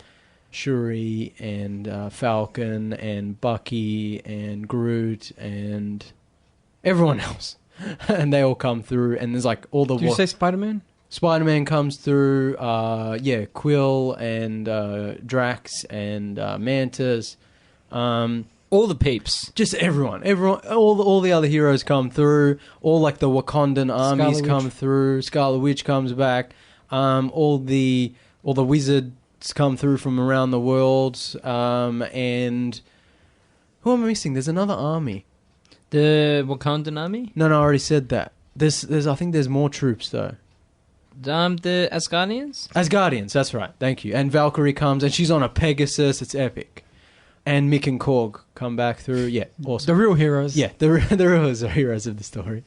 Shuri and Falcon and Bucky and Groot and everyone else. And they all come through, and there's like all the... Did you say Spider-Man? Spider-Man comes through, Quill and Drax and Mantis. All the peeps. Just everyone. All the other heroes come through. All like the Wakandan armies come through. Scarlet Witch comes back. All the wizards come through from around the world. And who am I missing? There's another army. The Wakandan army? No, I already said that. There's I think there's more troops though. The Asgardians? Asgardians, that's right. Thank you. And Valkyrie comes, and she's on a Pegasus. It's epic. And Mick and Korg come back through. Yeah, awesome. The real heroes. Yeah, the real heroes of the story.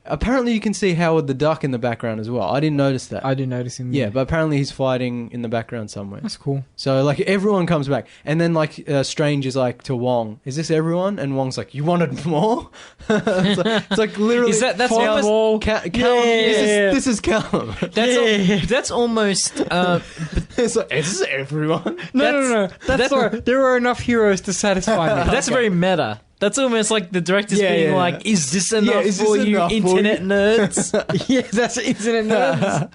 Apparently, you can see Howard the Duck in the background as well. I didn't notice that. I didn't notice him. Yeah, but apparently he's fighting in the background somewhere. That's cool. So, like, everyone comes back. And then, like, Strange is like to Wong, is this everyone? And Wong's like, you wanted more? it's like literally... That's almost... Callum, this is Callum. That's almost... It's like, is this everyone? No. There were enough heroes to satisfy me. That's very meta. That's almost like the director's being like, is this enough for you internet nerds? Yeah, that's internet nerds.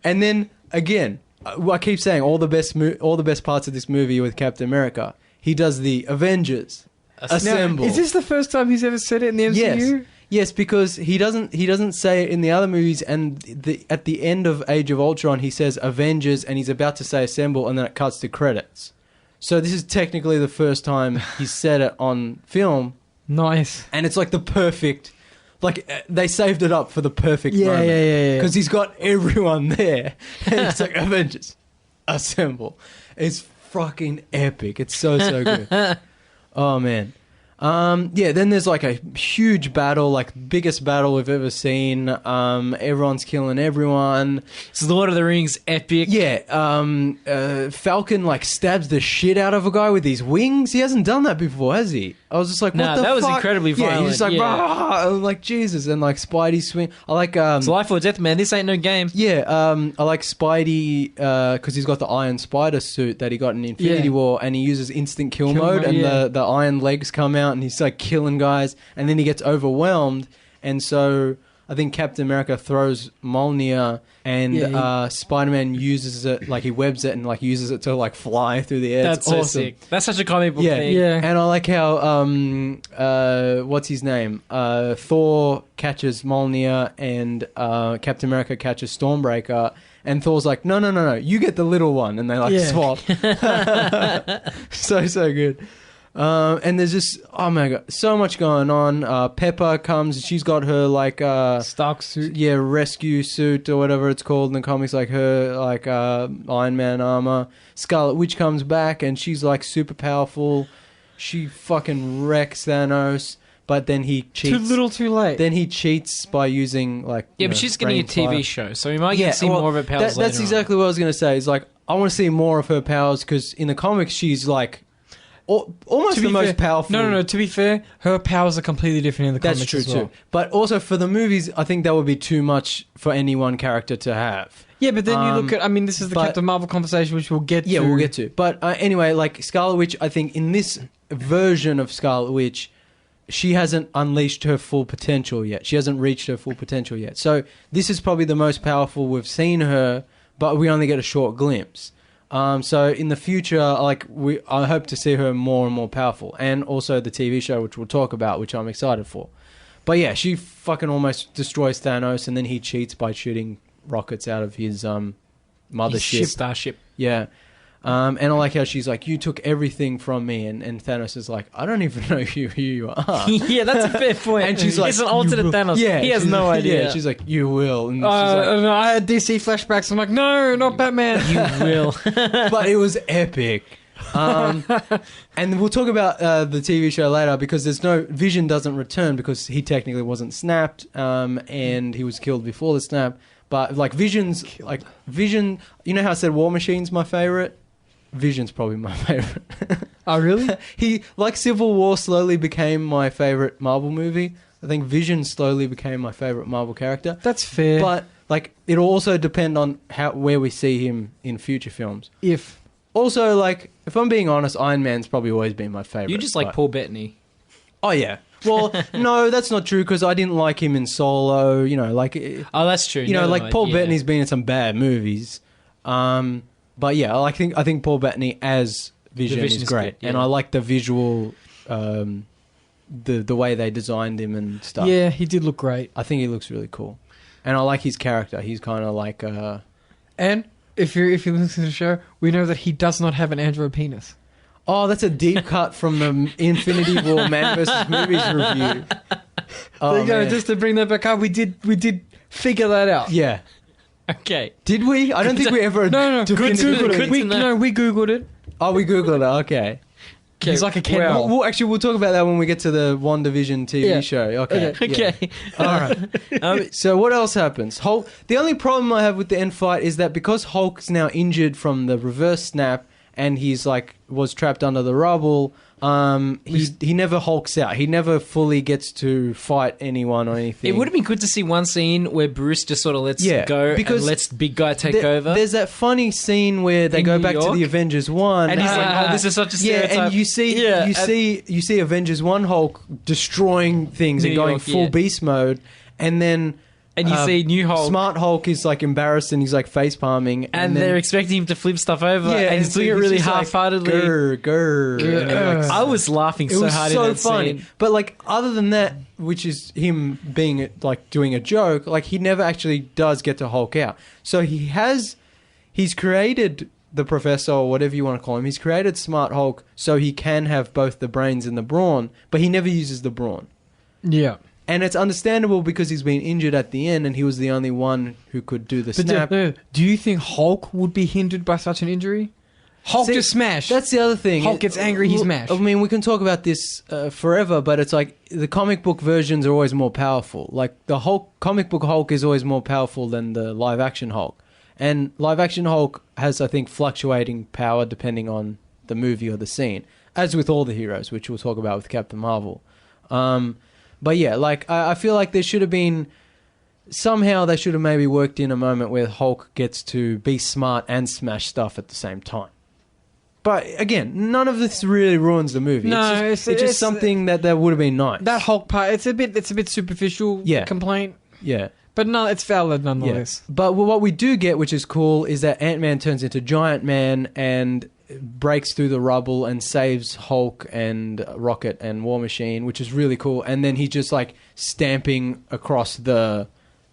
And then, again, I keep saying all the best parts of this movie with Captain America. He does the Avengers. Assemble. Now, is this the first time he's ever said it in the MCU? Yes, because he doesn't say it in the other movies, and at the end of Age of Ultron, he says Avengers, and he's about to say assemble, and then it cuts to credits. So this is technically the first time he's said it on film. Nice. And it's like the perfect... Like, they saved it up for the perfect moment. Yeah. Because he's got everyone there. And it's like, Avengers, assemble. It's fucking epic. It's so good. Oh, man. Then there's like a huge battle, like biggest battle we've ever seen. Everyone's killing everyone. It's Lord of the Rings epic. Yeah. Falcon like stabs the shit out of a guy with his wings. He hasn't done that before, has he? I was just like, what the fuck? That was incredibly violent. Yeah, he's just like, rah! I'm like, Jesus. And like Spidey swing. I like it's life or death, man. This ain't no game. Yeah, I like Spidey because he's got the Iron Spider suit that he got in Infinity War, and he uses instant kill mode, and the iron legs come out, and he's like killing guys, and then he gets overwhelmed, and so I think Captain America throws Mjolnir, and Spider-Man uses it, like he webs it and like uses it to like fly through the air. That's so awesome. sick. That's such a comic book thing. Yeah. And I like how what's his name? Thor catches Mjolnir, and Captain America catches Stormbreaker, and Thor's like, no, you get the little one, and they like swap. So good. And there's just, oh my god, so much going on. Pepper comes, she's got her like Stark suit. Yeah, rescue suit or whatever it's called in the comics, like her like Iron Man armor. Scarlet Witch comes back, and she's like super powerful. She fucking wrecks Thanos, but then he cheats. Too little, too late. Then he cheats by using like but she's getting a TV show, so we might get to see more of her powers later. That's exactly what I was going to say. Is like, I want to see more of her powers, because in the comics she's like almost the most powerful. No. To be fair, her powers are completely different in the comics. That's true as well. too. But also for the movies, I think that would be too much for any one character to have. Yeah, but then you look at... I mean, this is the Captain Marvel conversation, which we'll get to. Yeah, we'll get to. But anyway, like Scarlet Witch, I think in this version of Scarlet Witch, she hasn't unleashed her full potential yet. She hasn't reached her full potential yet. So this is probably the most powerful we've seen her, but we only get a short glimpse. So in the future, I hope to see her more and more powerful, and also the TV show, which we'll talk about, which I'm excited for. But yeah, she fucking almost destroys Thanos, and then he cheats by shooting rockets out of his mothership, Starship. Yeah. And I like how she's like, you took everything from me, and Thanos is like, I don't even know who you are. Yeah, that's a fair point. And she's like, it's an alternate Thanos. Yeah, he has no idea. Yeah, she's like, you will. And I had DC flashbacks. I'm like, no, not Batman. You will. But it was epic. And we'll talk about the TV show later, because Vision doesn't return because he technically wasn't snapped, and he was killed before the snap. But like Vision, you know how I said War Machine's my favorite? Vision's probably my favorite. Oh, really? He, like Civil War slowly became my favorite Marvel movie. I think Vision slowly became my favorite Marvel character. That's fair. But like, it'll also depend on where we see him in future films. Also, like, if I'm being honest, Iron Man's probably always been my favorite. You just like Paul Bettany. Oh yeah. Well, no, that's not true, because I didn't like him in Solo. You know, like. Oh, that's true. You know, like Paul Bettany's been in some bad movies. But yeah, I think Paul Bettany as Vision is great, and I like the visual, the way they designed him and stuff. Yeah, he did look great. I think he looks really cool, and I like his character. He's kind of like. And if you listen to the show, we know that he does not have an android penis. Oh, that's a deep cut from the Infinity War Man vs. Movies review. Oh, there you go. man. Just to bring that back up, we did figure that out. Yeah. Okay. Did we? I don't think we ever. No. We googled it. Oh, we googled it. Okay. He's like a Ken doll. We'll talk about that when we get to the WandaVision TV show. Okay. Okay. Yeah. All right. So what else happens? Hulk. The only problem I have with the end fight is that because Hulk's now injured from the reverse snap, and he's like was trapped under the rubble. He never hulks out. He never fully gets to fight anyone or anything. It would have been good to see one scene where Bruce just sort of lets go and lets big guy take over. There's that funny scene where they go back to the Avengers 1, and he's like, "Oh, this is such a stereotype." Yeah, and you see Avengers 1 Hulk destroying things and going full beast mode, and then and you see New Hulk. Smart Hulk is like embarrassed and he's like face palming, and then, they're expecting him to flip stuff over, and he's doing it really half-heartedly. Like, grr. And then, like, I was laughing so hard in that funny. scene. But like, other than that, which is him being like doing a joke, like he never actually does get to Hulk out. So he's created the Professor, or whatever you want to call him. He's created Smart Hulk so he can have both the brains and the brawn, but he never uses the brawn. Yeah. And it's understandable because he's been injured at the end and he was the only one who could do the snap. Do you think Hulk would be hindered by such an injury? Hulk just smashed. That's the other thing. Hulk gets angry, he's smashed. I mean, we can talk about this forever, but it's like the comic book versions are always more powerful. Like the comic book Hulk is always more powerful than the live action Hulk. And live action Hulk has, I think, fluctuating power depending on the movie or the scene, as with all the heroes, which we'll talk about with Captain Marvel. But yeah, like I feel like there should have been somehow they should have maybe worked in a moment where Hulk gets to be smart and smash stuff at the same time. But again, none of this really ruins the movie. No, it's just something that would have been nice. That Hulk part, it's a bit superficial. Complaint. Yeah. But no, it's valid nonetheless. Yeah. But what we do get, which is cool, is that Ant-Man turns into Giant Man and breaks through the rubble and saves Hulk and Rocket and War Machine, which is really cool. And then he's just like stamping across the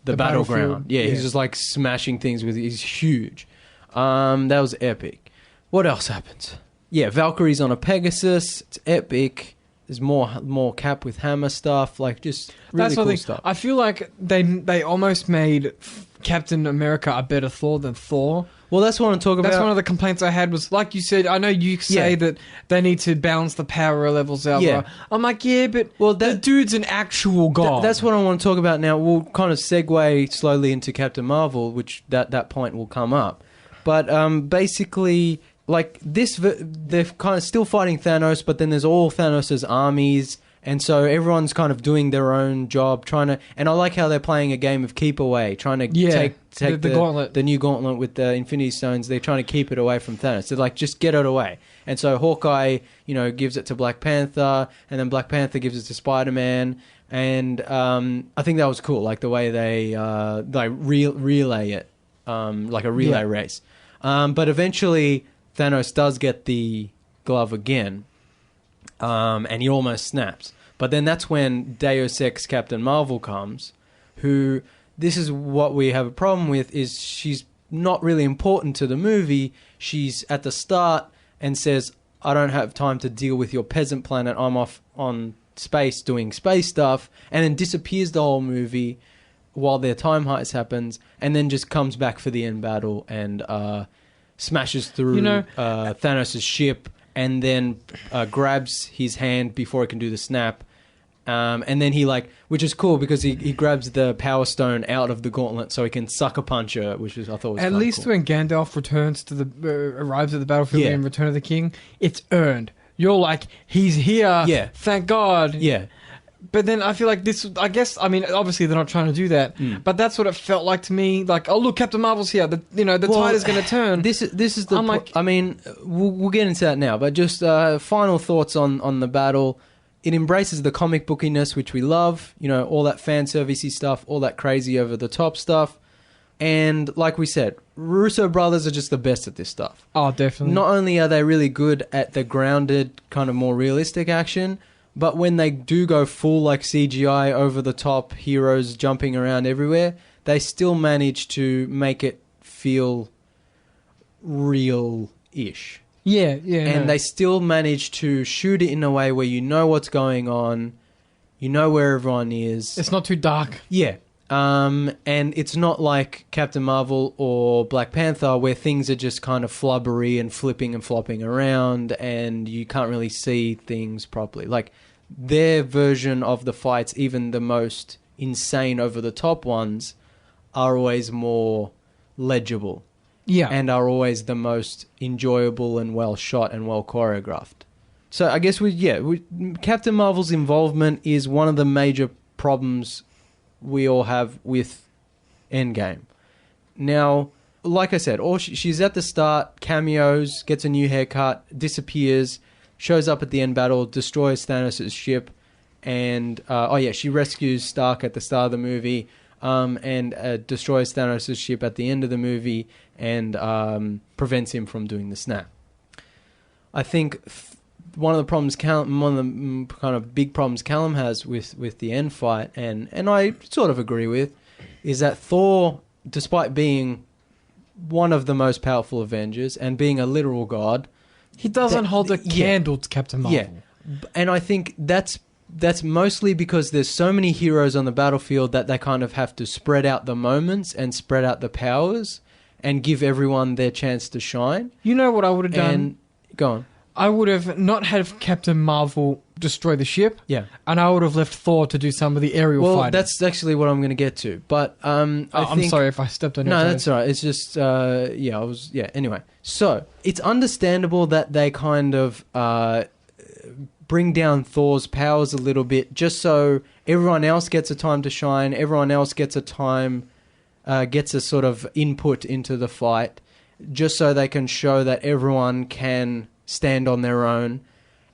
battleground. Yeah, he's just like smashing things with. He's huge. That was epic. What else happens? Yeah, Valkyrie's on a Pegasus. It's epic. There's more Cap with hammer stuff. Like just really cool stuff. I feel like they almost made Captain America a better Thor than Thor. Well, that's what I'm talking about. That's one of the complaints I had was, like you said, I know you say that they need to balance the power levels out. Yeah. Bro. I'm like, yeah, but the dude's an actual god. That's what I want to talk about now. We'll kind of segue slowly into Captain Marvel, which that point will come up. But basically, like this, they're kind of still fighting Thanos, but then there's all Thanos' armies. And so everyone's kind of doing their own job, trying to... And I like how they're playing a game of keep away, trying to take the gauntlet. The new gauntlet with the Infinity Stones. They're trying to keep it away from Thanos. They're like, just get it away. And so Hawkeye, gives it to Black Panther, and then Black Panther gives it to Spider-Man. And I think that was cool, like the way they relay it, like a relay race. But eventually, Thanos does get the glove again. And he almost snaps. But then that's when Deus Ex Captain Marvel comes, who, this is what we have a problem with, is she's not really important to the movie. She's at the start and says, I don't have time to deal with your peasant planet. I'm off on space doing space stuff. And then disappears the whole movie while their time heist happens. And then just comes back for the end battle and smashes through Thanos' ship. And then grabs his hand before he can do the snap. And then he which is cool because he grabs the Power Stone out of the gauntlet so he can sucker punch her, which I thought was at least cool. When Gandalf arrives at the battlefield in Return of the King, it's earned. You're like, he's here. Yeah. Thank God. Yeah. But then I feel like this, I guess, I mean, obviously they're not trying to do that, but that's what it felt like to me. Like, oh, look, Captain Marvel's here. The tide is going to turn. This is the... I mean, we'll get into that now, but just final thoughts on the battle. It embraces the comic bookiness, which we love. All that fan servicey stuff, all that crazy over-the-top stuff. And like we said, Russo brothers are just the best at this stuff. Oh, definitely. Not only are they really good at the grounded, kind of more realistic action... But when they do go full CGI over the top heroes jumping around everywhere, they still manage to make it feel real-ish. Yeah. And they still manage to shoot it in a way where you know what's going on, you know where everyone is. It's not too dark. Yeah. And it's not like Captain Marvel or Black Panther where things are just kind of flubbery and flipping and flopping around and you can't really see things properly. Their version of the fights, even the most insane over-the-top ones, are always more legible. Yeah. And are always the most enjoyable and well shot and well choreographed. So I guess Captain Marvel's involvement is one of the major problems we all have with Endgame. Now, like I said, she's at the start, cameos, gets a new haircut, disappears, shows up at the end battle, destroys Thanos' ship, and she rescues Stark at the start of the movie. and destroys Thanos' ship at the end of the movie and prevents him from doing the snap. I think one of the problems, one of the kind of big problems Callum has with the end fight, and I sort of agree with, is that Thor, despite being one of the most powerful Avengers and being a literal god, he doesn't hold a candle to Captain Marvel. Yeah, and I think that's mostly because there's so many heroes on the battlefield that they kind of have to spread out the moments and spread out the powers and give everyone their chance to shine. You know what I would have done? And, go on. I would have not had Captain Marvel destroy the ship. Yeah. And I would have left Thor to do some of the aerial fighting. Well, that's actually what I'm going to get to. But I'm sorry if I stepped on your toes. No, that's all right. It's just, anyway. So, it's understandable that they kind of bring down Thor's powers a little bit just so everyone else gets a time to shine, everyone else gets a time, gets a sort of input into the fight, just so they can show that everyone can stand on their own.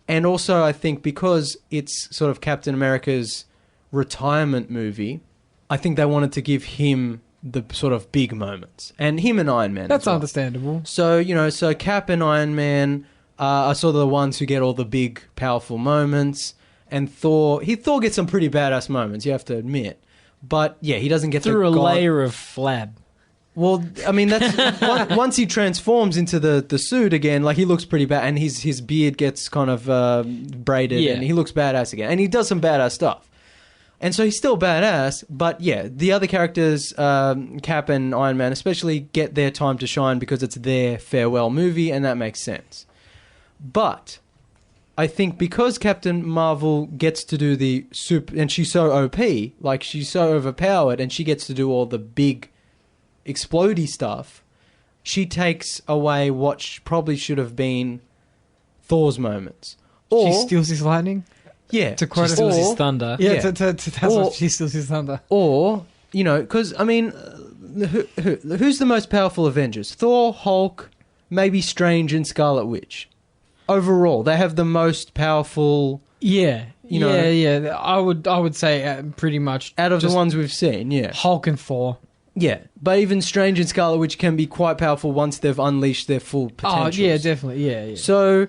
And also, I think because it's sort of Captain America's retirement movie, I think they wanted to give him the sort of big moments. And him and Iron Man. That's understandable. So, so Cap and Iron Man are sort of the ones who get all the big, powerful moments. And Thor gets some pretty badass moments, you have to admit. But, yeah, he doesn't get through a layer of flab. Well, I mean, that's once he transforms into the suit again, like, he looks pretty bad, and his beard gets kind of braided, and he looks badass again, and he does some badass stuff, and so he's still badass. But yeah, the other characters, Cap and Iron Man especially, get their time to shine because it's their farewell movie, and that makes sense. But I think because Captain Marvel gets to do the super, and she's so OP, like, she's so overpowered, and she gets to do all the big explodey stuff, she takes away what probably should have been Thor's moments. Or she steals his lightning? Yeah. To quote, she steals his thunder. Yeah, she steals his thunder. Or, because, I mean, who's the most powerful Avengers? Thor, Hulk, maybe Strange and Scarlet Witch. Overall, they have the most powerful... Yeah. Yeah. I would say pretty much... Out of the ones we've seen, yeah. Hulk and Thor. Yeah, but even Strange and Scarlet Witch can be quite powerful once they've unleashed their full potential. Oh, yeah, definitely, yeah. So,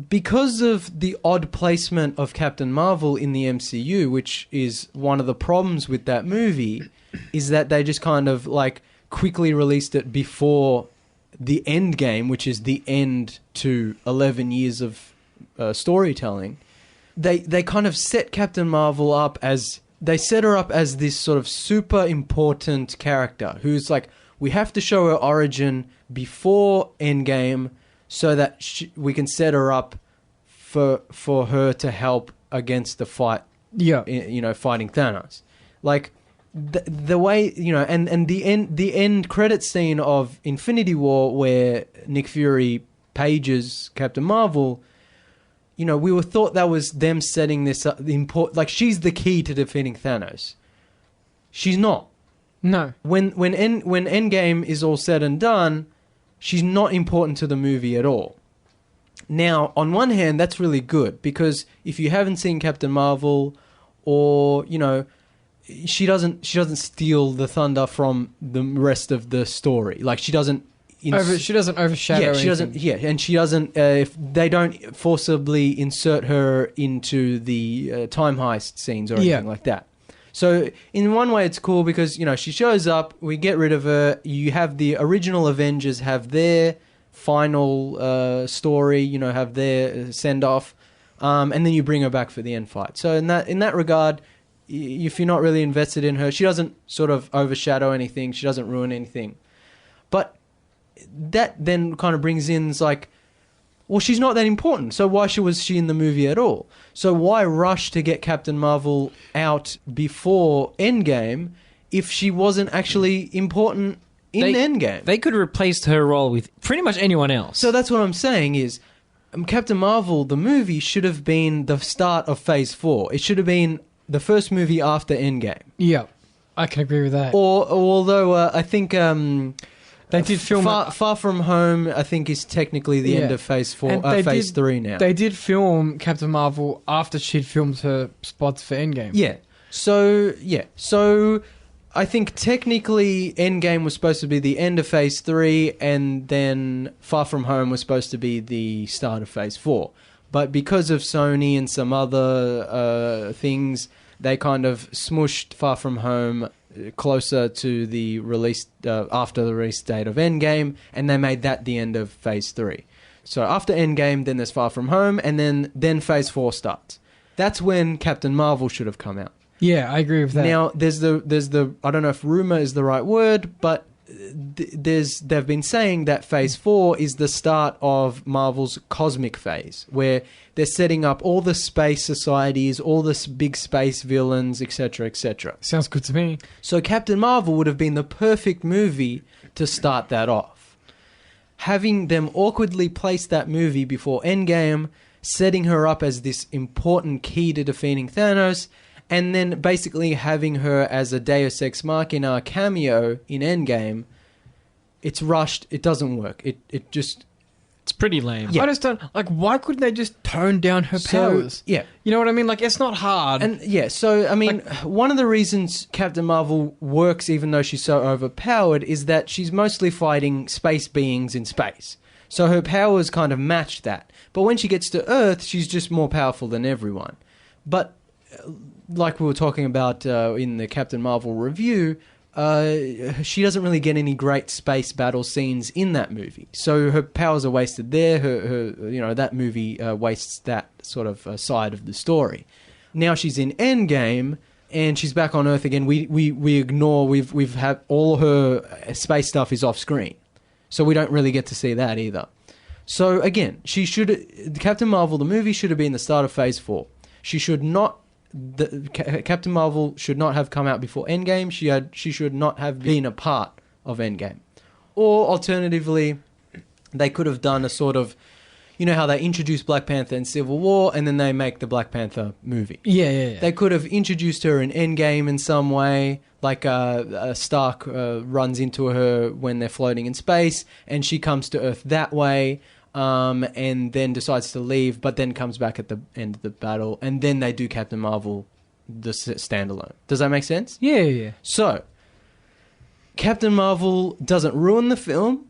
because of the odd placement of Captain Marvel in the MCU, which is one of the problems with that movie, is that they just kind of, like, quickly released it before the Endgame, which is the end to 11 years of storytelling. They kind of set Captain Marvel up as... They set her up as this sort of super important character who's like, we have to show her origin before Endgame so that we can set her up for her to help against the fight. Yeah, fighting Thanos. Like the way and the end credit scene of Infinity War where Nick Fury pages Captain Marvel. We were thought that was them setting this up. Like, she's the key to defeating Thanos. She's not. No. When Endgame is all said and done, she's not important to the movie at all. Now, on one hand, that's really good because if you haven't seen Captain Marvel, or she doesn't steal the thunder from the rest of the story. Like, she doesn't. She doesn't overshadow. Yeah, she doesn't. Yeah, and she doesn't. If they don't forcibly insert her into the time heist scenes or anything like that. So in one way, it's cool because she shows up. We get rid of her. You have the original Avengers have their final story. Have their send off, and then you bring her back for the end fight. So in that regard, if you're not really invested in her, she doesn't sort of overshadow anything. She doesn't ruin anything, but that then kind of brings in like, well, she's not that important, so why was she in the movie at all? So why rush to get Captain Marvel out before Endgame if she wasn't actually important in Endgame? They could have replaced her role with pretty much anyone else. So that's what I'm saying is Captain Marvel, the movie, should have been the start of Phase 4. It should have been the first movie after Endgame. Yeah, I can agree with that. Although I think... They did film Far From Home, I think, is technically the end of Phase 4, Phase 3 now. They did film Captain Marvel after she'd filmed her spots for Endgame. Yeah. So I think technically Endgame was supposed to be the end of Phase 3, and then Far From Home was supposed to be the start of Phase 4. But because of Sony and some other things, they kind of smushed Far From Home closer to the release, after the release date of Endgame, and they made that the end of Phase 3. So after Endgame, then there's Far From Home, and then Phase 4 starts. That's when Captain Marvel should have come out. Yeah, I agree with that. Now, there's the I don't know if rumor is the right word, but they've been saying that Phase 4 is the start of Marvel's cosmic phase, where they're setting up all the space societies, all the big space villains, etc., etc. Sounds good to me. So Captain Marvel would have been the perfect movie to start that off. Having them awkwardly place that movie before Endgame, setting her up as this important key to defeating Thanos, and then basically having her as a Deus Ex Machina cameo in Endgame, it's rushed. It doesn't work. It just... It's pretty lame. Yeah. I just don't... Like, why couldn't they just tone down her powers? Yeah. You know what I mean? Like, it's not hard. And yeah, so, I mean, one of the reasons Captain Marvel works, even though she's so overpowered, is that she's mostly fighting space beings in space. So her powers kind of match that. But when she gets to Earth, she's just more powerful than everyone. But... like we were talking about in the Captain Marvel review, she doesn't really get any great space battle scenes in that movie. So her powers are wasted there. Her that movie wastes that sort of side of the story. Now she's in Endgame and she's back on Earth again. We ignore. We've had all her space stuff is off screen, so we don't really get to see that either. So again, Captain Marvel the movie should have been the start of Phase 4. She should not. Captain Marvel should not have come out before Endgame. She should not have been a part of Endgame. Or alternatively, they could have done a sort of, you know how they introduced Black Panther in Civil War and then they make the Black Panther movie. Yeah. They could have introduced her in Endgame in some way, like Stark runs into her when they're floating in space and she comes to Earth that way. And then decides to leave, but then comes back at the end of the battle, and then they do Captain Marvel, the standalone. Does that make sense? Yeah. So, Captain Marvel doesn't ruin the film.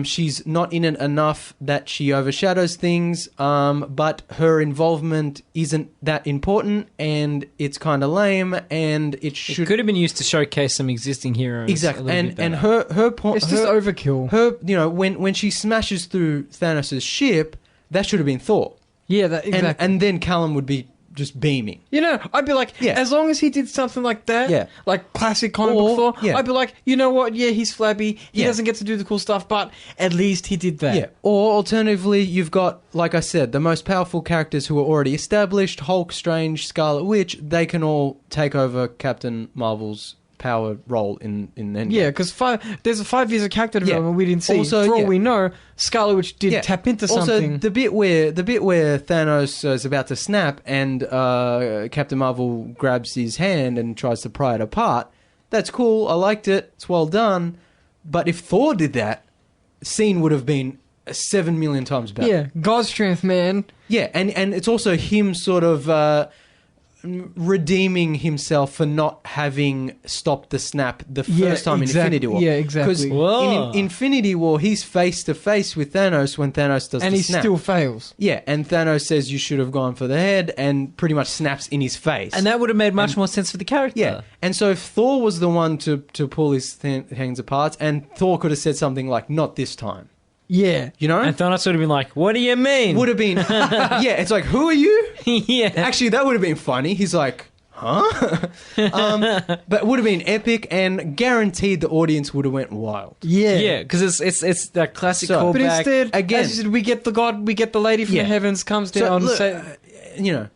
She's not in it enough that she overshadows things, but her involvement isn't that important, and it's kind of lame, and it could have been used to showcase some existing heroes. Exactly, and her point... It's just overkill. Her, when she smashes through Thanos' ship, that should have been Thor. Yeah, exactly. And then Callum would be just beaming. You know, I'd be like, as long as he did something like that, like classic comic book Thor, I'd be like, you know what, he's flabby, he doesn't get to do the cool stuff, but at least he did that. Yeah. Or alternatively, you've got, like I said, the most powerful characters who are already established, Hulk, Strange, Scarlet Witch, they can all take over Captain Marvel's power role in Endgame. Yeah, because there's a 5 years of character development we didn't see. Also, for all we know, Scarlet Witch did tap into something. Also, the bit where Thanos is about to snap and Captain Marvel grabs his hand and tries to pry it apart, that's cool. I liked it. It's well done. But if Thor did that, scene would have been 7 million times better. Yeah, God's strength, man. Yeah, and it's also him sort of... redeeming himself for not having stopped the snap the first time in Infinity War. Yeah, exactly. Because in Infinity War, he's face to face with Thanos when Thanos does and the he snap. still fails. Yeah, and Thanos says you should have gone for the head and pretty much snaps in his face. And that would have made much more sense for the character. Yeah, and so if Thor was the one to pull his hands apart, and Thor could have said something like, not this time. Yeah. You know? And Thanos would have been like, what do you mean? Would have been... yeah, it's like, who are you? Yeah. Actually, that would have been funny. He's like, huh? But would have been epic and guaranteed the audience would have went wild. Yeah. Yeah, because it's that classic callback. But instead, again, as you said, we get the lady from the heavens comes down. So, look,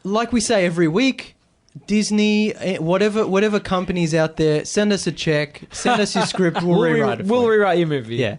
like we say every week, Disney, whatever companies out there, send us a check, send us your script, we'll rewrite it. We'll rewrite your movie. Yeah.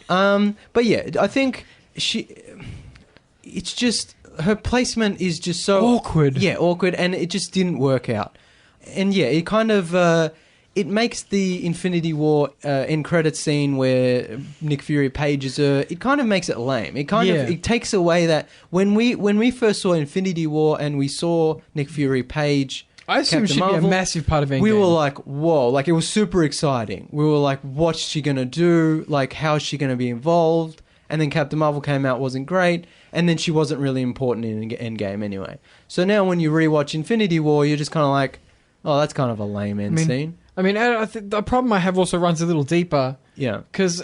But yeah, I think it's just, her placement is just so... awkward. Yeah, awkward, and it just didn't work out. And yeah, it kind of, it makes the Infinity War end credit scene where Nick Fury pages her, it kind of makes it lame. It kind of, it takes away that, when we first saw Infinity War and we saw Nick Fury page I assume it Captain should be Marvel, a massive part of Endgame. we were like, whoa, like it was super exciting. We were like, what's she gonna do? Like, how's she gonna be involved? And then Captain Marvel came out, wasn't great, and then she wasn't really important in Endgame anyway. So now when you rewatch Infinity War, you're just kind of like, oh, that's kind of a lame end scene. I mean, the problem I have also runs a little deeper. Yeah. Because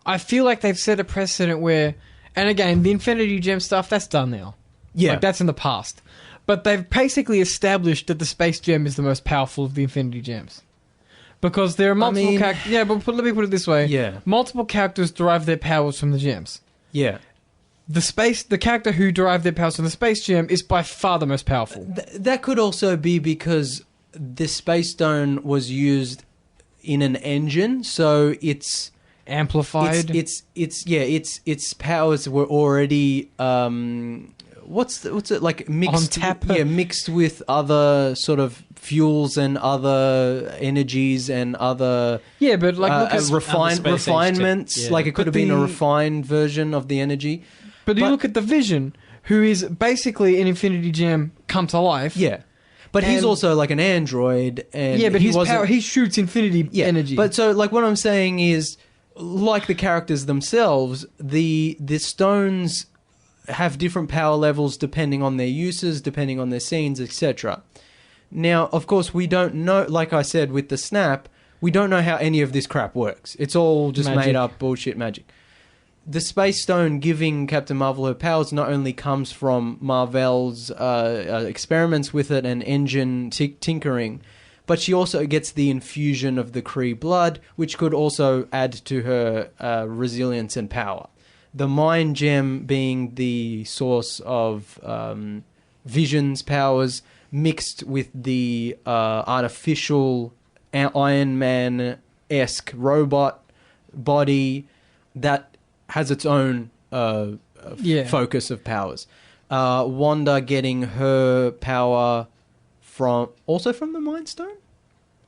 I feel like they've set a precedent where, and again, the Infinity Gem stuff, that's done now. Yeah. Like, that's in the past. But they've basically established that the Space Gem is the most powerful of the Infinity Gems. Because there are multiple characters... Yeah, but let me put it this way. Yeah. Multiple characters derive their powers from the gems. Yeah. The character who derived their powers from the Space Gem is by far the most powerful. That could also be because the Space Stone was used in an engine, so it's... Amplified. Its powers were already... what's it like mixed? On tap. Yeah, mixed with other sort of fuels and other energies and other but like look at refinements. Yeah. Like it could have been a refined version of the energy. But you look at the Vision, who is basically an Infinity Gem come to life. Yeah, but he's also like an android, and but he shoots infinity energy. But so like what I'm saying is, like the characters themselves, the stones have different power levels depending on their uses, depending on their scenes, etc. Now, of course, we don't know, like I said with the snap, we don't know how any of this crap works. It's all just made up bullshit magic. The Space Stone giving Captain Marvel her powers not only comes from Marvel's experiments with it and engine tinkering, but she also gets the infusion of the Kree blood, which could also add to her resilience and power. The Mind Gem being the source of Vision's powers, mixed with the artificial Iron Man-esque robot body that has its own focus of powers. Wanda getting her power from the Mind Stone?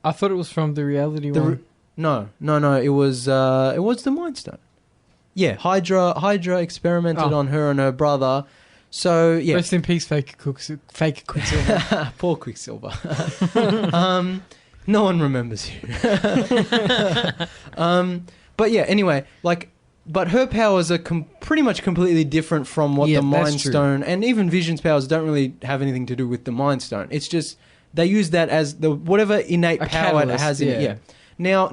I thought it was from the reality one. No. It was the Mind Stone. Yeah, Hydra experimented on her and her brother. So yeah, rest in peace, fake Quicksilver. Poor Quicksilver. No one remembers you. But yeah, anyway, but her powers are pretty much completely different from what the Mind Stone and even Vision's powers don't really have anything to do with the Mind Stone. It's just they use that as the whatever innate power it has in it. Yeah. Now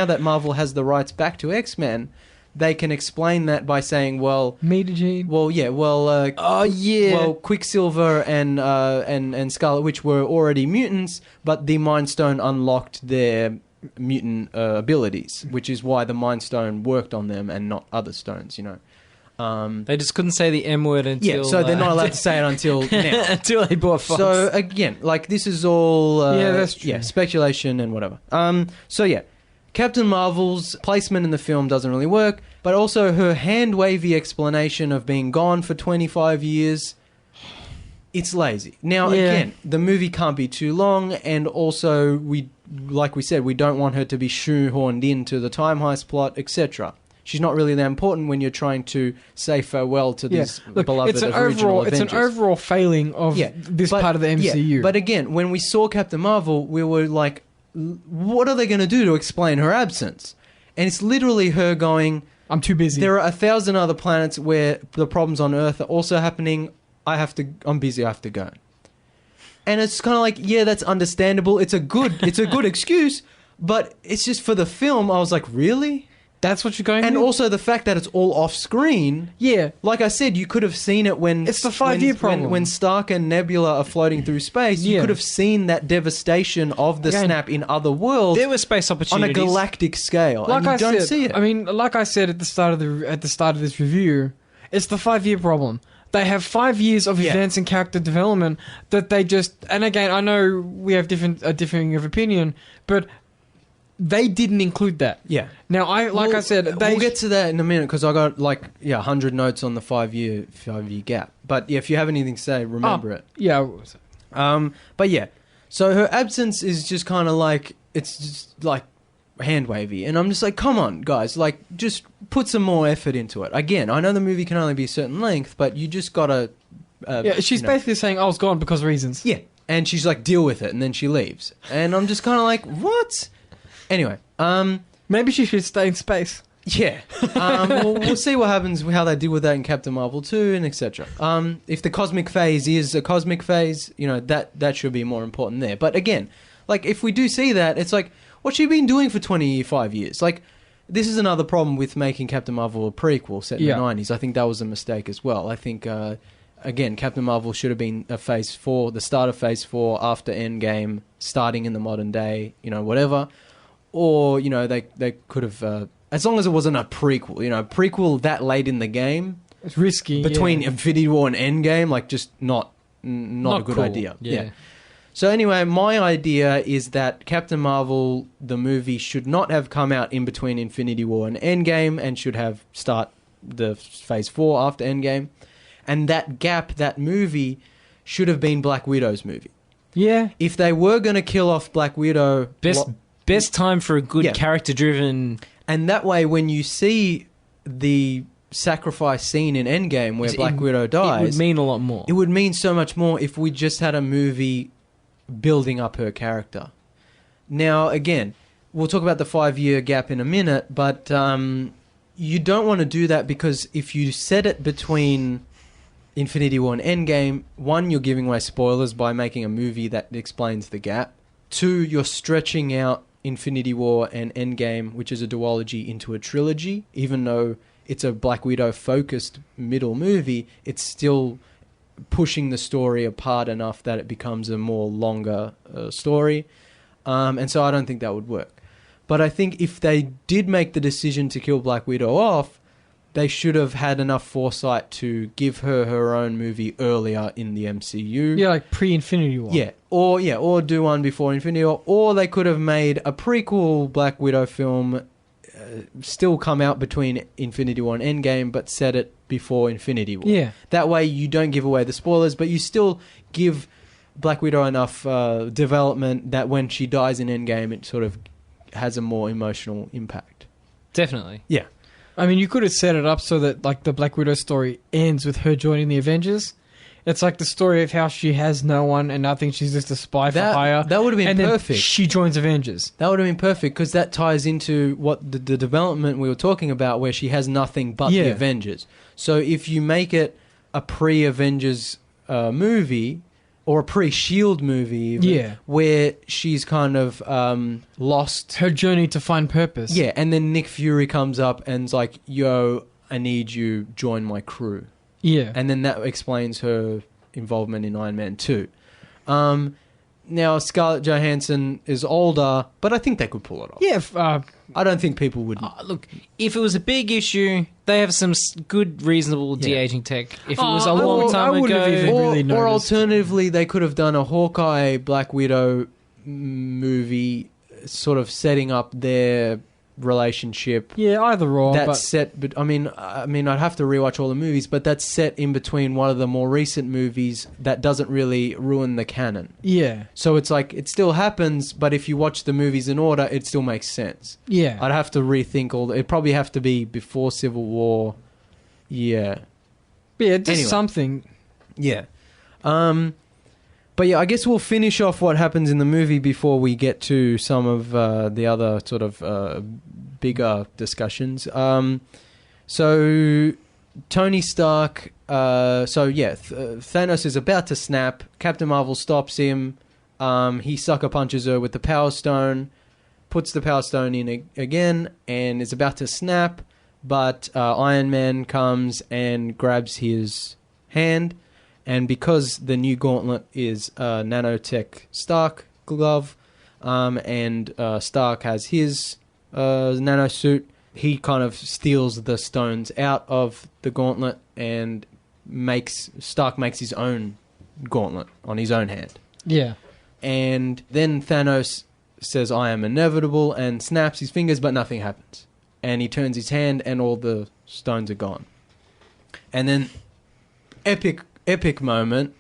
that Marvel has the rights back to X-Men, they can explain that by saying, well, Metagene. Well, Quicksilver and Scarlet Witch were already mutants, but the Mind Stone unlocked their mutant abilities, which is why the Mind Stone worked on them and not other stones. They just couldn't say the M word until... Yeah, so they're not allowed to say it until now. Until they bought Fox. So again, this is all that's true. speculation and whatever. Captain Marvel's placement in the film doesn't really work, but also her hand-wavy explanation of being gone for 25 years, it's lazy. Now, again, the movie can't be too long, and also, like we said, we don't want her to be shoehorned into the time heist plot, etc. She's not really that important when you're trying to say farewell to this beloved original Avengers. It's an overall failing of this part of the MCU. Yeah, but again, when we saw Captain Marvel, we were like, what are they going to do to explain her absence? And it's literally her going, I'm too busy. There are 1,000 other planets where the problems on Earth are also happening. I'm busy, I have to go. And it's kind of like, yeah, that's understandable. It's a good excuse, but it's just for the film. I was like, really? That's what you're going And with? also the fact that it's all off screen. Yeah. Like I said, you could have seen it when... It's the 5-year problem. When Stark and Nebula are floating through space, you could have seen that devastation of the snap in other worlds. There were space opportunities. On a galactic scale. Like and you don't see it. I mean, like I said at the start of this review, it's the 5-year problem. They have 5 years of events and character development that they just... And again, I know we have a differing of opinion, but... They didn't include that. Yeah. Now, I said... We'll get to that in a minute, because I got, 100 notes on the 5-year gap. But, yeah, if you have anything to say, remember it. Yeah. But, yeah. So, her absence is just kind of it's just, hand-wavy. And I'm just like, come on, guys. Just put some more effort into it. Again, I know the movie can only be a certain length, but you just got to Yeah, she's basically saying I was gone because of reasons. Yeah, and she's like, deal with it, and then she leaves. And I'm just kind of like, what? Anyway, maybe she should stay in space. Yeah, we'll see what happens, how they deal with that in Captain Marvel 2 and etc. If the cosmic phase is a cosmic phase, that should be more important there. But again, like if we do see that, it's like, what's she been doing for 25 years? Like, this is another problem with making Captain Marvel a prequel set in the 90s. I think that was a mistake as well. I think, again, Captain Marvel should have been a Phase 4, the start of Phase 4 after Endgame, starting in the modern day, whatever. Or, they could have... as long as it wasn't a prequel, prequel that late in the game. It's risky. Between Infinity War and Endgame, like just not a good idea. Yeah. So anyway, my idea is that Captain Marvel, the movie, should not have come out in between Infinity War and Endgame and should have start the Phase 4 after Endgame. And that gap, that movie, should have been Black Widow's movie. Yeah. If they were going to kill off Black Widow... Best time for a good character-driven... And that way, when you see the sacrifice scene in Endgame where Black Widow dies... It would mean a lot more. It would mean so much more if we just had a movie building up her character. Now, again, we'll talk about the 5-year gap in a minute, but you don't want to do that because if you set it between Infinity War and Endgame, one, you're giving away spoilers by making a movie that explains the gap. Two, you're stretching out Infinity War and Endgame, which is a duology, into a trilogy. Even though it's a Black Widow-focused middle movie, it's still pushing the story apart enough that it becomes a more longer story. And so I don't think that would work. But I think if they did make the decision to kill Black Widow off, they should have had enough foresight to give her her own movie earlier in the MCU. Yeah, like pre-Infinity War. Yeah, or do one before Infinity War. Or they could have made a prequel Black Widow film still come out between Infinity War and Endgame, but set it before Infinity War. Yeah. That way you don't give away the spoilers, but you still give Black Widow enough development that when she dies in Endgame, it sort of has a more emotional impact. Definitely. Yeah. I mean, you could have set it up so that, like, the Black Widow story ends with her joining the Avengers. It's like the story of how she has no one and nothing. She's just a spy for hire. That would have been and perfect. Then she joins Avengers. That would have been perfect because that ties into what the development we were talking about, where she has nothing but the Avengers. So if you make it a pre-Avengers movie, or a pre-Shield movie, even, where she's kind of lost her journey to find purpose. Yeah, and then Nick Fury comes up and's like, "Yo, I need you, join my crew." Yeah, and then that explains her involvement in Iron Man 2. Now Scarlett Johansson is older, but I think they could pull it off. Yeah, I don't think people would. Look, if it was a big issue, they have some good, reasonable de-aging tech. If it was a long time ago, or alternatively, they could have done a Hawkeye Black Widow movie, sort of setting up their relationship. Yeah, either or. That's set, but I mean, I'd have to rewatch all the movies, but that's set in between one of the more recent movies that doesn't really ruin the canon. Yeah. So it's like, it still happens, but if you watch the movies in order, it still makes sense. Yeah. I'd have to rethink it'd probably have to be before Civil War. Yeah. Yeah, just something. Yeah. But yeah, I guess we'll finish off what happens in the movie before we get to some of the other sort of bigger discussions. So Tony Stark, Thanos is about to snap. Captain Marvel stops him. He sucker punches her with the Power Stone, puts the Power Stone in again, and is about to snap. But Iron Man comes and grabs his hand. And because the new gauntlet is nanotech Stark glove, and Stark has his nanosuit, he kind of steals the stones out of the gauntlet and Stark makes his own gauntlet on his own hand. Yeah. And then Thanos says, "I am inevitable," and snaps his fingers, but nothing happens. And he turns his hand and all the stones are gone. And then epic moment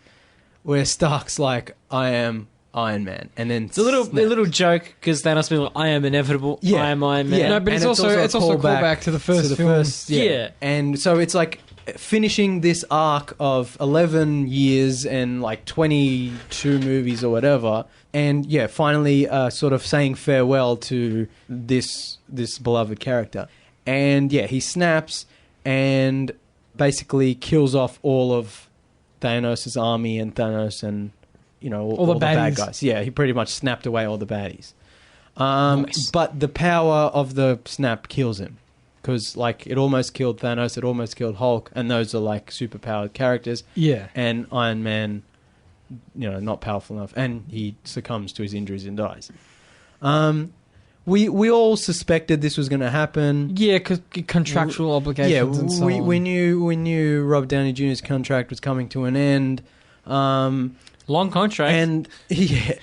where Stark's like, "I am Iron Man," and then it's a little joke because Thanos being like, "I am inevitable. I am Iron Man." Yeah, no, but it's also a callback to the first film. And so it's like finishing this arc of 11 years and like 22 movies or whatever, and yeah, finally sort of saying farewell to this beloved character. And yeah, he snaps and basically kills off all of Thanos' army and Thanos and, you know, all the bad guys. Yeah, he pretty much snapped away all the baddies. Nice. But the power of the snap kills him. Because, like, it almost killed Thanos, it almost killed Hulk, and those are, like, super-powered characters. Yeah. And Iron Man, you know, not powerful enough, and he succumbs to his injuries and dies. We all suspected this was going to happen. Yeah, because contractual obligations and so on. We knew Robert Downey Jr.'s contract was coming to an end. Long contract.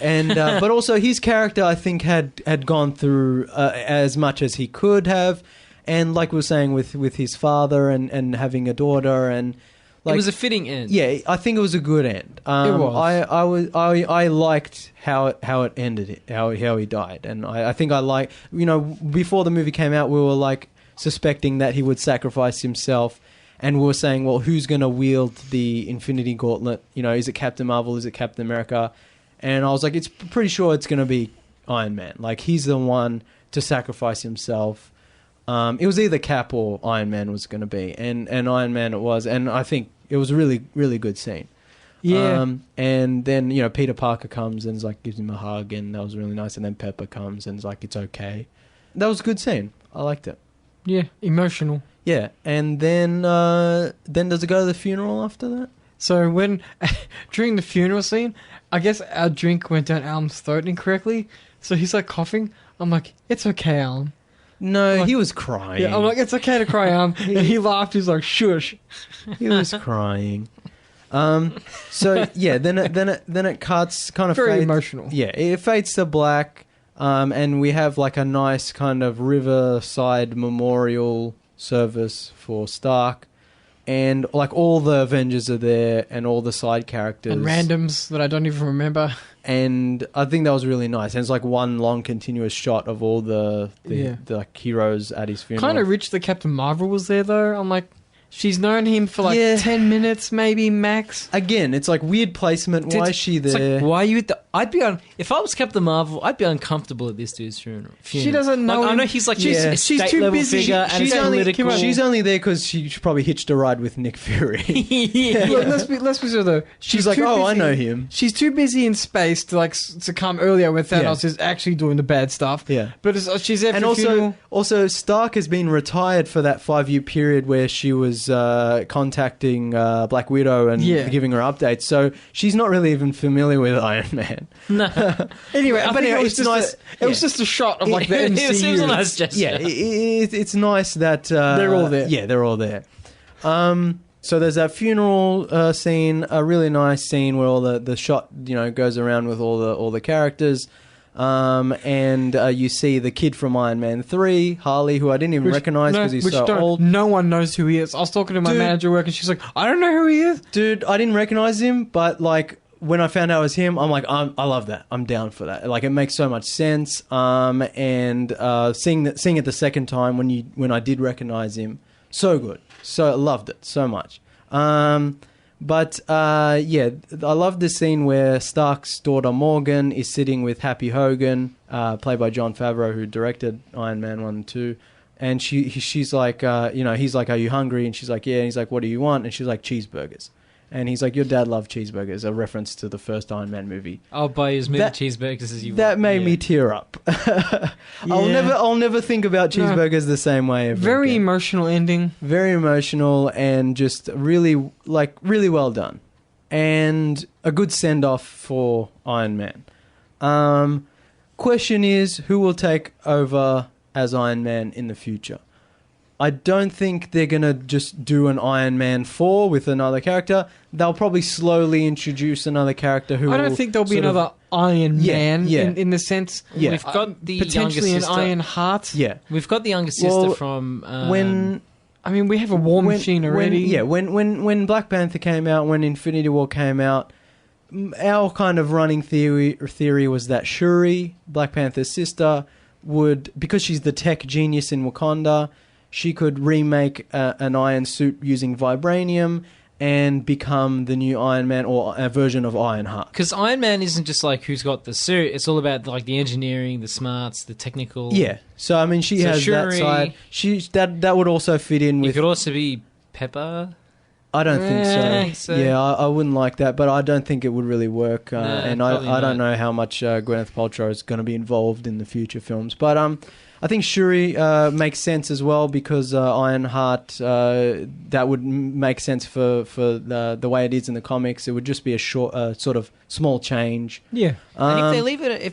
And but also his character, I think, had gone through as much as he could have. And like we were saying with his father and having a daughter, and like, it was a fitting end. Yeah, I think it was a good end. It was. I liked how it ended, how he died, and I think I like, you know, before the movie came out, we were like suspecting that he would sacrifice himself, and we were saying, well, who's going to wield the Infinity Gauntlet? You know, is it Captain Marvel? Is it Captain America? And I was like, it's pretty sure it's going to be Iron Man. Like, he's the one to sacrifice himself. It was either Cap or Iron Man was going to be, and Iron Man it was, and I think it was a really, really good scene. Yeah. And then, you know, Peter Parker comes and like gives him a hug, and that was really nice. And then Pepper comes and is like, it's okay. That was a good scene. I liked it. Yeah, emotional. Yeah, and then does it go to the funeral after that? So when during the funeral scene, I guess our drink went down Alan's throat incorrectly, so he's like coughing. I'm like, it's okay, Alan. No, like, he was crying. Yeah, I'm like, it's okay to cry, Alan. And he laughed. He's like, shush. He was crying. So yeah, then it cuts, kind of very fades, emotional. Yeah, it fades to black, and we have like a nice kind of riverside memorial service for Stark, and like all the Avengers are there, and all the side characters and randoms that I don't even remember. And I think that was really nice. And it's like one long continuous shot of all the like heroes at his funeral. Kind of rich that Captain Marvel was there though. I'm like, she's known him for like 10 minutes, maybe max. Again, it's like weird placement. Why is she there? Like, why are you at the... if I was Captain Marvel, I'd be uncomfortable at this dude's funeral. She doesn't know. I know he's like she's too level busy. Figure and she's political. She's only there because she probably hitched a ride with Nick Fury. Yeah. Look, let's be sure though. She's like, oh, I know him. She's too busy in space to like to come earlier when Thanos is actually doing the bad stuff. Yeah, but she's there. And also Stark has been retired for that 5-year period where she was contacting Black Widow and giving her updates. So she's not really even familiar with Iron Man. No. Anyway, it's nice. It was just a shot of like the MCU. It was a nice gesture. Yeah, it's nice that they're all there. Yeah, they're all there. So there's that funeral scene, a really nice scene where all the shot, you know, goes around with all the characters. And you see the kid from Iron Man 3, Harley, who I didn't even recognize because he's so old. No one knows who he is. I was talking to my manager at work and she's like, I don't know who he is. Dude, I didn't recognize him, but like when I found out it was him, I'm like, I love that. I'm down for that. Like, it makes so much sense. And seeing it the second time when I did recognize him, so good. So I loved it so much. But I love this scene where Stark's daughter Morgan is sitting with Happy Hogan, played by Jon Favreau, who directed Iron Man 1 and 2. And she's like, he's like, are you hungry? And she's like, yeah. And he's like, what do you want? And she's like, cheeseburgers. And he's like, your dad loved cheeseburgers, a reference to the first Iron Man movie. I'll buy you as many cheeseburgers as you want. That made me tear up. I'll never think about cheeseburgers the same way ever Very again. emotional ending. Very emotional and just really well done. And a good send-off for Iron Man. Question is, who will take over as Iron Man in the future? I don't think they're going to just do an Iron Man 4 with another character. They'll probably slowly introduce another character who I don't think there'll be another Iron Man in the sense. Yeah. We've got the potentially younger sister. An Iron Heart. Yeah. We've got the younger sister from... we have a War Machine already. When Black Panther came out, when Infinity War came out, our kind of running theory was that Shuri, Black Panther's sister, because she's the tech genius in Wakanda, she could remake an iron suit using vibranium and become the new Iron Man or a version of Ironheart. Because Iron Man isn't just like who's got the suit. It's all about like the engineering, the smarts, the technical. Yeah. So I mean, she has Shuri, that side. That would also fit in with. It could also be Pepper. I don't think so. Yeah, I wouldn't like that, but I don't think it would really work. And I don't know how much Gwyneth Paltrow is going to be involved in the future films. But I think Shuri makes sense as well because Ironheart, that would make sense for the way it is in the comics. It would just be a short, sort of small change. Yeah. And if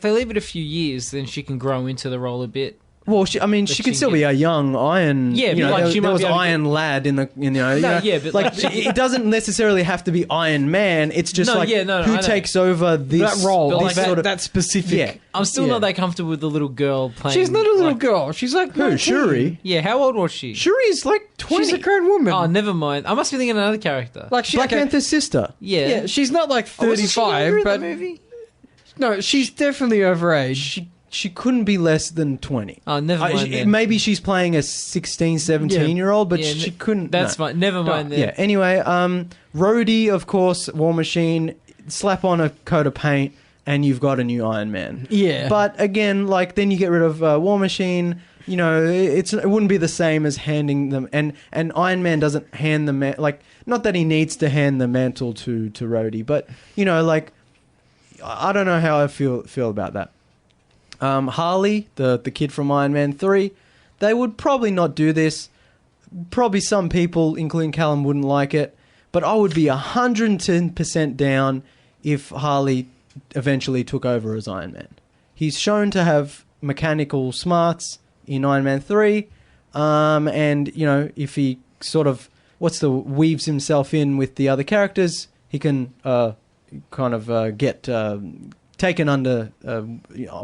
they leave it a few years, then she can grow into the role a bit. Well, she can still be a young Iron. Yeah, you know, like there was Iron Lad in the. But like it doesn't necessarily have to be Iron Man. It's just who takes over this that role, like that specific. Yeah, I'm still not that comfortable with the little girl playing. She's not a little girl. She's like who? 19. Shuri. Yeah, how old was she? Shuri's like 20. She's a grown woman. Oh, never mind. I must be thinking of another character. Like Black Panther's sister. Yeah, she's not like 35, but movie. No, she's definitely overage. She couldn't be less than 20. Oh, never mind. Maybe she's playing a 16, 17-year-old, but she couldn't. That's fine. Never mind then. Yeah, anyway, Rhodey, of course, War Machine, slap on a coat of paint, and you've got a new Iron Man. Yeah. But again, like, then you get rid of War Machine. You know, it wouldn't be the same as handing them. And Iron Man doesn't hand the like, not that he needs to hand the mantle to Rhodey, but, you know, like, I don't know how I feel about that. Harley, the kid from Iron Man 3, they would probably not do this. Probably some people, including Callum, wouldn't like it. But I would be 110% down if Harley eventually took over as Iron Man. He's shown to have mechanical smarts in Iron Man 3. And, you know, if he sort of, weaves himself in with the other characters, he can get... taken under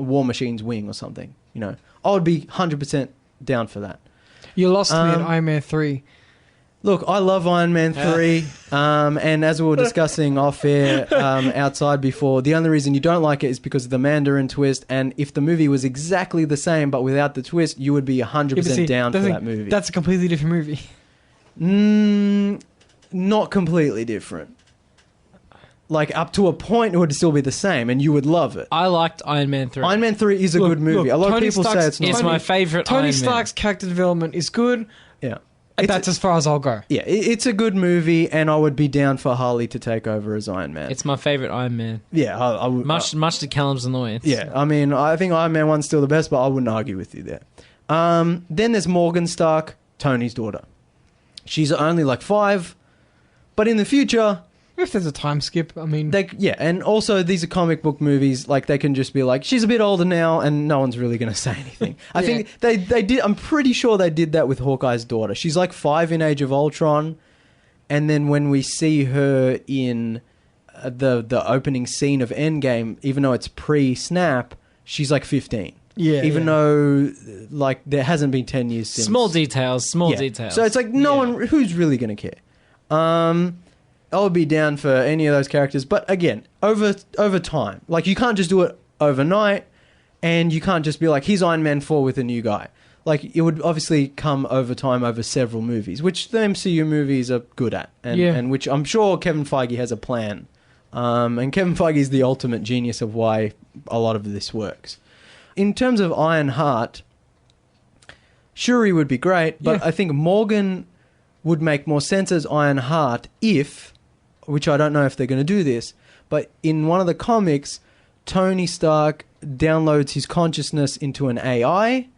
War Machine's wing or something, you know. I would be 100% down for that. You lost me at Iron Man 3. Look, I love Iron Man 3, and as we were discussing off air outside before, the only reason you don't like it is because of the Mandarin twist, and if the movie was exactly the same but without the twist, you would be 100% down for that movie. That's a completely different movie. Not completely different. Like, up to a point, it would still be the same, and you would love it. I liked Iron Man 3. Iron Man 3 is a good movie. A lot of people say it's not. It's my favourite Iron Man. Tony Stark's character development is good. Yeah. That's as far as I'll go. Yeah, it's a good movie, and I would be down for Harley to take over as Iron Man. It's my favourite Iron Man. Yeah, I would. Much to Callum's annoyance. Yeah, I mean, I think Iron Man 1's still the best, but I wouldn't argue with you there. Then there's Morgan Stark, Tony's daughter. She's only like 5, but in the future... If there's a time skip, I mean... and also these are comic book movies, like they can just be like, she's a bit older now, and no one's really going to say anything. I think they did, I'm pretty sure they did that with Hawkeye's daughter. She's like 5 in Age of Ultron, and then when we see her in the opening scene of Endgame, even though it's pre-snap, she's like 15. Yeah. Even though, like, there hasn't been 10 years since. Small details. So it's like, no one, who's really going to care? I would be down for any of those characters, but again, over time. Like, you can't just do it overnight, and you can't just be like, here's Iron Man 4 with a new guy. Like, it would obviously come over time over several movies, which the MCU movies are good at, and which I'm sure Kevin Feige has a plan. And Kevin Feige is the ultimate genius of why a lot of this works. In terms of Ironheart, Shuri would be great, but I think Morgan would make more sense as Ironheart if... which I don't know if they're going to do this, but in one of the comics, Tony Stark downloads his consciousness into an AI,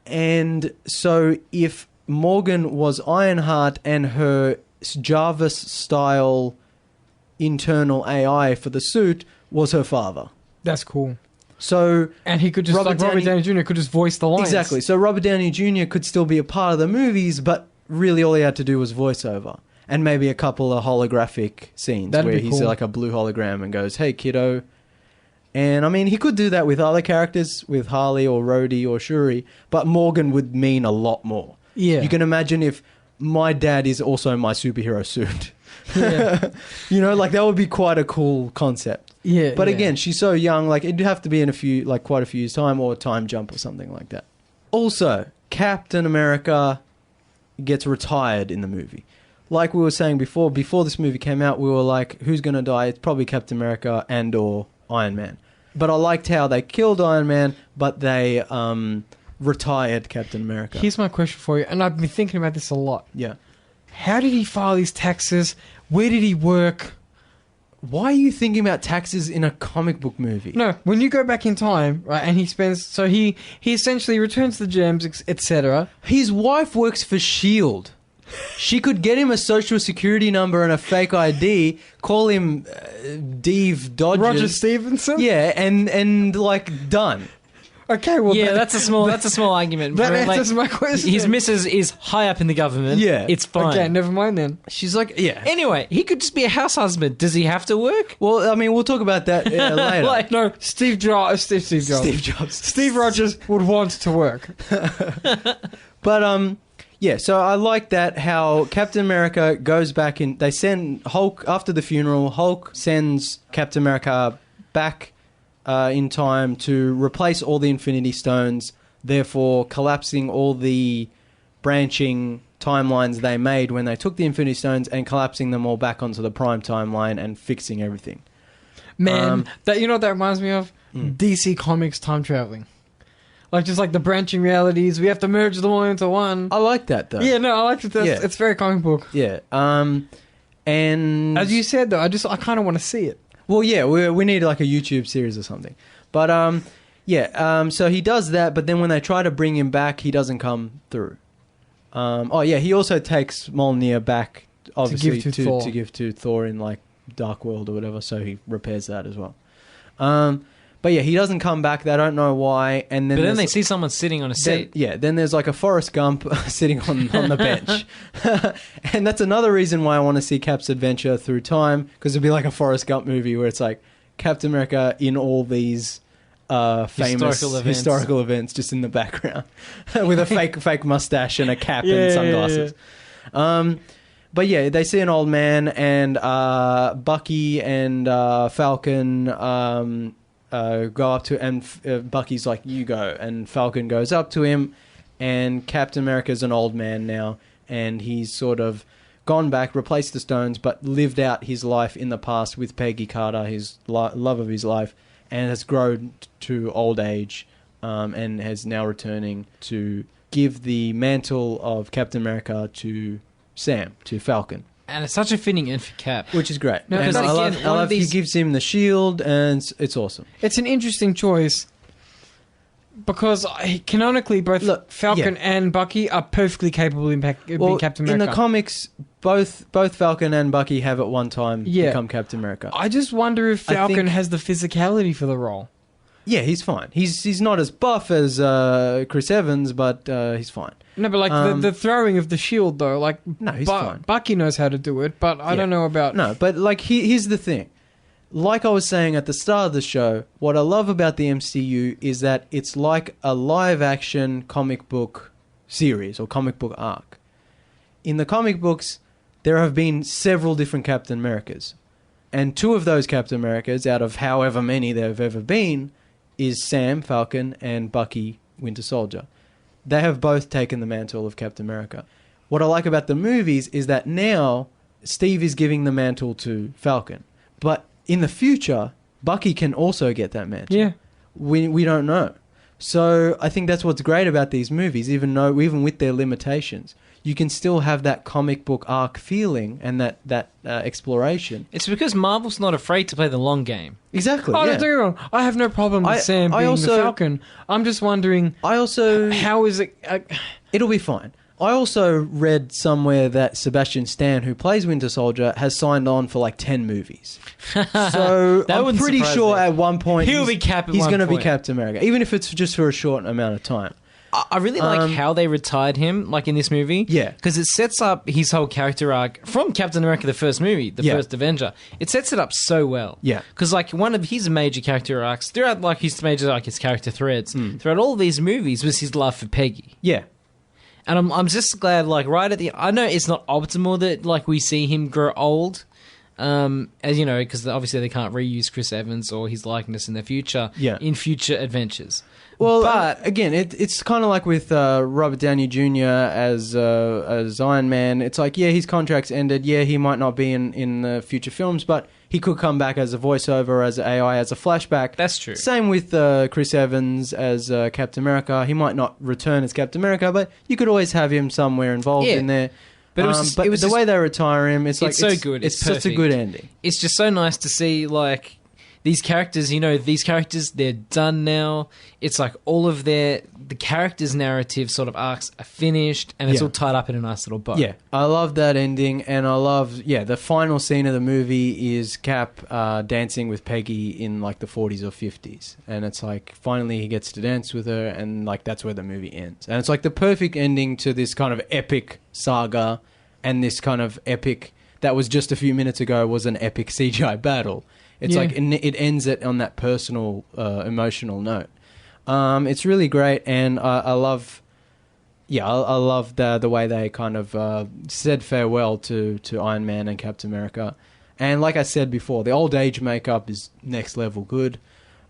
and so if Morgan was Ironheart and her Jarvis-style internal AI for the suit was her father. That's cool. So... And he could just, Robert Downey Jr. could just voice the lines. Exactly. So Robert Downey Jr. could still be a part of the movies, but really all he had to do was voiceover. And maybe a couple of holographic scenes where he's like a blue hologram and goes, hey, kiddo. And, I mean, he could do that with other characters, with Harley or Rhodey or Shuri, but Morgan would mean a lot more. Yeah. You can imagine if my dad is also my superhero suit. Yeah. You know, like, that would be quite a cool concept. Yeah. But again, she's so young, like, it'd have to be in quite a few years' time or a time jump or something like that. Also, Captain America gets retired in the movie. Like we were saying before this movie came out, we were like, who's going to die? It's probably Captain America and or Iron Man. But I liked how they killed Iron Man, but they retired Captain America. Here's my question for you, and I've been thinking about this a lot. Yeah. How did he file his taxes? Where did he work? Why are you thinking about taxes in a comic book movie? No, when you go back in time, right, and he spends... So he essentially returns the gems, etc. His wife works for S.H.I.E.L.D. She could get him a social security number and a fake ID, call him Dave Dodgers. Roger Stevenson? Yeah, and like, done. Okay, well... Yeah, that's a small argument. That Like, answers my question. his missus is high up in the government. Yeah. It's fine. Okay, never mind then. She's like, yeah. Anyway, he could just be a house husband. Does he have to work? Well, I mean, we'll talk about that later. Like, no, Steve Jobs. Steve Rogers would want to work. But, yeah, so I like that how Captain America goes back in... They send Hulk, after the funeral, Hulk sends Captain America back in time to replace all the Infinity Stones, therefore collapsing all the branching timelines they made when they took the Infinity Stones and collapsing them all back onto the Prime timeline and fixing everything. Man, that you know what that reminds me of? DC Comics time traveling. Like, just like the branching realities, we have to merge them all into one. I like that, though. Yeah, no, I like it. Yeah. It's very comic book. Yeah. And... As you said, though, I kind of want to see it. Well, yeah, we need like a YouTube series or something. But, so he does that, but then when they try to bring him back, he doesn't come through. He also takes Mjolnir back, obviously, to give to Thor in, like, Dark World or whatever, so he repairs that as well. But yeah, he doesn't come back. They don't know why. And then they see someone sitting on a seat. Then there's like a Forrest Gump sitting on the bench. And that's another reason why I want to see Cap's adventure through time, because it'd be like a Forrest Gump movie where it's like Captain America in all these famous historical events just in the background with a fake mustache and a cap and sunglasses. Yeah. But yeah, they see an old man, and Bucky and Falcon... go up to, and Bucky's like, you go, and Falcon goes up to him, and Captain America's an old man now, and he's sort of gone back, replaced the stones, but lived out his life in the past with Peggy Carter, his love of his life, and has grown to old age, and has now returning to give the mantle of Captain America to Sam, to Falcon. And it's such a fitting end for Cap. Which is great. No, and I love he gives him the shield, and it's awesome. It's an interesting choice because canonically both Falcon and Bucky are perfectly capable of being Captain America. In the comics, both Falcon and Bucky have at one time become Captain America. I just wonder if Falcon has the physicality for the role. Yeah, he's fine. He's not as buff as Chris Evans, but he's fine. No, but like the throwing of the shield, though, like no, he's fine. Bucky knows how to do it, but I don't know about... No, but like here's the thing. Like I was saying at the start of the show, what I love about the MCU is that it's like a live-action comic book series or comic book arc. In the comic books, there have been several different Captain Americas. And two of those Captain Americas, out of however many there have ever been, is Sam, Falcon, and Bucky, Winter Soldier. They have both taken the mantle of Captain America. What I like about the movies is that now Steve is giving the mantle to Falcon. But in the future, Bucky can also get that mantle. Yeah. We don't know. So I think that's what's great about these movies, even with their limitations. You can still have that comic book arc feeling and that exploration. It's because Marvel's not afraid to play the long game. Exactly. Oh, don't get me wrong. I have no problem with Sam being the Falcon. I'm just wondering. How is it? It'll be fine. I also read somewhere that Sebastian Stan, who plays Winter Soldier, has signed on for like 10 movies. So I'm pretty sure at one point he'll be Cap. He's going to be Captain America, even if it's just for a short amount of time. I really like how they retired him, like in this movie. Yeah. Because it sets up his whole character arc from Captain America, the first movie, the first Avenger. It sets it up so well. Yeah. Because like one of his major character arcs, throughout like his character threads, throughout all these movies was his love for Peggy. Yeah. And I'm just glad, like right at the... I know it's not optimal that like we see him grow old as you know, because obviously they can't reuse Chris Evans or his likeness in the future. In future adventures. Well, but again, it's kind of like with Robert Downey Jr. as Iron Man. It's like, yeah, his contract's ended. Yeah, he might not be in the future films, but he could come back as a voiceover, as AI, as a flashback. That's true. Same with Chris Evans as Captain America. He might not return as Captain America, but you could always have him somewhere involved in there. But it was the way they retire him, it's so good. It's just a good ending. It's just so nice to see, like, these characters, they're done now. It's like all of the characters' narrative sort of arcs are finished, and it's all tied up in a nice little bow. Yeah, I love that ending, and I love, the final scene of the movie is Cap dancing with Peggy in, like, the 40s or 50s. And it's like, finally he gets to dance with her, and, like, that's where the movie ends. And it's like the perfect ending to this kind of epic saga, and this kind of epic, that was just a few minutes ago, was an epic CGI battle. It's like it ends it on that personal, emotional note. It's really great, and I love, I love the way they kind of said farewell to Iron Man and Captain America. And like I said before, the old age makeup is next level good,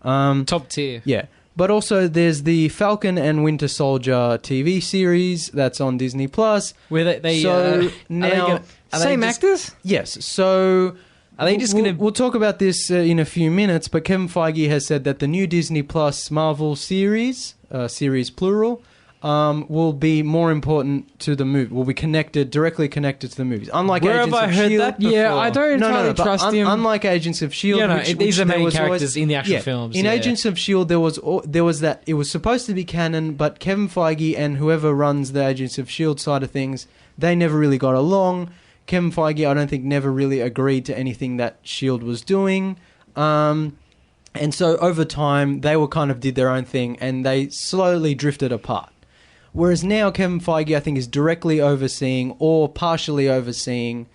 top tier. Yeah, but also there's the Falcon and Winter Soldier TV series that's on Disney Plus. Where they so now same actors? Yes, so. Are they just going to... We'll talk about this in a few minutes, but Kevin Feige has said that the new Disney Plus Marvel series, series plural, will be more important to the movie. Will be directly connected to the movies. Unlike Where Agents have I of heard S.H.I.E.L.D. that before? Yeah, I don't entirely trust him. Unlike Agents of S.H.I.E.L.D., these are main characters always, in the actual films. In Agents of S.H.I.E.L.D., there was that... It was supposed to be canon, but Kevin Feige and whoever runs the Agents of S.H.I.E.L.D. side of things, they never really got along. Kevin Feige, I don't think, never really agreed to anything that S.H.I.E.L.D. was doing. And so over time, they did their own thing, and they slowly drifted apart. Whereas now, Kevin Feige, I think, is directly overseeing or partially overseeing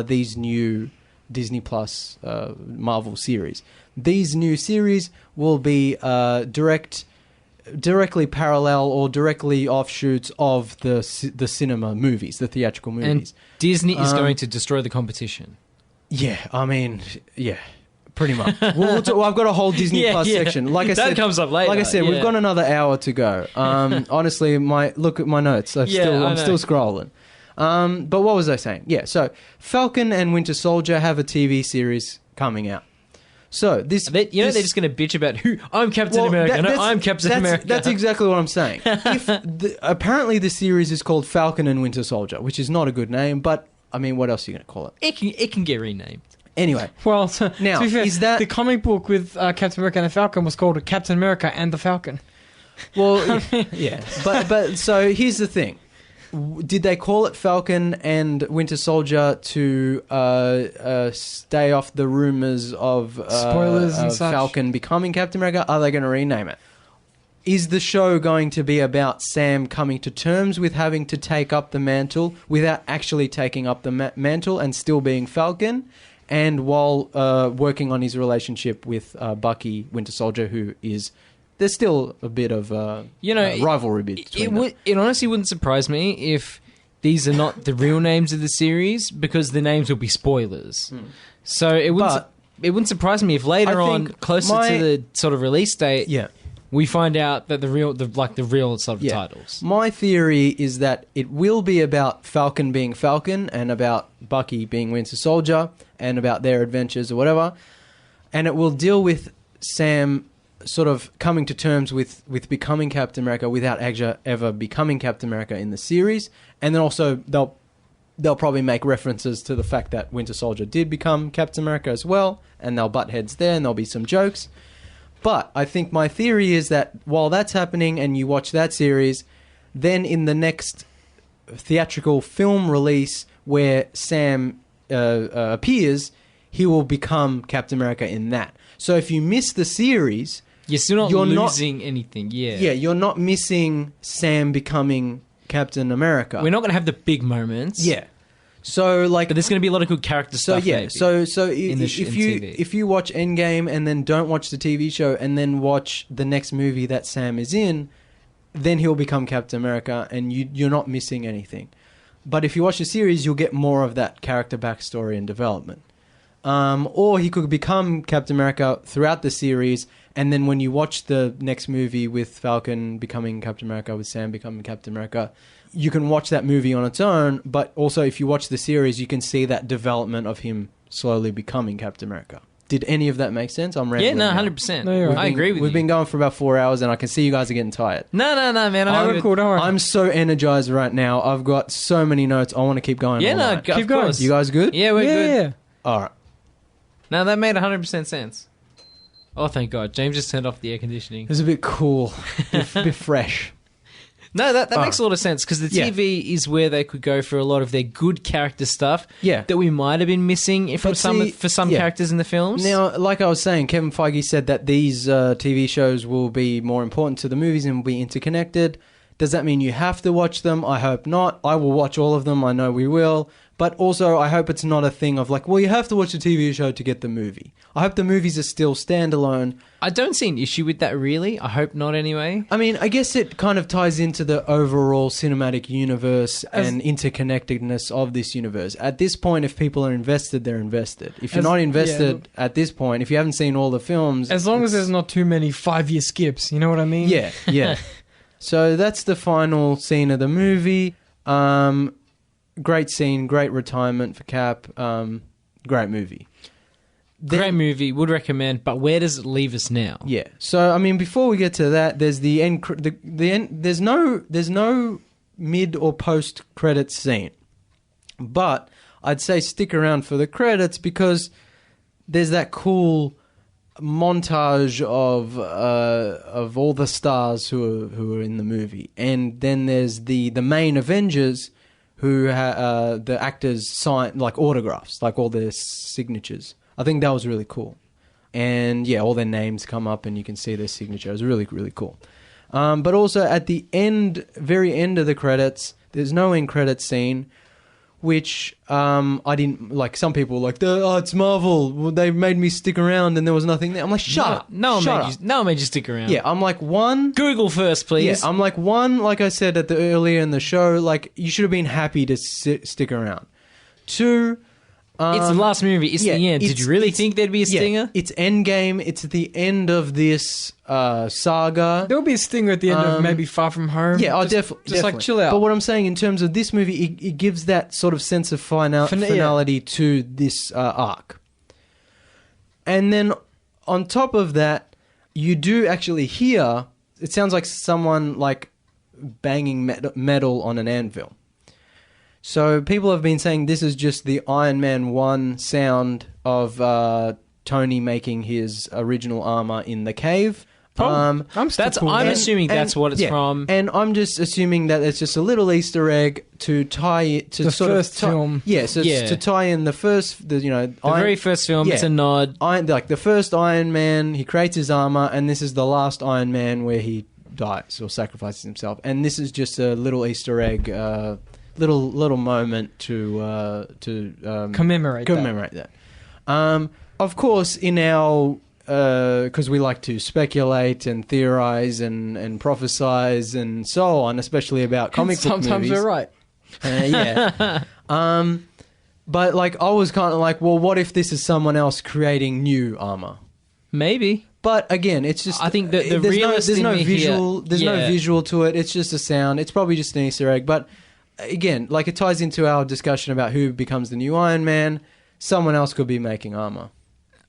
these new Disney Plus Marvel series. These new series will be directly parallel or directly offshoots of the cinema movies, the theatrical movies. And Disney is going to destroy the competition. Yeah, I mean, pretty much. I've got a whole Disney Plus section. Like I said, that comes up later. Like I said, we've got another hour to go. Honestly, look at my notes. I'm still scrolling. But what was I saying? Yeah, so Falcon and Winter Soldier have a TV series coming out. So this, they're just going to bitch about who I'm Captain America. I'm Captain America. That's exactly what I'm saying. Apparently, the series is called Falcon and Winter Soldier, which is not a good name. But I mean, what else are you going to call it? It can get renamed. Anyway, well, now to be fair, is that the comic book with Captain America and the Falcon was called Captain America and the Falcon? Well, yeah, but so here's the thing. Did they call it Falcon and Winter Soldier to stay off the rumors of spoilers and such? Falcon becoming Captain America? Are they going to rename it? Is the show going to be about Sam coming to terms with having to take up the mantle without actually taking up the mantle and still being Falcon? And while working on his relationship with Bucky, Winter Soldier, who is... There's still a bit of rivalry between them. It honestly wouldn't surprise me if these are not the real names of the series, because the names will be spoilers. So it wouldn't surprise me if later on, closer to the sort of release date, we find out that the real sort of titles. My theory is that it will be about Falcon being Falcon and about Bucky being Winter Soldier and about their adventures or whatever, and it will deal with Sam sort of coming to terms with becoming Captain America without ever becoming Captain America in the series. And then also they'll probably make references to the fact that Winter Soldier did become Captain America as well, and they'll butt heads there and there'll be some jokes. But I think my theory is that while that's happening and you watch that series, then in the next theatrical film release where Sam appears, he will become Captain America in that. So if you miss the series... You're still not losing anything, Yeah, you're not missing Sam becoming Captain America. We're not going to have the big moments. Yeah. So like, but there's going to be a lot of good character stuff. Yeah. So if you watch Endgame and then don't watch the TV show and then watch the next movie that Sam is in, then he'll become Captain America, and you're not missing anything. But if you watch the series, you'll get more of that character backstory and development. Or he could become Captain America throughout the series, and then when you watch the next movie with Falcon becoming Captain America, with Sam becoming Captain America, you can watch that movie on its own, but also if you watch the series, you can see that development of him slowly becoming Captain America. Did any of that make sense? I'm rambling. Yeah, no, now. 100%. No, you're right. I agree with you. We've been going for about 4 hours, and I can see you guys are getting tired. No, man. We're cool, don't worry. I'm so energized right now. I've got so many notes. I want to keep going. Yeah, all no, night. of course. You guys good? Yeah, we're good. Yeah. All right. No, that made 100% sense. Oh, thank God. James just turned off the air conditioning. It was a bit cool, a bit fresh. No, that makes a lot of sense because the Yeah. TV is where they could go for a lot of their good character stuff Yeah. that we might have been missing for But some yeah. characters in the films. Now, like I was saying, Kevin Feige said that these TV shows will be more important to the movies and will be interconnected. Does that mean you have to watch them? I hope not. I will watch all of them. I know we will. But also, I hope it's not a thing of like, well, you have to watch the TV show to get the movie. I hope the movies are still standalone. I don't see an issue with that, really. I hope not, anyway. I mean, I guess it kind of ties into the overall cinematic universe and interconnectedness of this universe. At this point, if people are invested, they're invested. If you're not invested at this point, if you haven't seen all the films... As long as there's not too many 5-year skips, you know what I mean? Yeah. So that's the final scene of the movie. Great scene, great retirement for Cap. Great movie. Great movie, would recommend, but where does it leave us now? Yeah. So I mean, before we get to that, there's the end. The end. There's no mid or post credits scene, but I'd say stick around for the credits because there's that cool montage of all the stars who are in the movie, and then there's the main Avengers who the actors sign like autographs, like all their signatures. I think that was really cool. And yeah, all their names come up and you can see their signature. It was really, really cool. But also at the end, very end of the credits, there's no end credits scene, which I didn't like. Some people were like, "Oh, it's Marvel. Well, they made me stick around, and there was nothing there." I'm like, "Shut up! No one made you stick around." Yeah, I'm like, one. Google first, please. Yeah, I'm like, one. Like I said at the earlier in the show, like you should have been happy to stick around. Two. It's the last movie. It's the end. Did you really think there'd be a stinger? Yeah, it's Endgame. It's the end of this saga. There'll be a stinger at the end of maybe Far From Home. Yeah, definitely. definitely. Like chill out. But what I'm saying in terms of this movie, it gives that sort of sense of finality to this arc. And then on top of that, you do actually hear, it sounds like someone like banging metal on an anvil. So people have been saying this is just the Iron Man 1 sound of Tony making his original armor in the cave. I'm assuming that's what it's from. And I'm just assuming that it's just a little Easter egg to tie it to the sort first of film. Yeah, so it's to tie in the very first film. Yeah. It's a nod. Like the first Iron Man, he creates his armor, and this is the last Iron Man where he dies or sacrifices himself. And this is just a little Easter egg. Little moment to commemorate that. Of course, in our because we like to speculate and theorize and prophesize and so on, especially about comic book movies. Sometimes we're right. Yeah. But like I was kind of like, well, what if this is someone else creating new armor? Maybe. But again, it's just I think the there's realist no in me visual. here, There's no visual to it. It's just a sound. It's probably just an Easter egg. But again, like it ties into our discussion about who becomes the new Iron Man. Someone else could be making armor.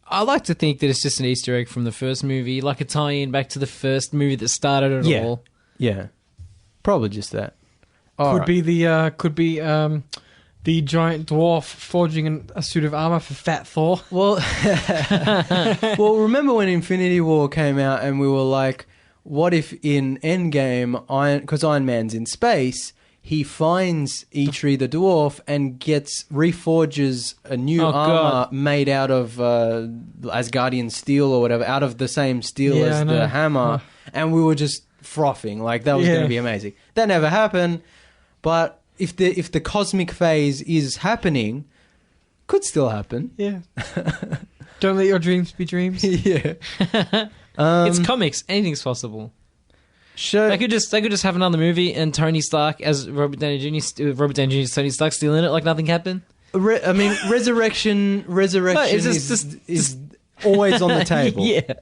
I like to think that it's just an Easter egg from the first movie, like a tie-in back to the first movie that started it all. Yeah, probably just that. Could be the giant dwarf forging a suit of armor for Fat Thor. Well, well, remember when Infinity War came out and we were like, what if in Endgame, because Iron Man's in space, he finds Eitri the dwarf and reforges a new armor made out of Asgardian steel or whatever, out of the same steel as the hammer, and we were just frothing like that was going to be amazing. That never happened, but if the cosmic phase is happening, could still happen. Yeah. Don't let your dreams be dreams. Yeah. It's comics. Anything's possible. Sure. They could just have another movie and Tony Stark as Robert Downey Jr. Robert Downey Jr. Tony Stark still in it, like nothing happened. resurrection is always on the table. Yeah.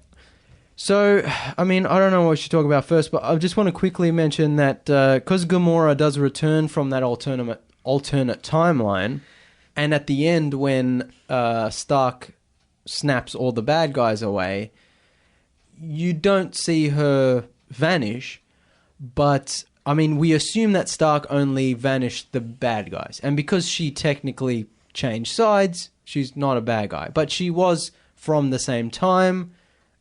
So, I mean, I don't know what we should talk about first, but I just want to quickly mention that because Gamora does return from that alternate timeline, and at the end when Stark snaps all the bad guys away, you don't see her vanish, but, I mean, we assume that Stark only vanished the bad guys. And because she technically changed sides, she's not a bad guy. But she was from the same time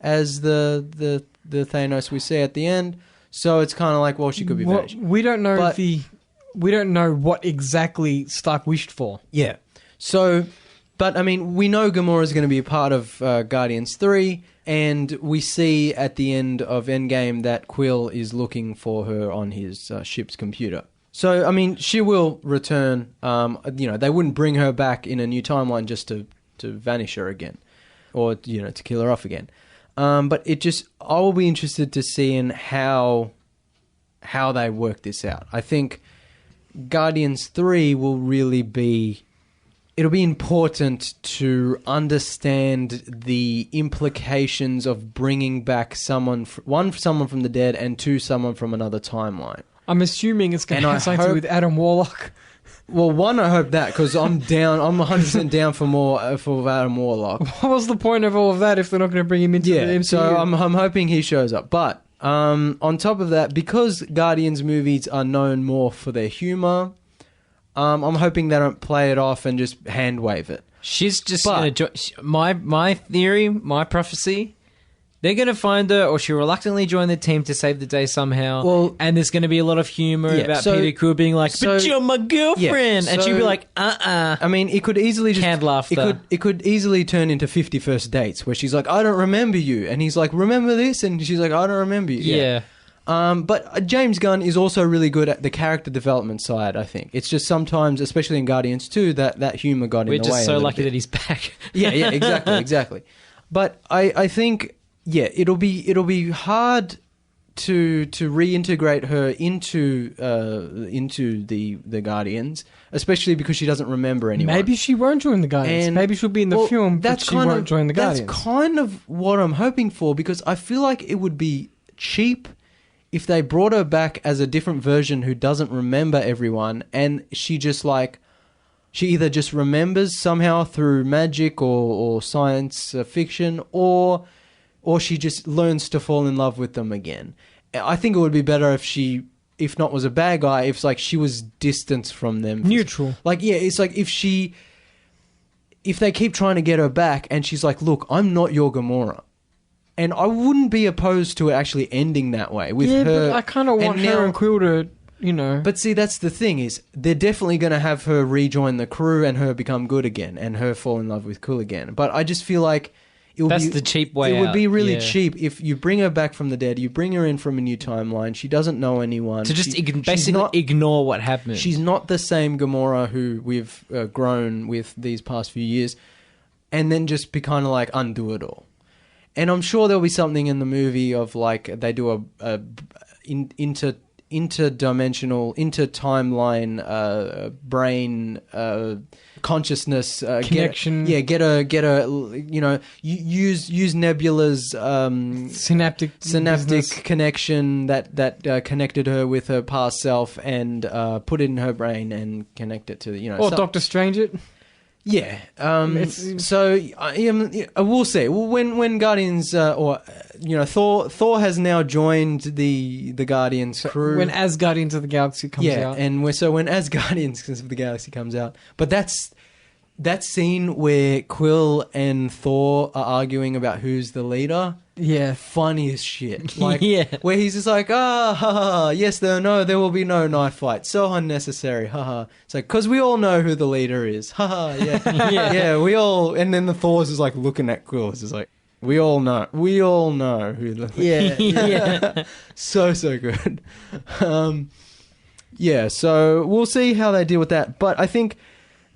as the Thanos we see at the end, so it's kind of like, well, she could be vanished. We don't know we don't know what exactly Stark wished for. Yeah. So, but I mean, we know Gamora is going to be a part of Guardians 3, and we see at the end of Endgame that Quill is looking for her on his ship's computer. So, I mean, she will return. They wouldn't bring her back in a new timeline just to vanish her again, or to kill her off again. But I will be interested to see in how they work this out. I think Guardians 3 will really be... It'll be important to understand the implications of bringing back someone from the dead, and two, someone from another timeline. I'm assuming it's going to have something to do with Adam Warlock. Well, one, I hope that, because I'm 100% down for more for Adam Warlock. What was the point of all of that if they're not going to bring him into the MCU? So I'm hoping he shows up. But on top of that, because Guardians movies are known more for their humor, I'm hoping they don't play it off and just hand wave it. She's just going to join... My theory, my prophecy... They're going to find her, or she'll reluctantly join the team to save the day somehow. Well, and there's going to be a lot of humor about Peter Quill being like, "But you're my girlfriend," and she'll be like, I mean, it could easily just canned laughter. It could easily turn into 50 First Dates, where she's like, "I don't remember you," and he's like, "Remember this?" and she's like, "I don't remember you." Yeah. But James Gunn is also really good at the character development side, I think. It's just sometimes, especially in Guardians 2, that humor got in the way. We're just so lucky that he's back. Yeah, exactly. But I think... Yeah, it'll be hard to reintegrate her into the Guardians, especially because she doesn't remember anyone. Maybe she won't join the Guardians. Maybe she'll be in the film, but she won't join the Guardians. That's kind of what I'm hoping for, because I feel like it would be cheap if they brought her back as a different version who doesn't remember everyone, and she either just remembers somehow through magic or science fiction, or she just learns to fall in love with them again. I think it would be better if she, if not was a bad guy, if like she was distanced from them. Neutral. Like, yeah, it's like if they keep trying to get her back and she's like, "Look, I'm not your Gamora." And I wouldn't be opposed to it actually ending that way with her. But I kind of want her and Quill to, But see, that's the thing, is they're definitely going to have her rejoin the crew and her become good again and her fall in love with Quill again. But I just feel like... That's the cheap way out. It would be really cheap if you bring her back from the dead, you bring her in from a new timeline, she doesn't know anyone. To just basically ignore what happened. She's not the same Gamora who we've grown with these past few years, and then just be kind of like undo it all. And I'm sure there'll be something in the movie of like they do a interdimensional, intertimeline brain consciousness connection. Get a use Nebula's synaptic connection that connected her with her past self, and put it in her brain and connect it to or Doctor Strange it. Yeah. So we'll see. When Guardians Thor has now joined the Guardians crew. When As Guardians of the Galaxy comes out. Yeah, and when As Guardians of the Galaxy comes out. But that's that scene where Quill and Thor are arguing about who's the leader. Yeah. Funny as shit. Like, where he's just like, yes, there will be no knife fight. So unnecessary, haha. It's like, because we all know who the leader is. Haha, yeah. Yeah, we all, and then the Thor's is like looking at Quill. It's just like, we all know who the leader is. Yeah. So good. So we'll see how they deal with that. But I think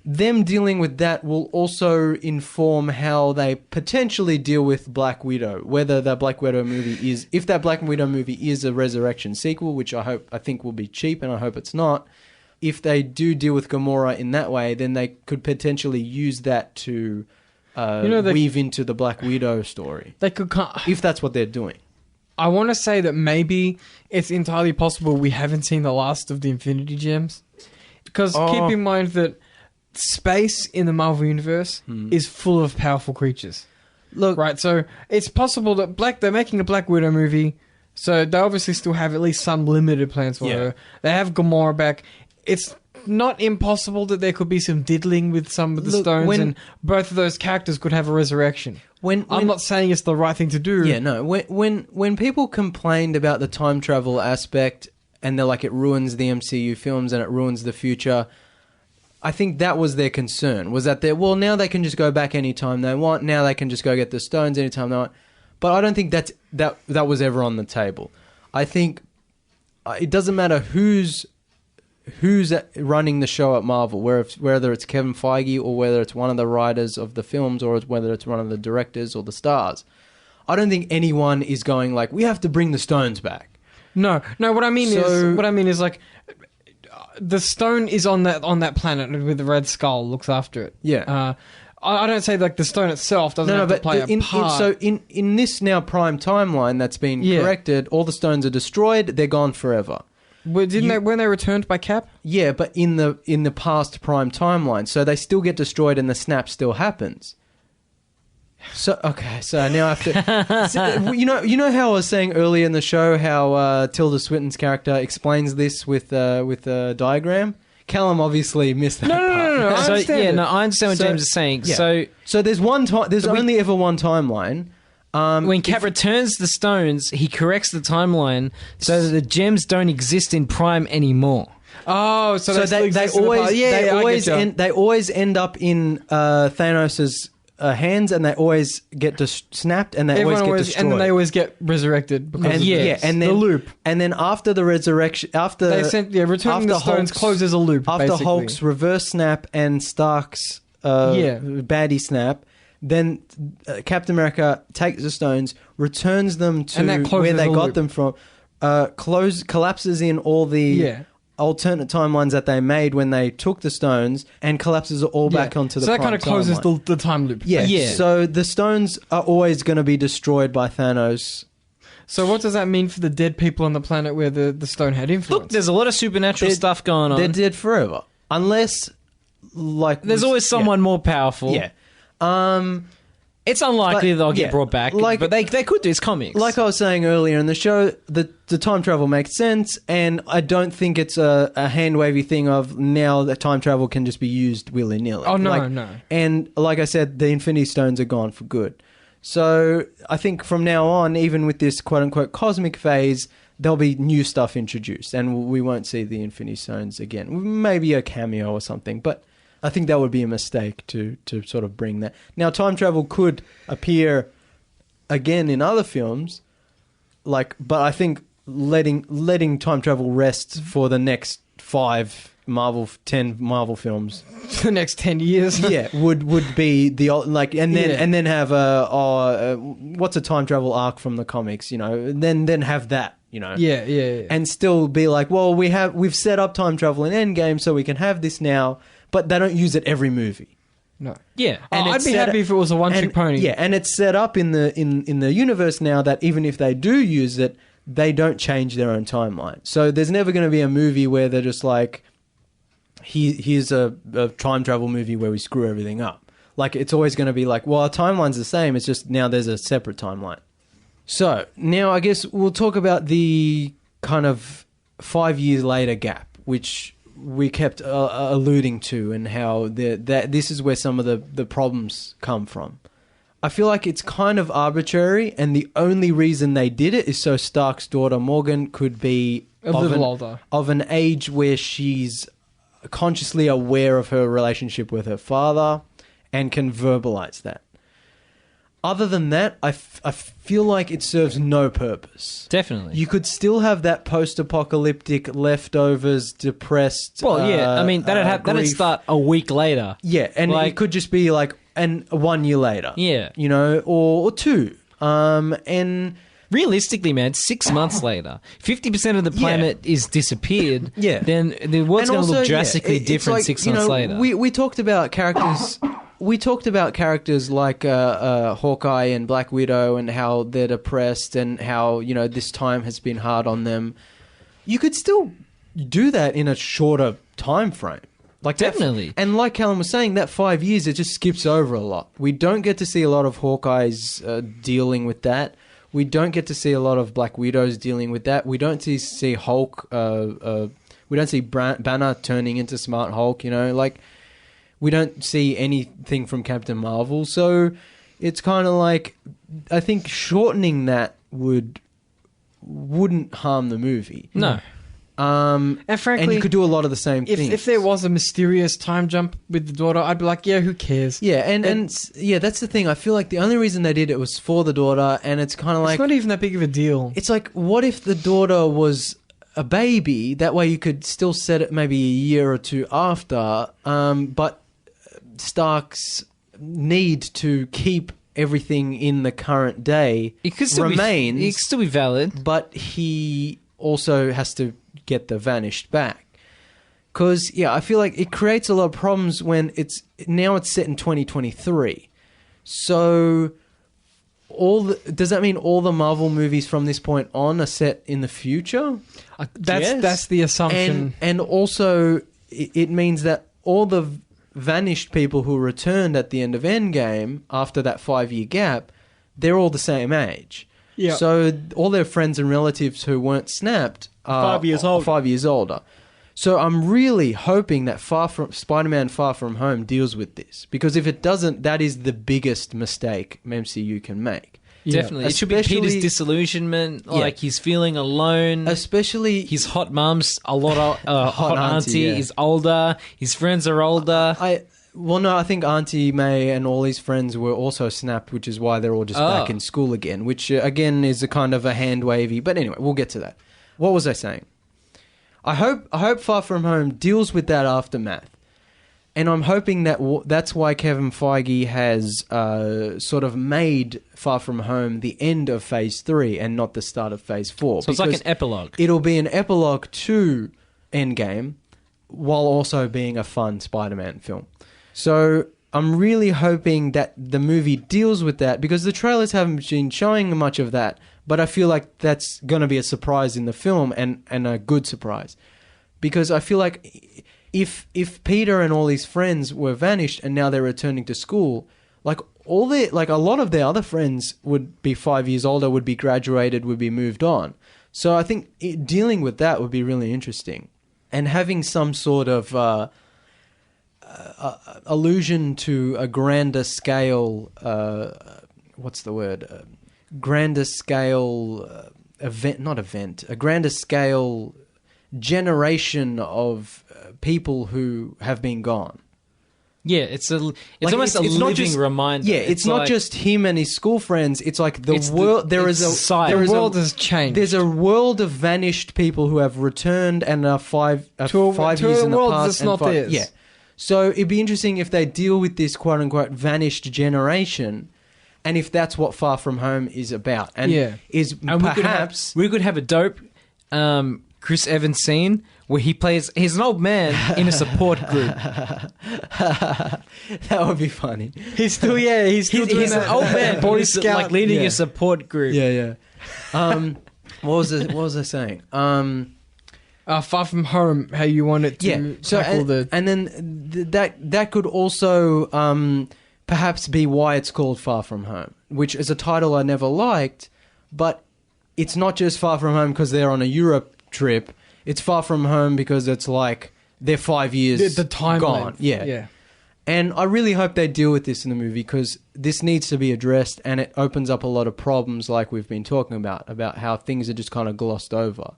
them dealing with that will also inform how they potentially deal with Black Widow. Whether that Black Widow movie is, if that Black Widow movie is a resurrection sequel, which I think will be cheap, and I hope it's not. if they do deal with Gamora in that way, then they could potentially use that to weave into the Black Widow story. They could, if that's what they're doing. I want to say that maybe it's entirely possible we haven't seen the last of the Infinity Gems. Because keep in mind that space in the Marvel Universe is full of powerful creatures. Look, right, so it's possible that they're making a Black Widow movie, so they obviously still have at least some limited plans for her. They have Gamora back. It's not impossible that there could be some diddling with some of the stones, and both of those characters could have a resurrection. I'm not saying it's the right thing to do. Yeah, no. When people complained about the time travel aspect, and they're like, it ruins the MCU films and it ruins the future, I think that was their concern, was that now they can just go back anytime they want, now they can just go get the stones anytime they want. But I don't think that was ever on the table. I think it doesn't matter who's running the show at Marvel, whether it's Kevin Feige or whether it's one of the writers of the films or whether it's one of the directors or the stars. I don't think anyone is going like, we have to bring the stones back. No. What I mean is like, the stone is on that planet with the Red Skull looks after it. Yeah. I don't say like the stone itself doesn't have to play a part. In this now prime timeline that's been corrected, all the stones are destroyed. They're gone forever. When they returned by Cap? Yeah, but in the past prime timeline, so they still get destroyed and the snap still happens. So now I have to. So, you know how I was saying earlier in the show how Tilda Swinton's character explains this with a diagram. Callum obviously missed that part. No. I understand what James is saying. Yeah. So there's only ever one timeline. When Cap returns the stones, he corrects the timeline so that the gems don't exist in Prime anymore. Oh, so they always end up in Thanos' hands, and they always get snapped, and they always get destroyed, and then they always get resurrected because and then the loop. And then after the resurrection, returning the stones closes a loop. After basically. Hulk's reverse snap and Stark's baddie snap, then Captain America takes the stones, returns them to where they got them from, collapses in all the alternate timelines that they made when they took the stones, and collapses it all back onto the So that kind of closes the time loop. Yeah. So the stones are always going to be destroyed by Thanos. So what does that mean for the dead people on the planet where the stone had influence? Look, there's a lot of supernatural stuff going on. They're dead forever. Unless, there's always someone more powerful. Yeah. It's unlikely they'll get brought back, but they could do. It's comics. Like I was saying earlier in the show, the time travel makes sense, and I don't think it's a hand-wavy thing of now that time travel can just be used willy-nilly. Oh, no. And like I said, the Infinity Stones are gone for good. So I think from now on, even with this quote-unquote cosmic phase, there'll be new stuff introduced, and we won't see the Infinity Stones again. Maybe a cameo or something, but I think that would be a mistake to sort of bring that. Now, time travel could appear again in other films, but I think letting time travel rest for the next 10 Marvel films, the next 10 years, would be and then have what's a time travel arc from the comics, then have that, and still be like, well, we've set up time travel in Endgame, so we can have this now. But they don't use it every movie. No. Yeah. And I'd be happy if it was a one-trick pony. Yeah, and it's set up in the universe now that even if they do use it, they don't change their own timeline. So there's never going to be a movie where they're just like, here's a time travel movie where we screw everything up. Like, it's always going to be like, well, our timeline's the same. It's just now there's a separate timeline. So now I guess we'll talk about the kind of 5 years later gap, which we kept alluding to, and how this is where some of the problems come from. I feel like it's kind of arbitrary, and the only reason they did it is so Stark's daughter Morgan could be a little older, of an age where she's consciously aware of her relationship with her father and can verbalize that. Other than that, I feel like it serves no purpose. Definitely. You could still have that post-apocalyptic, leftovers, depressed. Well, yeah. I mean, that'd start a week later. Yeah, and it could just be like 1 year later. Yeah. Or two. And realistically, man, 6 months later, 50% of the planet is disappeared. Then the world's going to look drastically different 6 months later. We talked about characters. We talked about characters like Hawkeye and Black Widow and how they're depressed and how, this time has been hard on them. You could still do that in a shorter time frame. Like definitely. And like Callum was saying, that 5 years, it just skips over a lot. We don't get to see a lot of Hawkeyes dealing with that. We don't get to see a lot of Black Widows dealing with that. We don't see Hulk. We don't see Banner turning into Smart Hulk, we don't see anything from Captain Marvel. So it's kind of like, I think shortening that wouldn't harm the movie. No. And frankly, and you could do a lot of the same things. If there was a mysterious time jump with the daughter, I'd be like, yeah, who cares? Yeah, and that's the thing. I feel like the only reason they did it was for the daughter, and it's kind of like... It's not even that big of a deal. It's like, what if the daughter was a baby? That way you could still set it maybe a year or two after, but Stark's need to keep everything in the current day remains. It could still be valid. But he also has to get the vanished back. Because, I feel like it creates a lot of problems when it's set in 2023. So, does that mean all the Marvel movies from this point on are set in the future? That's the assumption. And also, it means that all the vanished people who returned at the end of Endgame, after that 5-year gap, they're all the same age. Yeah. So all their friends and relatives who weren't snapped are 5 years older. 5 years older. So I'm really hoping that Spider-Man Far From Home deals with this. Because if it doesn't, that is the biggest mistake MCU can make. Definitely. It should be Peter's disillusionment, like he's feeling alone. Especially... His hot mum's a lot of... hot auntie is older. His friends are older. I think Auntie May and all his friends were also snapped, which is why they're all just back in school again, which, again, is a kind of a hand-wavy... But anyway, we'll get to that. What was I saying? I hope Far From Home deals with that aftermath. And I'm hoping that that's why Kevin Feige has sort of made Far From Home the end of Phase 3 and not the start of Phase 4. So it's like an epilogue. It'll be an epilogue to Endgame while also being a fun Spider-Man film. So I'm really hoping that the movie deals with that because the trailers haven't been showing much of that, but I feel like that's going to be a surprise in the film and a good surprise. Because I feel like... If Peter and all his friends were vanished and now they're returning to school, a lot of their other friends would be 5 years older, would be graduated, would be moved on. So I think dealing with that would be really interesting, and having some sort of allusion to a grander scale. Grander scale event, not event. A grander scale generation of people who have been gone. Yeah, it's almost a living reminder. Yeah, it's not just him and his school friends. It's like the world. The world has changed. There's a world of vanished people who have returned and are 5 years in the past. That's not theirs. Yeah, so it'd be interesting if they deal with this quote unquote vanished generation, and if that's what Far From Home is about, perhaps we could have a dope Chris Evans scene where he's an old man in a support group. That would be funny. He's an old man, Boy Scout, leading a support group. Yeah. What was I saying? Far From Home, how you want it to tackle and then that could also perhaps be why it's called Far From Home, which is a title I never liked, but it's not just Far From Home because they're on a Europe trip. It's Far From Home because it's like they're 5 years the time gone. length. Yeah. And I really hope they deal with this in the movie because this needs to be addressed and it opens up a lot of problems like we've been talking about how things are just kind of glossed over.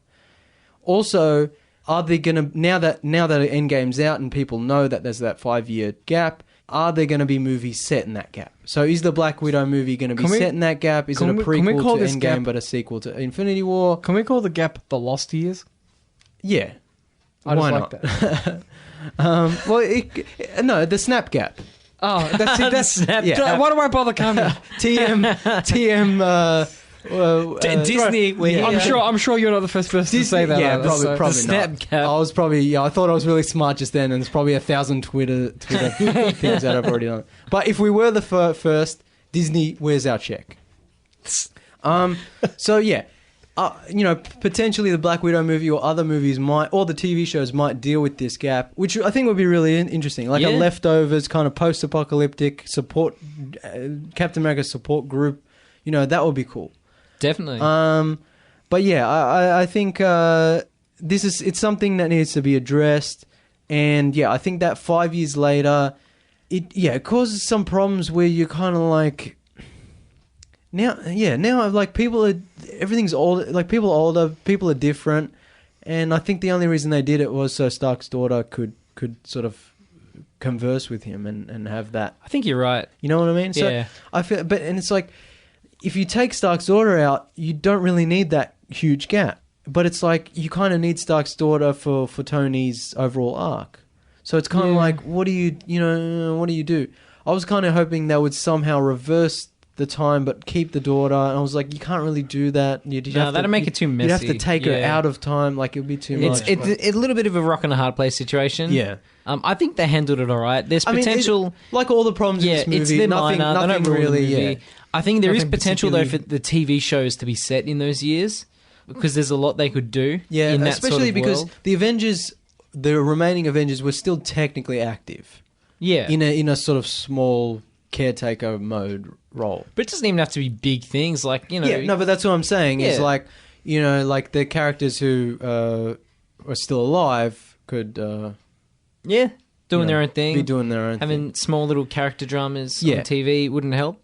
Also, are they going to, now that Endgame's out and people know that there's that 5-year gap, are there going to be movies set in that gap? So is the Black Widow movie going to be set in that gap? Is it a prequel to Endgame but a sequel to Infinity War? Can we call the gap the Lost Years? Yeah. Why not? That. No, the Snap Gap. Oh, that's Snap. Yeah. Why do I bother coming? TM Disney. I'm sure you're not the first person to say that. Yeah, probably the snap not. cap. I was probably. I thought I was really smart just then, and there's probably 1,000 Twitter things that I've already done. But if we were the first, Disney, where's our check? So yeah. Potentially the Black Widow movie or other movies or the TV shows might deal with this gap, which I think would be really interesting. Like a leftovers kind of post-apocalyptic support, Captain America support group. That would be cool. Definitely. But yeah, I think it's something that needs to be addressed. And yeah, I think that 5 years later, it causes some problems where you're kind of like... Now like everything's old. Like people are older, people are different, and I think the only reason they did it was so Stark's daughter could sort of converse with him and have that. I think you're right. You know what I mean? Yeah. So I feel, and it's like if you take Stark's daughter out, you don't really need that huge gap. But it's like you kind of need Stark's daughter for Tony's overall arc. So it's kind of like, what do you do? I was kind of hoping they would somehow reverse the time but keep the daughter, and I was like, you can't really do that. That'd make it too messy. You'd have to take her out of time, like it would be too much. It's a little bit of a rock and a hard place situation. Yeah. I think they handled it all right. There's potential, like all the problems in this movie. Nothing really. Yeah. I think there is potential though for the TV shows to be set in those years, because there's a lot they could do. Yeah, in that especially sort of because world. the Avengers, the remaining Avengers, were still technically active. Yeah, in a sort of small caretaker mode role. But it doesn't even have to be big things like, Yeah, no, but that's what I'm saying. Is like, like the characters who are still alive could doing their own thing. Be doing their own Having thing. small little character dramas on TV wouldn't help.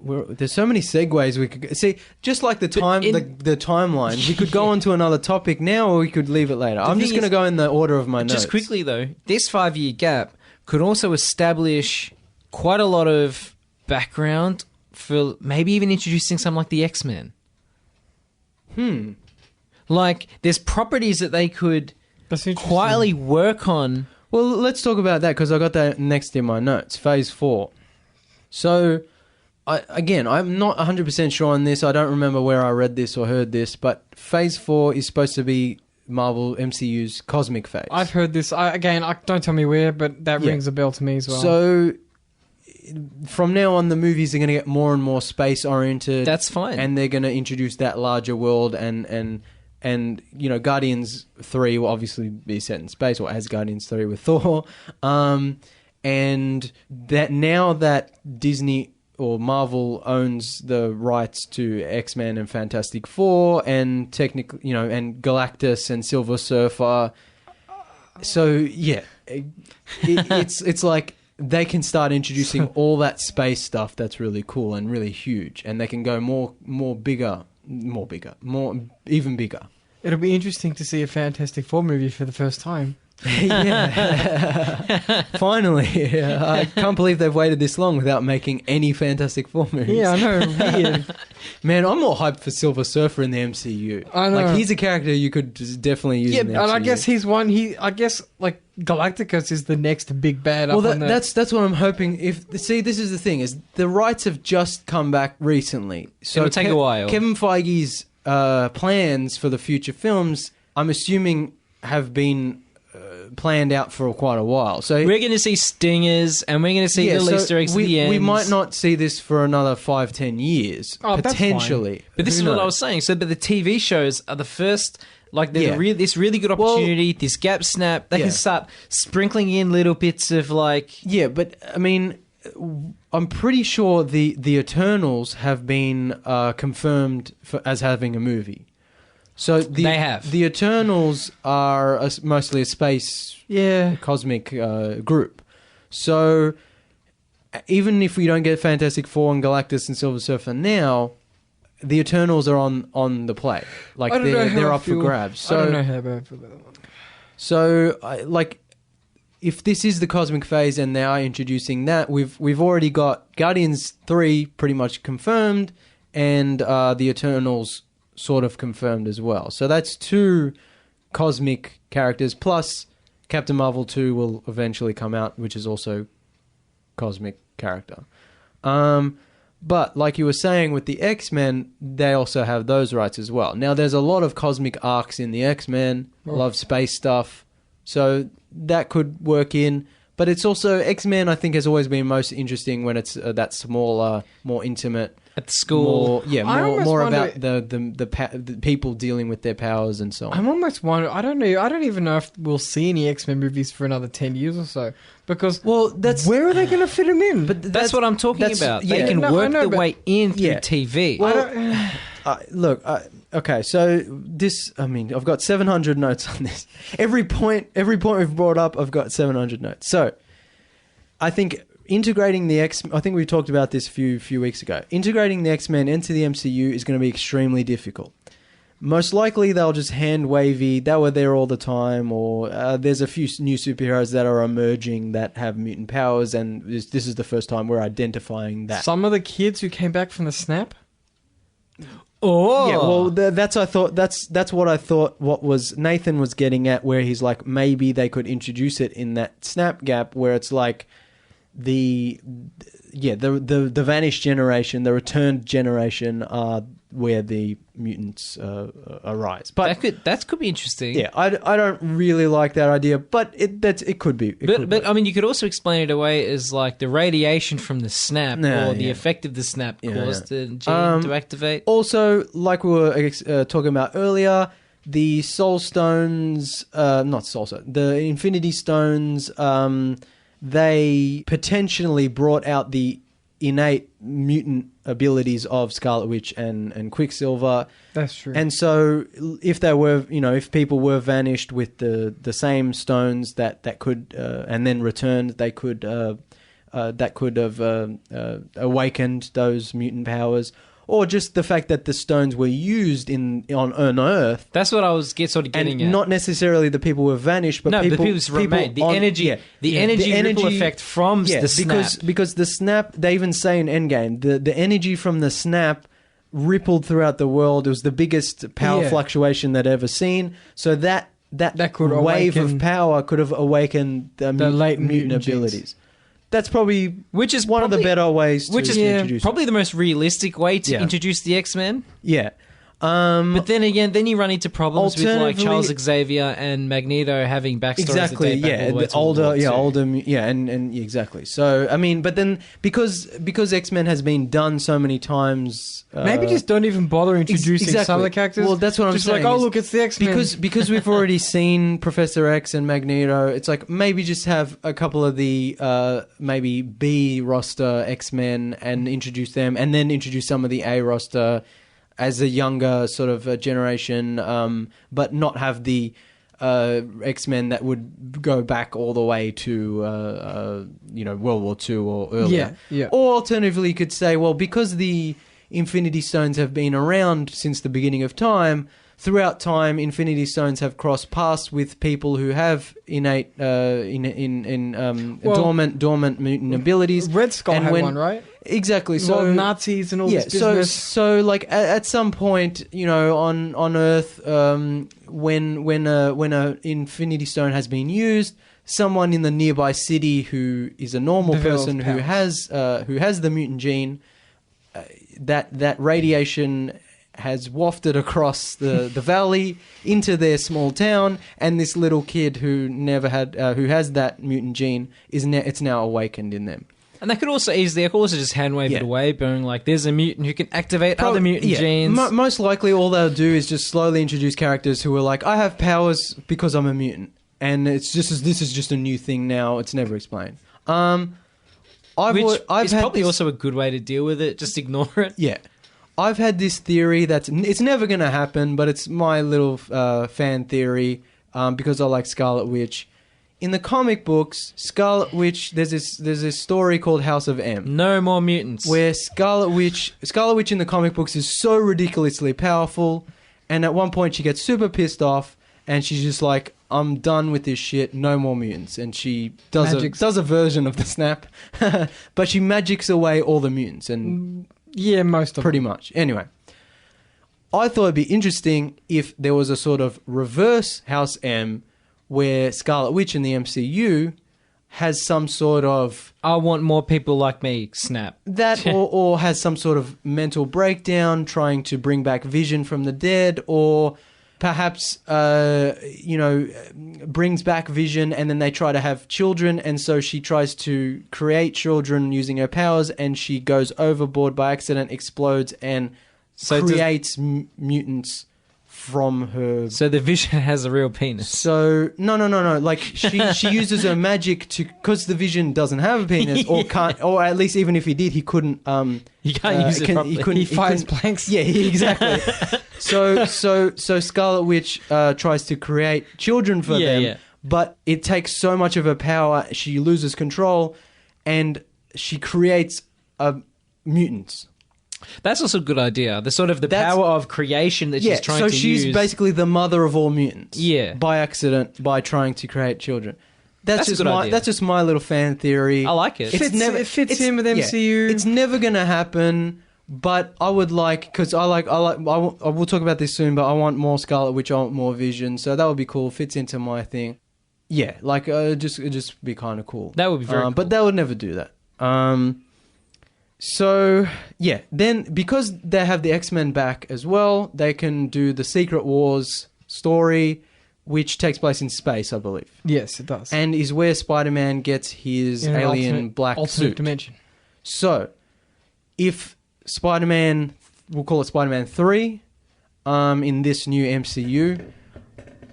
There's so many segues we could see. Just like the timeline, we could go on to another topic now, or we could leave it later. I'm just going to go in the order of my notes. Just quickly though, this 5-year gap could also establish quite a lot of background for maybe even introducing something like the X-Men. Like, there's properties that they could quietly work on. Well, let's talk about that, because I got that next in my notes. Phase 4. So... I'm not 100% sure on this. I don't remember where I read this or heard this, but Phase 4 is supposed to be Marvel MCU's cosmic phase. I've heard this. Don't tell me where, but that rings a bell to me as well. So from now on, the movies are going to get more and more space-oriented. That's fine. And they're going to introduce that larger world, and Guardians 3 will obviously be set in space, or as Guardians 3 with Thor. And that now that Disney... or Marvel owns the rights to X-Men and Fantastic Four and technically, and Galactus and Silver Surfer. So yeah, it's like they can start introducing all that space stuff that's really cool and really huge, and they can go even bigger. It'll be interesting to see a Fantastic Four movie for the first time. Yeah. Finally. I can't believe they've waited this long without making any Fantastic Four movies. Yeah, I know. Weird. Man, I'm more hyped for Silver Surfer in the MCU. I know. Like, he's a character you could definitely use in the MCU. And I guess he's one. Like Galacticus is the next big bad. Well, that's what I'm hoping. This is the thing, is the rights have just come back recently. So it'll take a while. Kevin Feige's plans for the future films, I'm assuming, have been planned out for quite a while. So we're going to see stingers, and we're going to see the Easter eggs at the end. We might not see this for another 5-10 years, potentially. But this is what I was saying. So, but the TV shows are the first. Like, this really good opportunity, this gap snap. They can start sprinkling in little bits of like. Yeah, but I mean, I'm pretty sure the Eternals have been confirmed as having a movie. So they have. The Eternals are mostly a space cosmic group. So even if we don't get Fantastic Four and Galactus and Silver Surfer now, the Eternals are on the play. Like, they're up for grabs. So, I don't know how I feel about that one. So if this is the cosmic phase and they are introducing that, we've already got Guardians 3 pretty much confirmed, and the Eternals sort of confirmed as well. So that's 2 cosmic characters, plus Captain Marvel 2 will eventually come out, which is also cosmic character. But like you were saying with the X-Men, they also have those rights as well. Now, there's a lot of cosmic arcs in the X-Men. I love space stuff. So that could work in. But it's also, X-Men, I think, has always been most interesting when it's that smaller, more intimate. At the school. More about the people dealing with their powers and so on. I'm almost wondering, I don't even know if we'll see any X-Men movies for another 10 years or so. Because where are they going to fit them in? But that's what I'm talking about. They can work their way in through TV. Well, okay, so this, I've got 700 notes on this. Every point we've brought up, I've got 700 notes. So, I think integrating the I think we talked about this a few weeks ago. Integrating the X-Men into the MCU is going to be extremely difficult. Most likely, they'll just hand-wavy, they were there all the time, or there's a few new superheroes that are emerging that have mutant powers, and this is the first time we're identifying that. Some of the kids who came back from the snap? Oh, yeah. Well, that's what I thought. What was Nathan was getting at, where he's like, maybe they could introduce it in that snap gap, where it's like the vanished generation, the returned generation are where the mutants arise. But that could be interesting. Yeah, I don't really like that idea, but it could be. But I mean, you could also explain it away as like the radiation from the snap the effect of the snap caused the gene to activate. Also, like we were talking about earlier, the Soul Stones, the Infinity Stones, they potentially brought out the innate mutant abilities of Scarlet Witch and Quicksilver. That's true. And so if they were, if people were vanished with the same stones that could and then returned, they could that could have awakened those mutant powers. Or just the fact that the stones were used on Earth. That's what I was sort of getting at. Not necessarily the people were vanished, but people remained. The energy ripple effect from the snap. Because the snap, they even say in Endgame, the energy from the snap rippled throughout the world. It was the biggest power fluctuation they'd ever seen. So that could wave of power could have awakened the latent mutant abilities. That's probably one of the better ways to introduce probably the most realistic way to introduce the X-Men. Yeah. But then again, you run into problems with like Charles Xavier and Magneto having backstories exactly, that date back all the way to older, and exactly. So I mean, but then because X-Men has been done so many times, maybe just don't even bother introducing some of the characters. Well, that's what I'm saying. Just like, look, it's the X-Men. Because we've already seen Professor X and Magneto. It's like maybe just have a couple of the maybe B roster X-Men and introduce them, and then introduce some of the A roster as a younger sort of generation, but not have the X-Men that would go back all the way to World War II or earlier. Yeah. Or alternatively, you could say, well, because the Infinity Stones have been around since the beginning of time, throughout time, Infinity Stones have crossed paths with people who have innate, dormant mutant abilities. Red Skull had one, right? Exactly. So Nazis and all this business. So like at some point, on Earth, when a Infinity Stone has been used, someone in the nearby city who is a normal person who has the mutant gene, that radiation has wafted across the valley into their small town, and this little kid who never had who has that mutant gene it's now awakened in them. And they could also just hand wave it away, being like, there's a mutant who can activate other mutant genes. Most likely all they'll do is just slowly introduce characters who are like, I have powers because I'm a mutant. And this is just a new thing now. It's never explained. Which is probably also a good way to deal with it. Just ignore it. Yeah. I've had this theory it's never going to happen, but it's my little fan theory because I like Scarlet Witch. In the comic books, Scarlet Witch, there's this story called House of M. No more mutants. Where Scarlet Witch in the comic books is so ridiculously powerful, and at one point she gets super pissed off, and she's just like, I'm done with this shit, no more mutants. And she does a version of the snap, but she magics away all the mutants. And yeah, most of pretty much. Anyway, I thought it'd be interesting if there was a sort of reverse House M, where Scarlet Witch in the MCU has some sort of... I want more people like me, snap. That or has some sort of mental breakdown, trying to bring back Vision from the dead, or perhaps, brings back Vision and then they try to have children, and so she tries to create children using her powers, and she goes overboard by accident, explodes, and creates mutants from her. So the Vision has a real penis. So no. Like she uses her magic to, because the Vision doesn't have a penis, or can't, or at least even if he did, he couldn't. He can't use it properly. He fires blanks. Yeah, exactly. so Scarlet Witch tries to create children for them, but it takes so much of her power, she loses control, and she creates mutants. That's also a good idea. The sort of power of creation that she's trying to use. So she's basically the mother of all mutants. Yeah. By accident, by trying to create children. That's a good idea. That's just my little fan theory. I like it. It fits in with MCU. It's never going to happen, but I would like, because I will talk about this soon, but I want more Scarlet Witch, I want more Vision, so that would be cool. Fits into my thing. Yeah, like, it'd just be kind of cool. That would be very cool. But they would never do that. So, yeah, then because they have the X-Men back as well, they can do the Secret Wars story, which takes place in space, I believe. Yes, it does. And is where Spider-Man gets his alien black suit. Dimension. So, if Spider-Man, we'll call it Spider-Man 3, in this new MCU,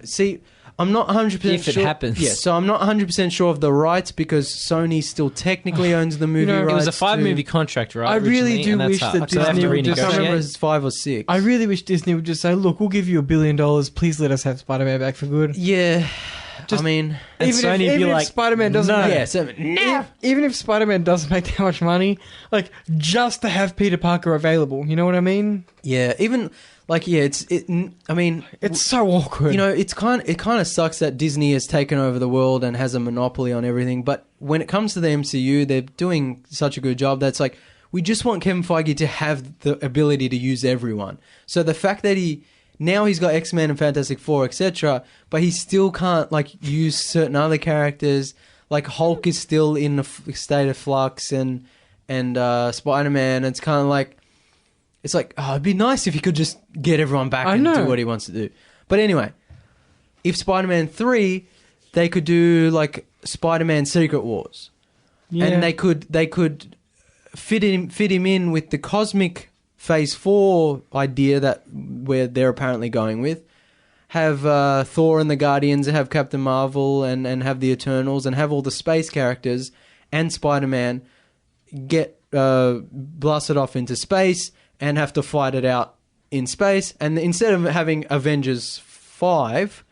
see... I'm not 100% sure. If it happens. Yeah, so I'm not 100% sure of the rights because Sony still technically owns the movie rights. It was a 5-movie contract, right? I really do wish that Disney would just... I can't remember if it's 5 or 6. I really wish Disney would just say, look, we'll give you $1 billion. Please let us have Spider-Man back for good. Yeah. Just, I mean... And even Sony if, be like, Spider-Man doesn't... no. Make, even if Spider-Man doesn't make that much money, like, just to have Peter Parker available. You know what I mean? Yeah, even... Like, yeah, it's so awkward. You know, it kind of sucks that Disney has taken over the world and has a monopoly on everything. But when it comes to the MCU, they're doing such a good job that's like, we just want Kevin Feige to have the ability to use everyone. So the fact that he's got X-Men and Fantastic Four, etc., but he still can't like use certain other characters. Like Hulk is still in a state of flux, and Spider-Man. It's kind of like. It's like, oh, it'd be nice if he could just get everyone back and do what he wants to do. But anyway, if Spider-Man 3, they could do like Spider-Man Secret Wars. Yeah. And they could fit him in with the cosmic Phase 4 idea where they're apparently going with. Have Thor and the Guardians, have Captain Marvel and have the Eternals, and have all the space characters and Spider-Man get blasted off into space and have to fight it out in space. And instead of having Avengers 5,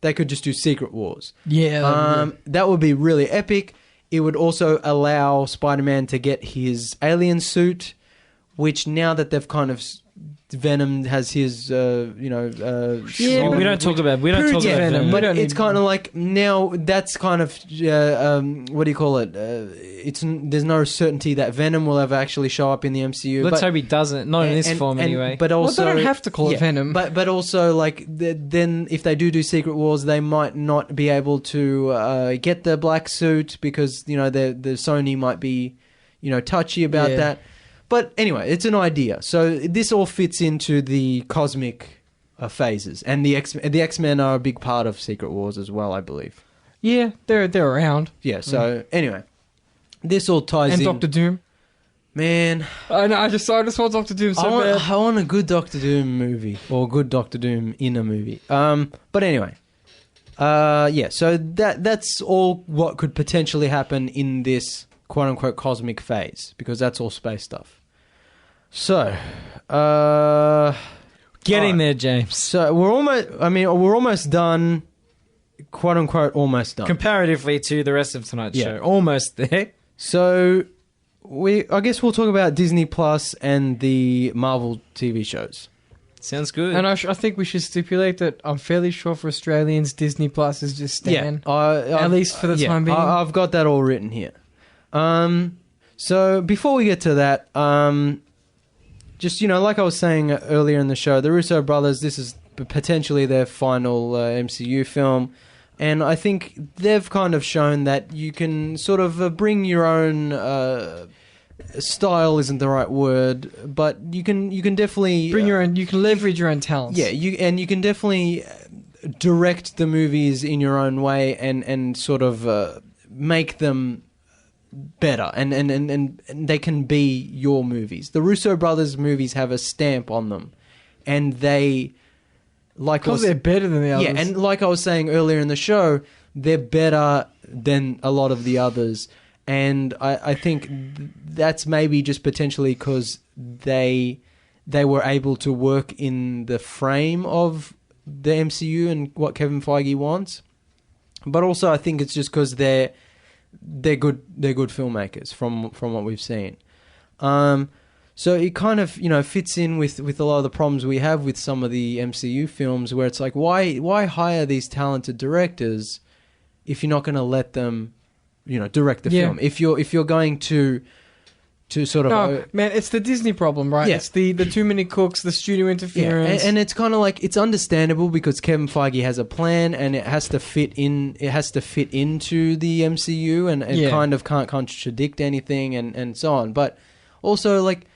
they could just do Secret Wars. Yeah. That would be really epic. It would also allow Spider-Man to get his alien suit, which now that they've kind of... Venom has his, we don't talk about Venom. But it's kind of like now that's kind of what do you call it? There's no certainty that Venom will ever actually show up in the MCU. Let's hope he doesn't. Not in this form, anyway. But also, they don't have to call it Venom. But also, like then if they do Secret Wars, they might not be able to get the black suit because the Sony might be touchy about that. But anyway, it's an idea. So this all fits into the cosmic phases, and the X-Men are a big part of Secret Wars as well, I believe. Yeah, they're around. Yeah. So anyway, this all ties in. And Doctor Doom. Man, I know. I just want Doctor Doom so bad. I want a good Doctor Doom movie, or a good Doctor Doom in a movie. But anyway, So that's all what could potentially happen in this quote unquote cosmic phase, because that's all space stuff. So, getting there, James. So we're almost done, quote unquote, almost done. Comparatively to the rest of tonight's show. Almost there. So I guess we'll talk about Disney Plus and the Marvel TV shows. Sounds good. And I think we should stipulate that I'm fairly sure for Australians, Disney Plus is just Stan. At least for the time being. I've got that all written here. So before we get to that, just, like I was saying earlier in the show, the Russo brothers, this is potentially their final MCU film. And I think they've kind of shown that you can sort of bring your own style isn't the right word, but you can definitely bring your own. You can leverage your own talents. Yeah, you can definitely direct the movies in your own way and sort of make them better, and they can be your movies. The Russo brothers movies have a stamp on them, and they. Because they're better than the others. Yeah, and like I was saying earlier in the show, they're better than a lot of the others. And I think that's maybe just potentially because they were able to work in the frame of the MCU and what Kevin Feige wants. But also I think it's just because they're good filmmakers from what we've seen. So it kind of, fits in with a lot of the problems we have with some of the MCU films where it's like, why hire these talented directors if you're not going to let them, direct the film? If you're going to sort of... No, man, it's the Disney problem, right? Yeah. It's the too many cooks, the studio interference. Yeah. And it's kind of like, it's understandable because Kevin Feige has a plan and it has to fit into the MCU and it kind of can't contradict anything and so on. But also, like...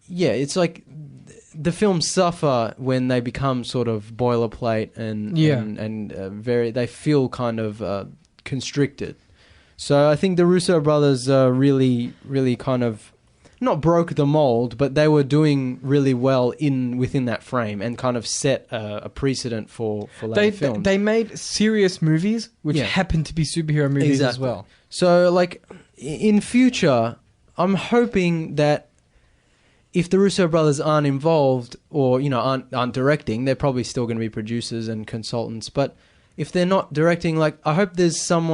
Yeah, it's like the films suffer when they become sort of boilerplate and they feel kind of constricted. So I think the Russo brothers really kind of not broke the mold, but they were doing really well within that frame and kind of set a precedent for later films. They made serious movies, which happened to be superhero movies as well. So like in future, I'm hoping that if the Russo brothers aren't involved or, aren't directing, they're probably still going to be producers and consultants. But if they're not directing, like, I hope there's some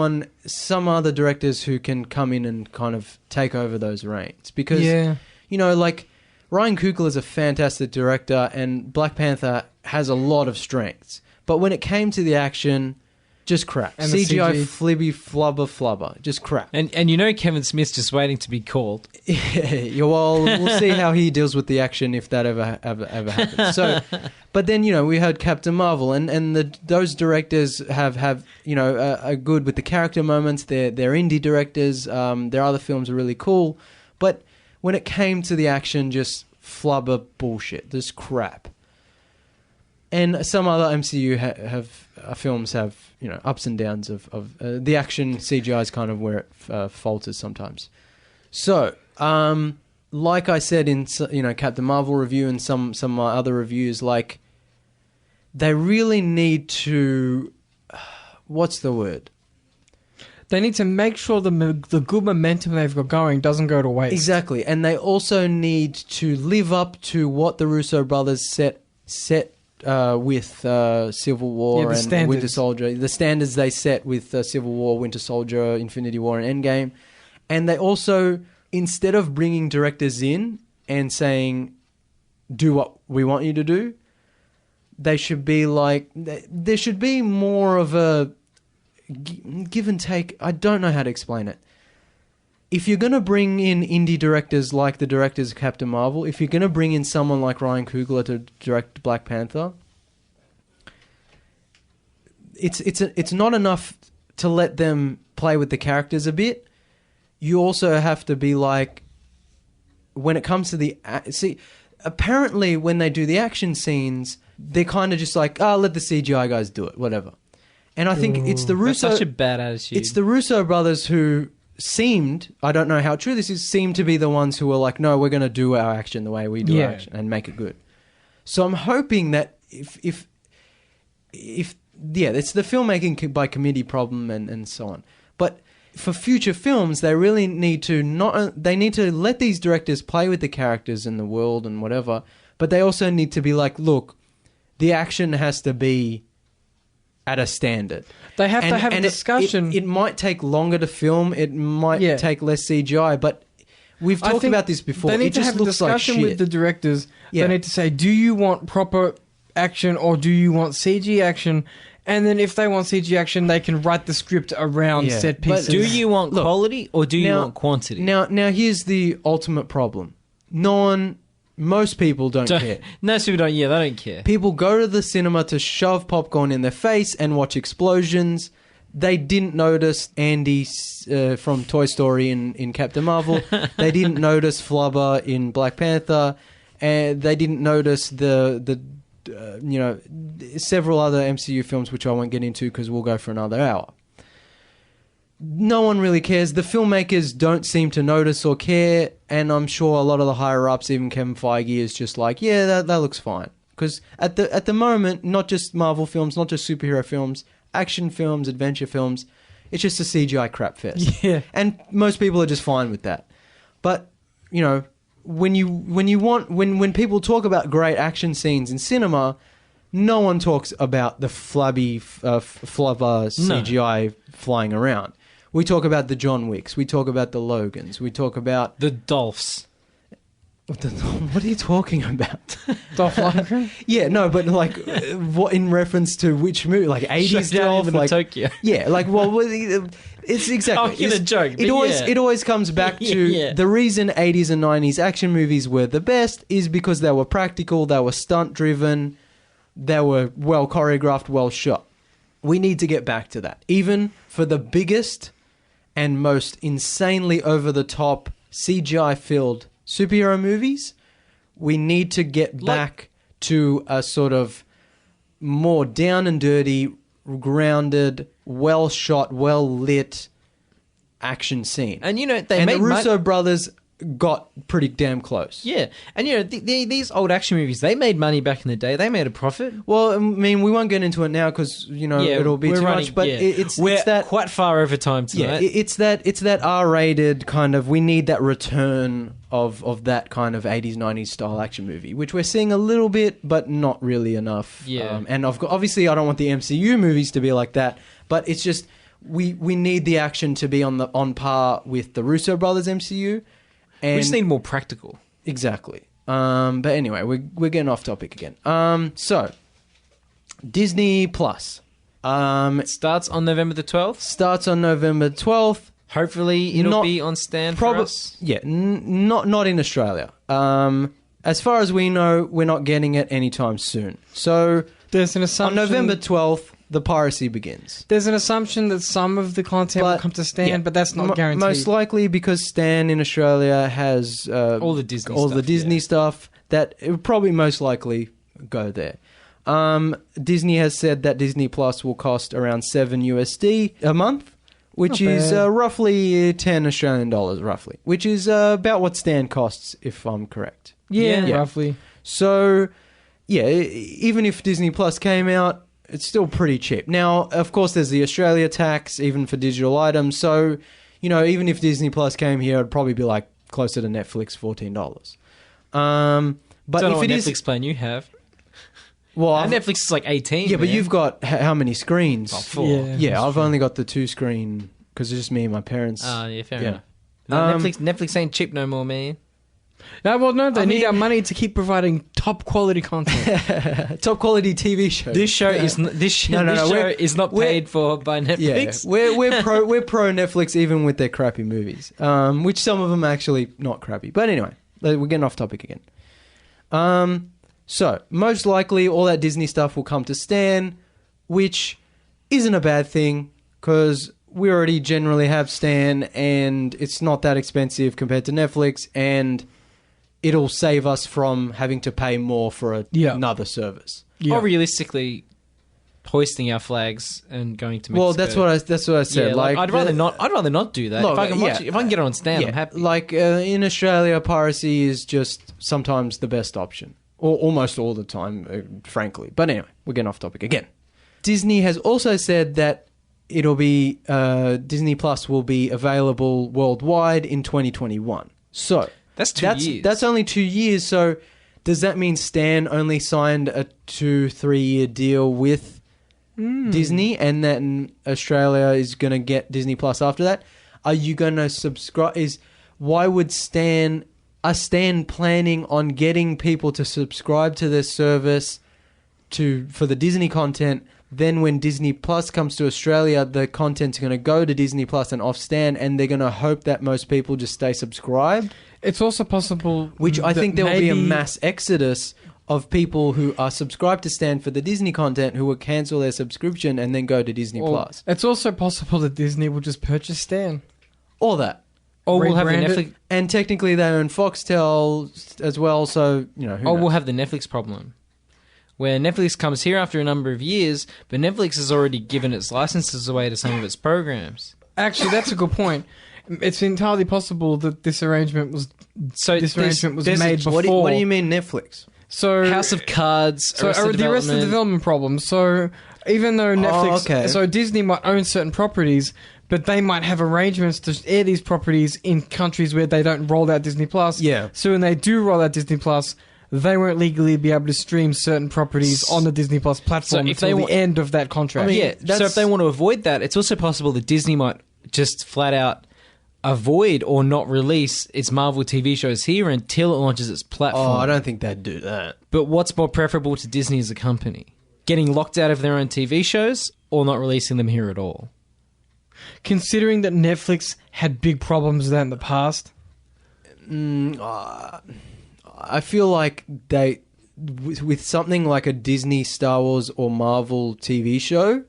other directors who can come in and kind of take over those reins. Because, like, Ryan Coogler is a fantastic director and Black Panther has a lot of strengths. But when it came to the action... Just crap. And CGI flibby flubber. Just crap. And Kevin Smith's just waiting to be called. Yeah, well, we'll see how he deals with the action if that ever happens. So, but then, we heard Captain Marvel and those directors have are good with the character moments. They're indie directors. Their other films are really cool. But when it came to the action, just flubber bullshit. Just crap. And some other MCU films have, ups and downs of the action. CGI is kind of where it falters sometimes. So, like I said in Captain Marvel review and some of my other reviews, like they really need to, what's the word? They need to make sure the good momentum they've got going doesn't go to waste. Exactly, and they also need to live up to what the Russo brothers set with Civil War and Winter Soldier, the standards they set with Civil War, Winter Soldier, Infinity War, and Endgame. And they also, instead of bringing directors in and saying, do what we want you to do, they should be like, there should be more of a give and take. I don't know how to explain it. If you're going to bring in indie directors like the directors of Captain Marvel, if you're going to bring in someone like Ryan Coogler to direct Black Panther, it's not enough to let them play with the characters a bit. You also have to be like, when it comes to the... See, apparently when they do the action scenes, they're kind of just like, let the CGI guys do it, whatever. And I think it's the Russo... That's such a bad attitude. It's the Russo brothers who... seemed, I don't know how true this is, seemed to be the ones who were like, no, we're going to do our action the way we do our action and make it good. So I'm hoping that if it's the filmmaking by committee problem and so on. But for future films, they really need to they need to let these directors play with the characters in the world and whatever, but they also need to be like, look, the action has to be at a standard. They have to have a discussion. It might take longer to film. It might take less CGI, but we've talked about this before. They need to have a discussion with the directors. Yeah. They need to say, do you want proper action or do you want CG action? And then if they want CG action, they can write the script around set pieces. But do you want quality or do you want quantity? Now here's the ultimate problem. No one Most people don't care. No, people don't. Yeah, they don't care. People go to the cinema to shove popcorn in their face and watch explosions. They didn't notice Andy from Toy Story in Captain Marvel. They didn't notice Flubber in Black Panther, and they didn't notice the several other MCU films, which I won't get into because we'll go for another hour. No one really cares. The filmmakers don't seem to notice or care, and I'm sure a lot of the higher ups, even Kevin Feige, is just like, yeah, that looks fine. Because at the moment, not just Marvel films, not just superhero films, action films, adventure films, it's just a CGI crap fest. Yeah. And most people are just fine with that. But, you know, when people talk about great action scenes in cinema, no one talks about the flubber CGI flying around. We talk about the John Wicks. We talk about the Logans. We talk about the Dolphs. What are you talking about? Dolph Lundgren? Yeah, no, but like, what in reference to which movie? Like 80s Dolph, like Tokyo. Yeah, like it's exactly. I'm in a joke. It always comes back to the reason 80s and 90s action movies were the best is because they were practical, they were stunt driven, they were well choreographed, well shot. We need to get back to that, even for the biggest and most insanely over-the-top, CGI-filled superhero movies. We need to get back to a sort of more down and dirty, grounded, well-shot, well-lit action scene. And, you know, the Russo brothers got pretty damn close. Yeah. And, you know, these old action movies, they made money back in the day. They made a profit. Well, I mean, we won't get into it now because, you know, it'll be too much. But it's that quite far over time tonight. Yeah, it's that R-rated kind of, we need that return of that kind of 80s, 90s style action movie, which we're seeing a little bit, but not really enough. Yeah. And obviously, I don't want the MCU movies to be like that, but it's just, we need the action to be on par with the Russo brothers MCU. And we just need more practical. Exactly. But anyway, we're getting off topic again. So, Disney Plus. It starts on November the 12th. Starts on November 12th. Hopefully it'll be on stand for us. Yeah, not in Australia. As far as we know, we're not getting it anytime soon. So, there's an assumption on November 12th, the piracy begins. There's an assumption that some of the content will come to Stan, but that's not guaranteed. Most likely because Stan in Australia has all the Disney stuff that it would probably most likely go there. Disney has said that Disney Plus will cost around $7 a month, which is roughly 10 Australian dollars, roughly, which is about what Stan costs, if I'm correct. Yeah, roughly. So, yeah, even if Disney Plus came out, it's still pretty cheap. Now, of course, there's the Australia tax, even for digital items. So, you know, even if Disney Plus came here, it'd probably be like closer to Netflix, $14. But don't know if what it Netflix is, plan you have. well, Netflix is like 18. Yeah, man. but you've got how many screens? 4. Yeah, I've only got the 2 screen because it's just me and my parents. Yeah, fair enough. No, Netflix ain't cheap no more, man. No, they need our money to keep providing top quality content, top quality TV shows. This show is not paid for by Netflix. Yeah, we're pro Netflix even with their crappy movies, which some of them are actually not crappy. But anyway, we're getting off topic again. So most likely all that Disney stuff will come to Stan, which isn't a bad thing because we already generally have Stan and it's not that expensive compared to Netflix, and it'll save us from having to pay more for another service. Yeah. Or realistically, hoisting our flags and going to Mexico. Well, that's what I said. Yeah, like I'd rather not do that. Look, if I can get it on Stan, I'm happy. Like in Australia, piracy is just sometimes the best option, or almost all the time, frankly. But anyway, we're getting off topic again. Disney has also said that it'll be Disney Plus will be available worldwide in 2021. So. That's 2 years. That's only 2 years. So does that mean Stan only signed a 2-3 year deal with Disney, and then Australia is going to get Disney Plus after that? Are you going to subscribe? Why would Stan planning on getting people to subscribe to this service for the Disney content, then when Disney Plus comes to Australia, the content's going to go to Disney Plus and off Stan, and they're going to hope that most people just stay subscribed. It's also possible... Which I think there will be a mass exodus of people who are subscribed to Stan for the Disney content who will cancel their subscription and then go to Disney Plus. It's also possible that Disney will just purchase Stan. Or that. Or we'll have the Netflix... And technically they own Foxtel as well, so, who knows? We'll have the Netflix problem, where Netflix comes here after a number of years, but Netflix has already given its licenses away to some of its programs. Actually, that's a good point. It's entirely possible that this arrangement was made before. What do you mean Netflix? So House of Cards, the Arrested Development problem. So even though Netflix, so Disney might own certain properties, but they might have arrangements to air these properties in countries where they don't roll out Disney Plus. Yeah. So when they do roll out Disney Plus, they won't legally be able to stream certain properties on the Disney Plus platform until the end of that contract. So if they want to avoid that, it's also possible that Disney might just flat out avoid or not release its Marvel TV shows here until it launches its platform. Oh, I don't think they'd do that. But what's more preferable to Disney as a company? Getting locked out of their own TV shows or not releasing them here at all? Considering that Netflix had big problems with that in the past? I feel like with something like a Disney, Star Wars or Marvel TV show,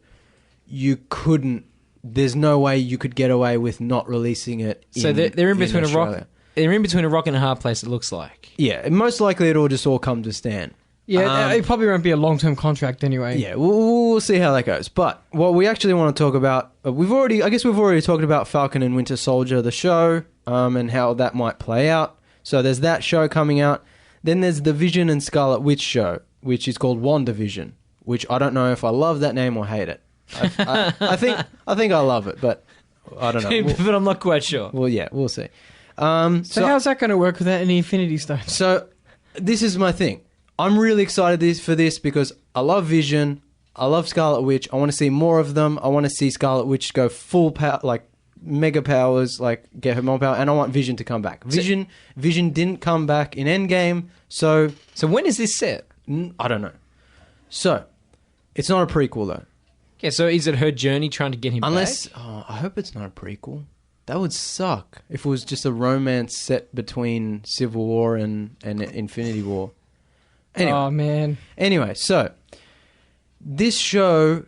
there's no way you could get away with not releasing it they're in between Australia. They're in between a rock and a hard place, it looks like. Yeah, most likely it'll just all come to Stan. Yeah, it probably won't be a long-term contract anyway. Yeah, we'll see how that goes. But what we actually want to talk about, we've already talked about Falcon and Winter Soldier, the show, and how that might play out. So there's that show coming out. Then there's the Vision and Scarlet Witch show, which is called WandaVision, which I don't know if I love that name or hate it. I think I love it, but I don't know. But I'm not quite sure. Well, yeah, we'll see. So how's that going to work without any Infinity Stones? So this is my thing. I'm really excited for this because I love Vision. I love Scarlet Witch. I want to see more of them. I want to see Scarlet Witch go full power, like mega powers, like get her more power, and I want Vision to come back. Vision didn't come back in Endgame, so when is this set? I don't know. So it's not a prequel though. Yeah, so is it her journey trying to get him back? I hope it's not a prequel. That would suck if it was just a romance set between Civil War and Infinity War. Anyway, oh, man. Anyway, so this show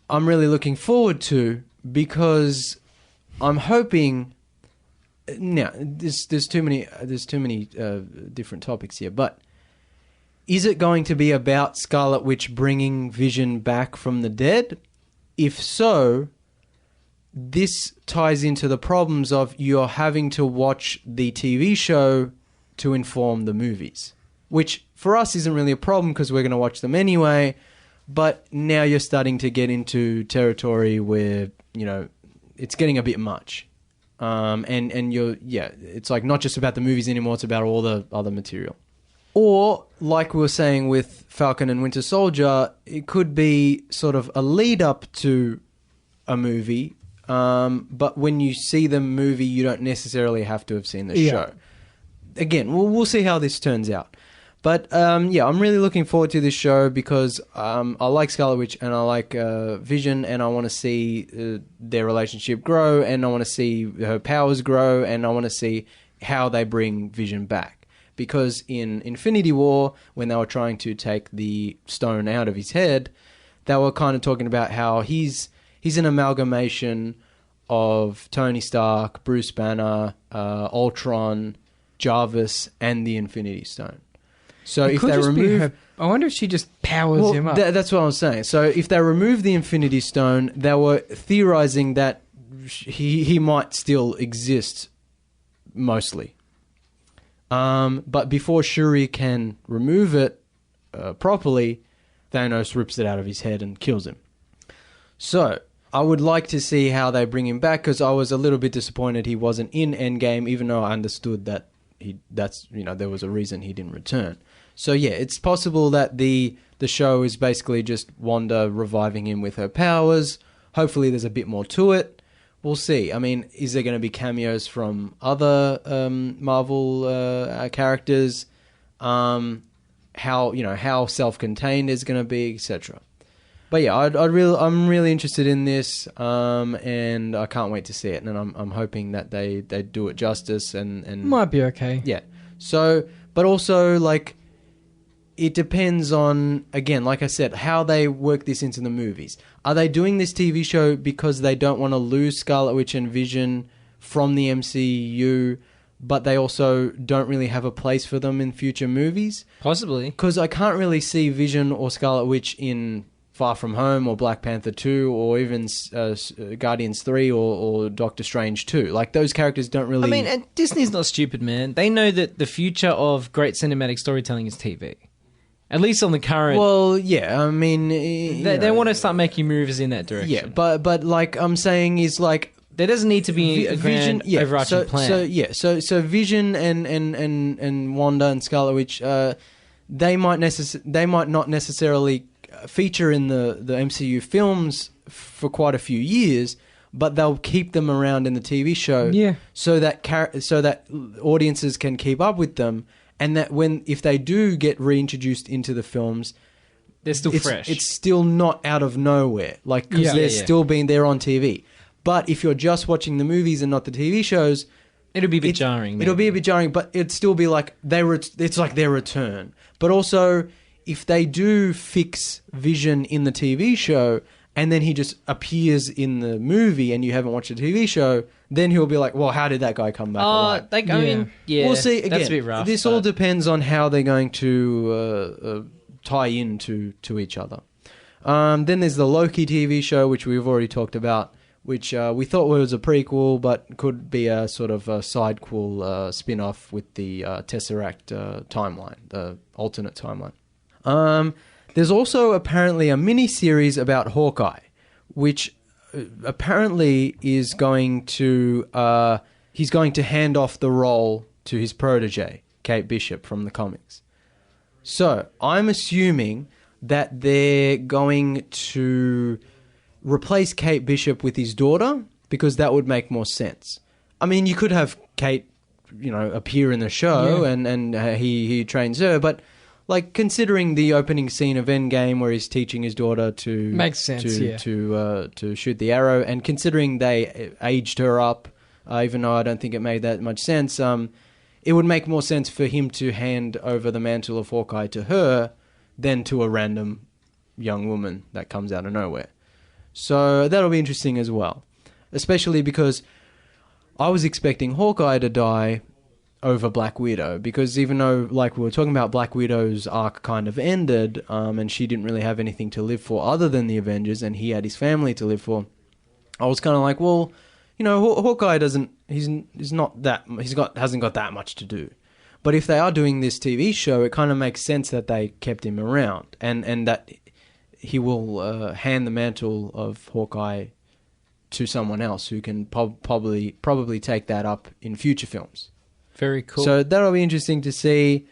I'm really looking forward to because I'm hoping... Now, there's too many different topics here, but is it going to be about Scarlet Witch bringing Vision back from the dead? If so, this ties into the problems of you're having to watch the TV show to inform the movies, which for us isn't really a problem because we're going to watch them anyway, but now you're starting to get into territory where, it's getting a bit much. And it's like not just about the movies anymore, it's about all the other material. Or, like we were saying with Falcon and Winter Soldier, it could be sort of a lead up to a movie, but when you see the movie, you don't necessarily have to have seen the show. Again, we'll see how this turns out. But, I'm really looking forward to this show because I like Scarlet Witch and I like Vision, and I want to see their relationship grow, and I want to see her powers grow, and I want to see how they bring Vision back. Because in Infinity War, when they were trying to take the stone out of his head, they were kind of talking about how he's an amalgamation of Tony Stark, Bruce Banner, Ultron, Jarvis, and the Infinity Stone. So if they remove... I wonder if she just powers him up. That's what I was saying. So if they remove the Infinity Stone, they were theorizing that he might still exist, mostly. But before Shuri can remove it properly, Thanos rips it out of his head and kills him. So I would like to see how they bring him back because I was a little bit disappointed he wasn't in Endgame, even though I understood that there was a reason he didn't return. So yeah, it's possible that the show is basically just Wanda reviving him with her powers. Hopefully there's a bit more to it. We'll see. I mean, is there going to be cameos from other Marvel characters? How self-contained is going to be, etc. But yeah, I'm really interested in this, and I can't wait to see it. And I'm hoping that they do it justice and Might be okay. yeah. So, but also like, it depends on, again, like I said, how they work this into the movies. Are they doing this TV show because they don't want to lose Scarlet Witch and Vision from the MCU, but they also don't really have a place for them in future movies? Possibly. Because I can't really see Vision or Scarlet Witch in Far From Home or Black Panther 2 or even Guardians 3 or Doctor Strange 2. Like, those characters don't really... I mean, and Disney's not stupid, man. They know that the future of great cinematic storytelling is TV. At least on the current... Well, yeah, I mean... They want to start making moves in that direction. Yeah, but like I'm saying is like... There doesn't need to be a grand overarching plan. So Vision and Wanda and Scarlet Witch, they might not necessarily feature in the MCU films for quite a few years, but they'll keep them around in the TV show, so that audiences can keep up with them, and that if they do get reintroduced into the films, they're still fresh. It's still not out of nowhere, like, because they're still being there on TV. But if you're just watching the movies and not the TV shows, it'll be a bit jarring. Maybe. It'll be a bit jarring, but it'd still be like it's like their return. But also, if they do fix Vision in the TV show and then he just appears in the movie and you haven't watched the TV show, then he'll be like, well, how did that guy come back alive? I mean, we'll see. Again, that's a bit rough. This all depends on how they're going to tie into each other. Then there's the Loki TV show, which we've already talked about, which we thought was a prequel, but could be a sort of a sidequel spin-off with the Tesseract timeline, the alternate timeline. There's also apparently a mini-series about Hawkeye, which apparently is going to... he's going to hand off the role to his protege, Kate Bishop, from the comics. So, I'm assuming that they're going to replace Kate Bishop with his daughter, because that would make more sense. I mean, you could have Kate, appear in the show and he trains her, but like, considering the opening scene of Endgame where he's teaching his daughter to makes sense, to shoot the arrow, and considering they aged her up, even though I don't think it made that much sense, it would make more sense for him to hand over the mantle of Hawkeye to her than to a random young woman that comes out of nowhere. So that'll be interesting as well, especially because I was expecting Hawkeye to die over Black Widow, because even though, like, we were talking about, Black Widow's arc kind of ended, and she didn't really have anything to live for other than the Avengers, and he had his family to live for, I was kind of like, well, Hawkeye hasn't got that much to do. But if they are doing this TV show, it kind of makes sense that they kept him around, and that he will hand the mantle of Hawkeye to someone else who can probably take that up in future films. Very cool. So that'll be interesting to see.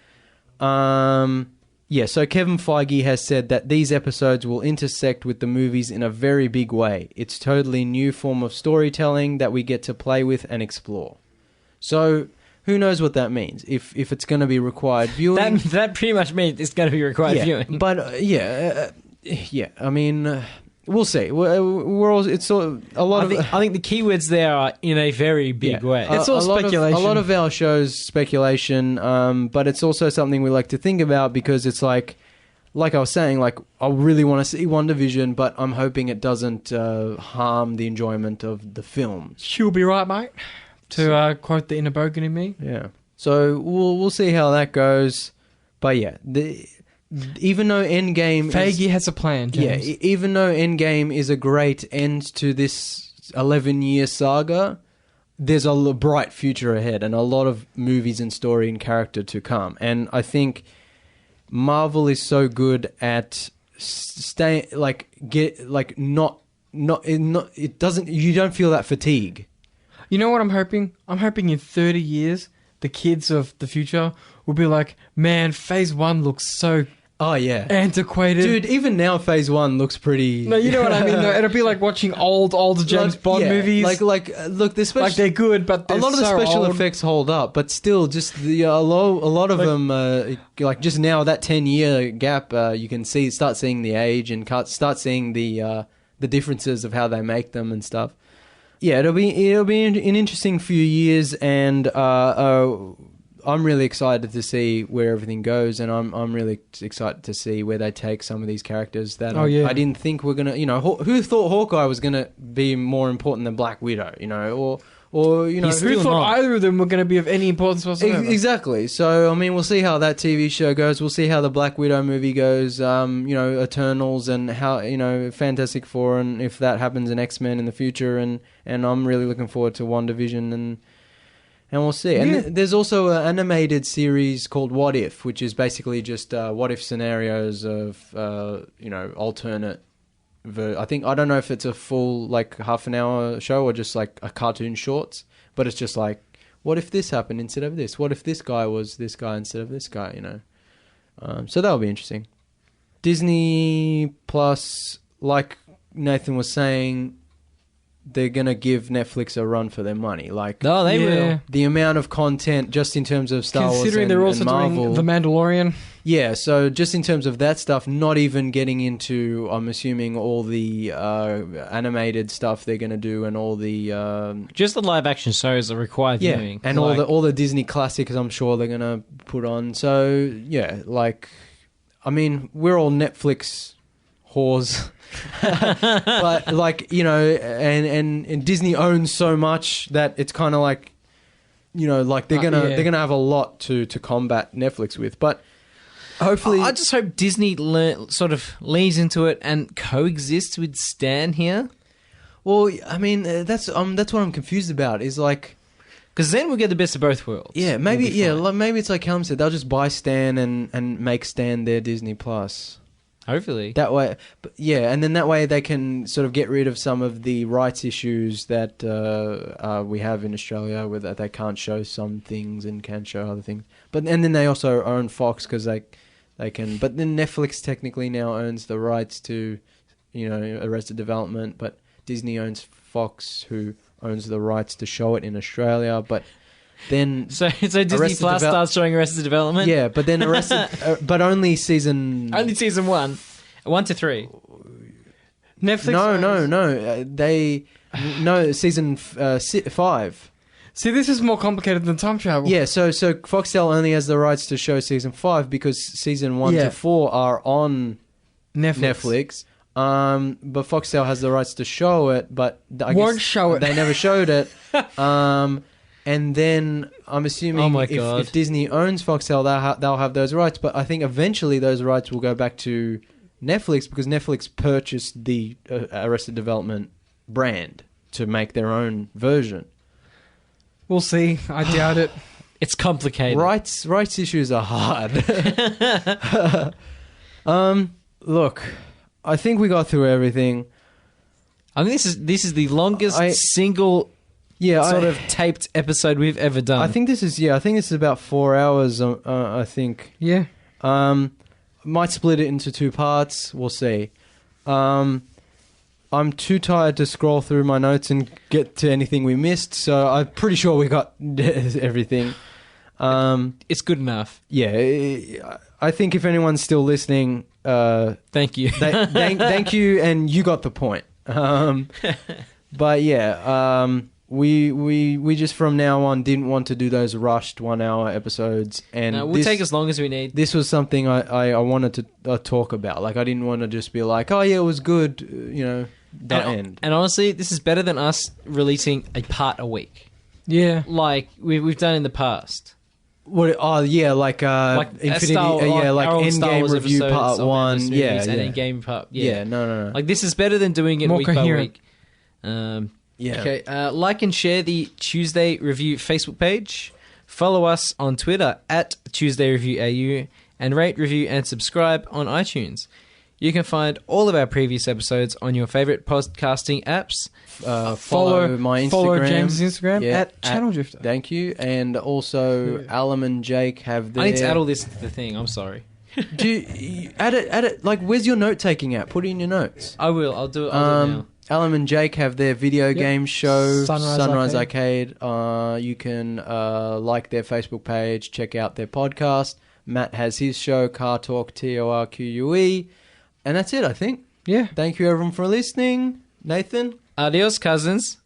So Kevin Feige has said that these episodes will intersect with the movies in a very big way. It's totally new form of storytelling that we get to play with and explore. So who knows what that means? If it's going to be required viewing, that pretty much means it's going to be required viewing. But I mean, we'll see. We're all. It's a lot of. I think the keywords there are in a very big way. It's all speculation. A lot of our shows speculation, but it's also something we like to think about, because it's like I was saying, like, I really want to see WandaVision, but I'm hoping it doesn't harm the enjoyment of the films. She'll be right, mate. To quote the inner bogan in me. Yeah. So we'll see how that goes, but yeah, even though Endgame... Feige has a plan, James. Yeah, even though Endgame is a great end to this 11-year saga, there's a bright future ahead and a lot of movies and story and character to come. And I think Marvel is so good at you don't feel that fatigue. You know what I'm hoping? I'm hoping in 30 years, the kids of the future will be like, man, Phase 1 looks so Oh yeah, antiquated. dude. Even now, Phase 1 looks pretty. No, you know what I mean. Though. It'll be like watching old James Bond movies. Look, the special, like they're good, but a lot of the so special old. effects hold up. But still, just a lot of them, like just now that 10-year gap, you can start seeing the age and start seeing the differences of how they make them and stuff. Yeah, it'll be an interesting few years, and I'm really excited to see where everything goes, and I'm really excited to see where they take some of these characters that I didn't think were gonna. Who thought Hawkeye was gonna be more important than Black Widow? Or who thought either of them were going to be of any importance whatsoever? Exactly. So I mean, we'll see how that TV show goes. We'll see how the Black Widow movie goes. Eternals and how Fantastic Four, and if that happens in X-Men in the future, and I'm really looking forward to WandaVision and we'll see. And there's also an animated series called What If, which is basically just what if scenarios of alternate. I don't know if it's a full like half an hour show or just like a cartoon shorts, but it's just like, what if this happened instead of this? What if this guy was this guy instead of this guy? So that'll be interesting. Disney Plus, like Nathan was saying, they're gonna give Netflix a run for their money. Like, no, they will. The amount of content, just in terms of Star Wars, considering they're also doing The Mandalorian. Yeah, so just in terms of that stuff, not even getting into, I'm assuming, all the animated stuff they're gonna do, and all the just the live action shows are required viewing, and all the Disney classics, I'm sure they're gonna put on. So yeah, like, I mean, we're all Netflix whores. But like, and Disney owns so much that it's kind of like, like they're gonna have a lot to combat Netflix with. But hopefully, I just hope Disney sort of leans into it and coexists with Stan here. Well, I mean, that's what I'm confused about. Is like, because then we'll get the best of both worlds. Yeah, maybe maybe it's like Callum said, they'll just buy Stan and make Stan their Disney Plus. Hopefully. That way, and then that way they can sort of get rid of some of the rights issues that we have in Australia, where they can't show some things and can show other things. And then they also own Fox because they can. But then Netflix technically now owns the rights to, Arrested Development, but Disney owns Fox, who owns the rights to show it in Australia, but. Then so Disney Plus starts showing Arrested Development. Yeah, but then but only season 1 to 3. Netflix. Season 5. See, this is more complicated than time travel. Yeah, so Foxtel only has the rights to show season 5 because season 1 to 4 are on Netflix. But Foxtel has the rights to show it, but won't show it. They never showed it. And then I'm assuming if Disney owns Foxtel, they'll have those rights. But I think eventually those rights will go back to Netflix because Netflix purchased the Arrested Development brand to make their own version. We'll see. I doubt it. It's complicated. Rights issues are hard. Look, I think we got through everything. I think this is the longest single sort of taped episode we've ever done. I think this is about 4 hours. I think. Yeah. Might split it into 2 parts. We'll see. I'm too tired to scroll through my notes and get to anything we missed, so I'm pretty sure we got everything. It's good enough. Yeah, I think if anyone's still listening, thank you. Thank you, and you got the point. But yeah, we just from now on didn't want to do those rushed 1 hour episodes, and we'll take as long as we need. This was something I wanted to talk about. Like, I didn't want to just be like, oh yeah, it was good, end. And honestly, this is better than us releasing a part a week. Yeah, like we've done in the past. What? Oh yeah, like Infinity. Like Endgame review part 1. Yeah, and Endgame part. Yeah, no. Like, this is better than doing it more week coherent. by week. Yeah. Okay. Like and share the Tuesday Review Facebook page. Follow us on Twitter at Tuesday Review AU, and rate, review, and subscribe on iTunes. You can find all of our previous episodes on your favorite podcasting apps. Follow my Instagram. Follow James' Instagram at Channel Drifter. Thank you. And also, Callum and Jake have their... I need to add all this to the thing. I'm sorry. Add it. Like, where's your note taking at? Put it in your notes. I will. I'll do it now. Callum and Jake have their video game show, Sunrise Arcade. You can like their Facebook page, check out their podcast. Matt has his show, Car Talk, TORQUE. And that's it, I think. Yeah. Thank you, everyone, for listening. Nathan? Adios, cousins.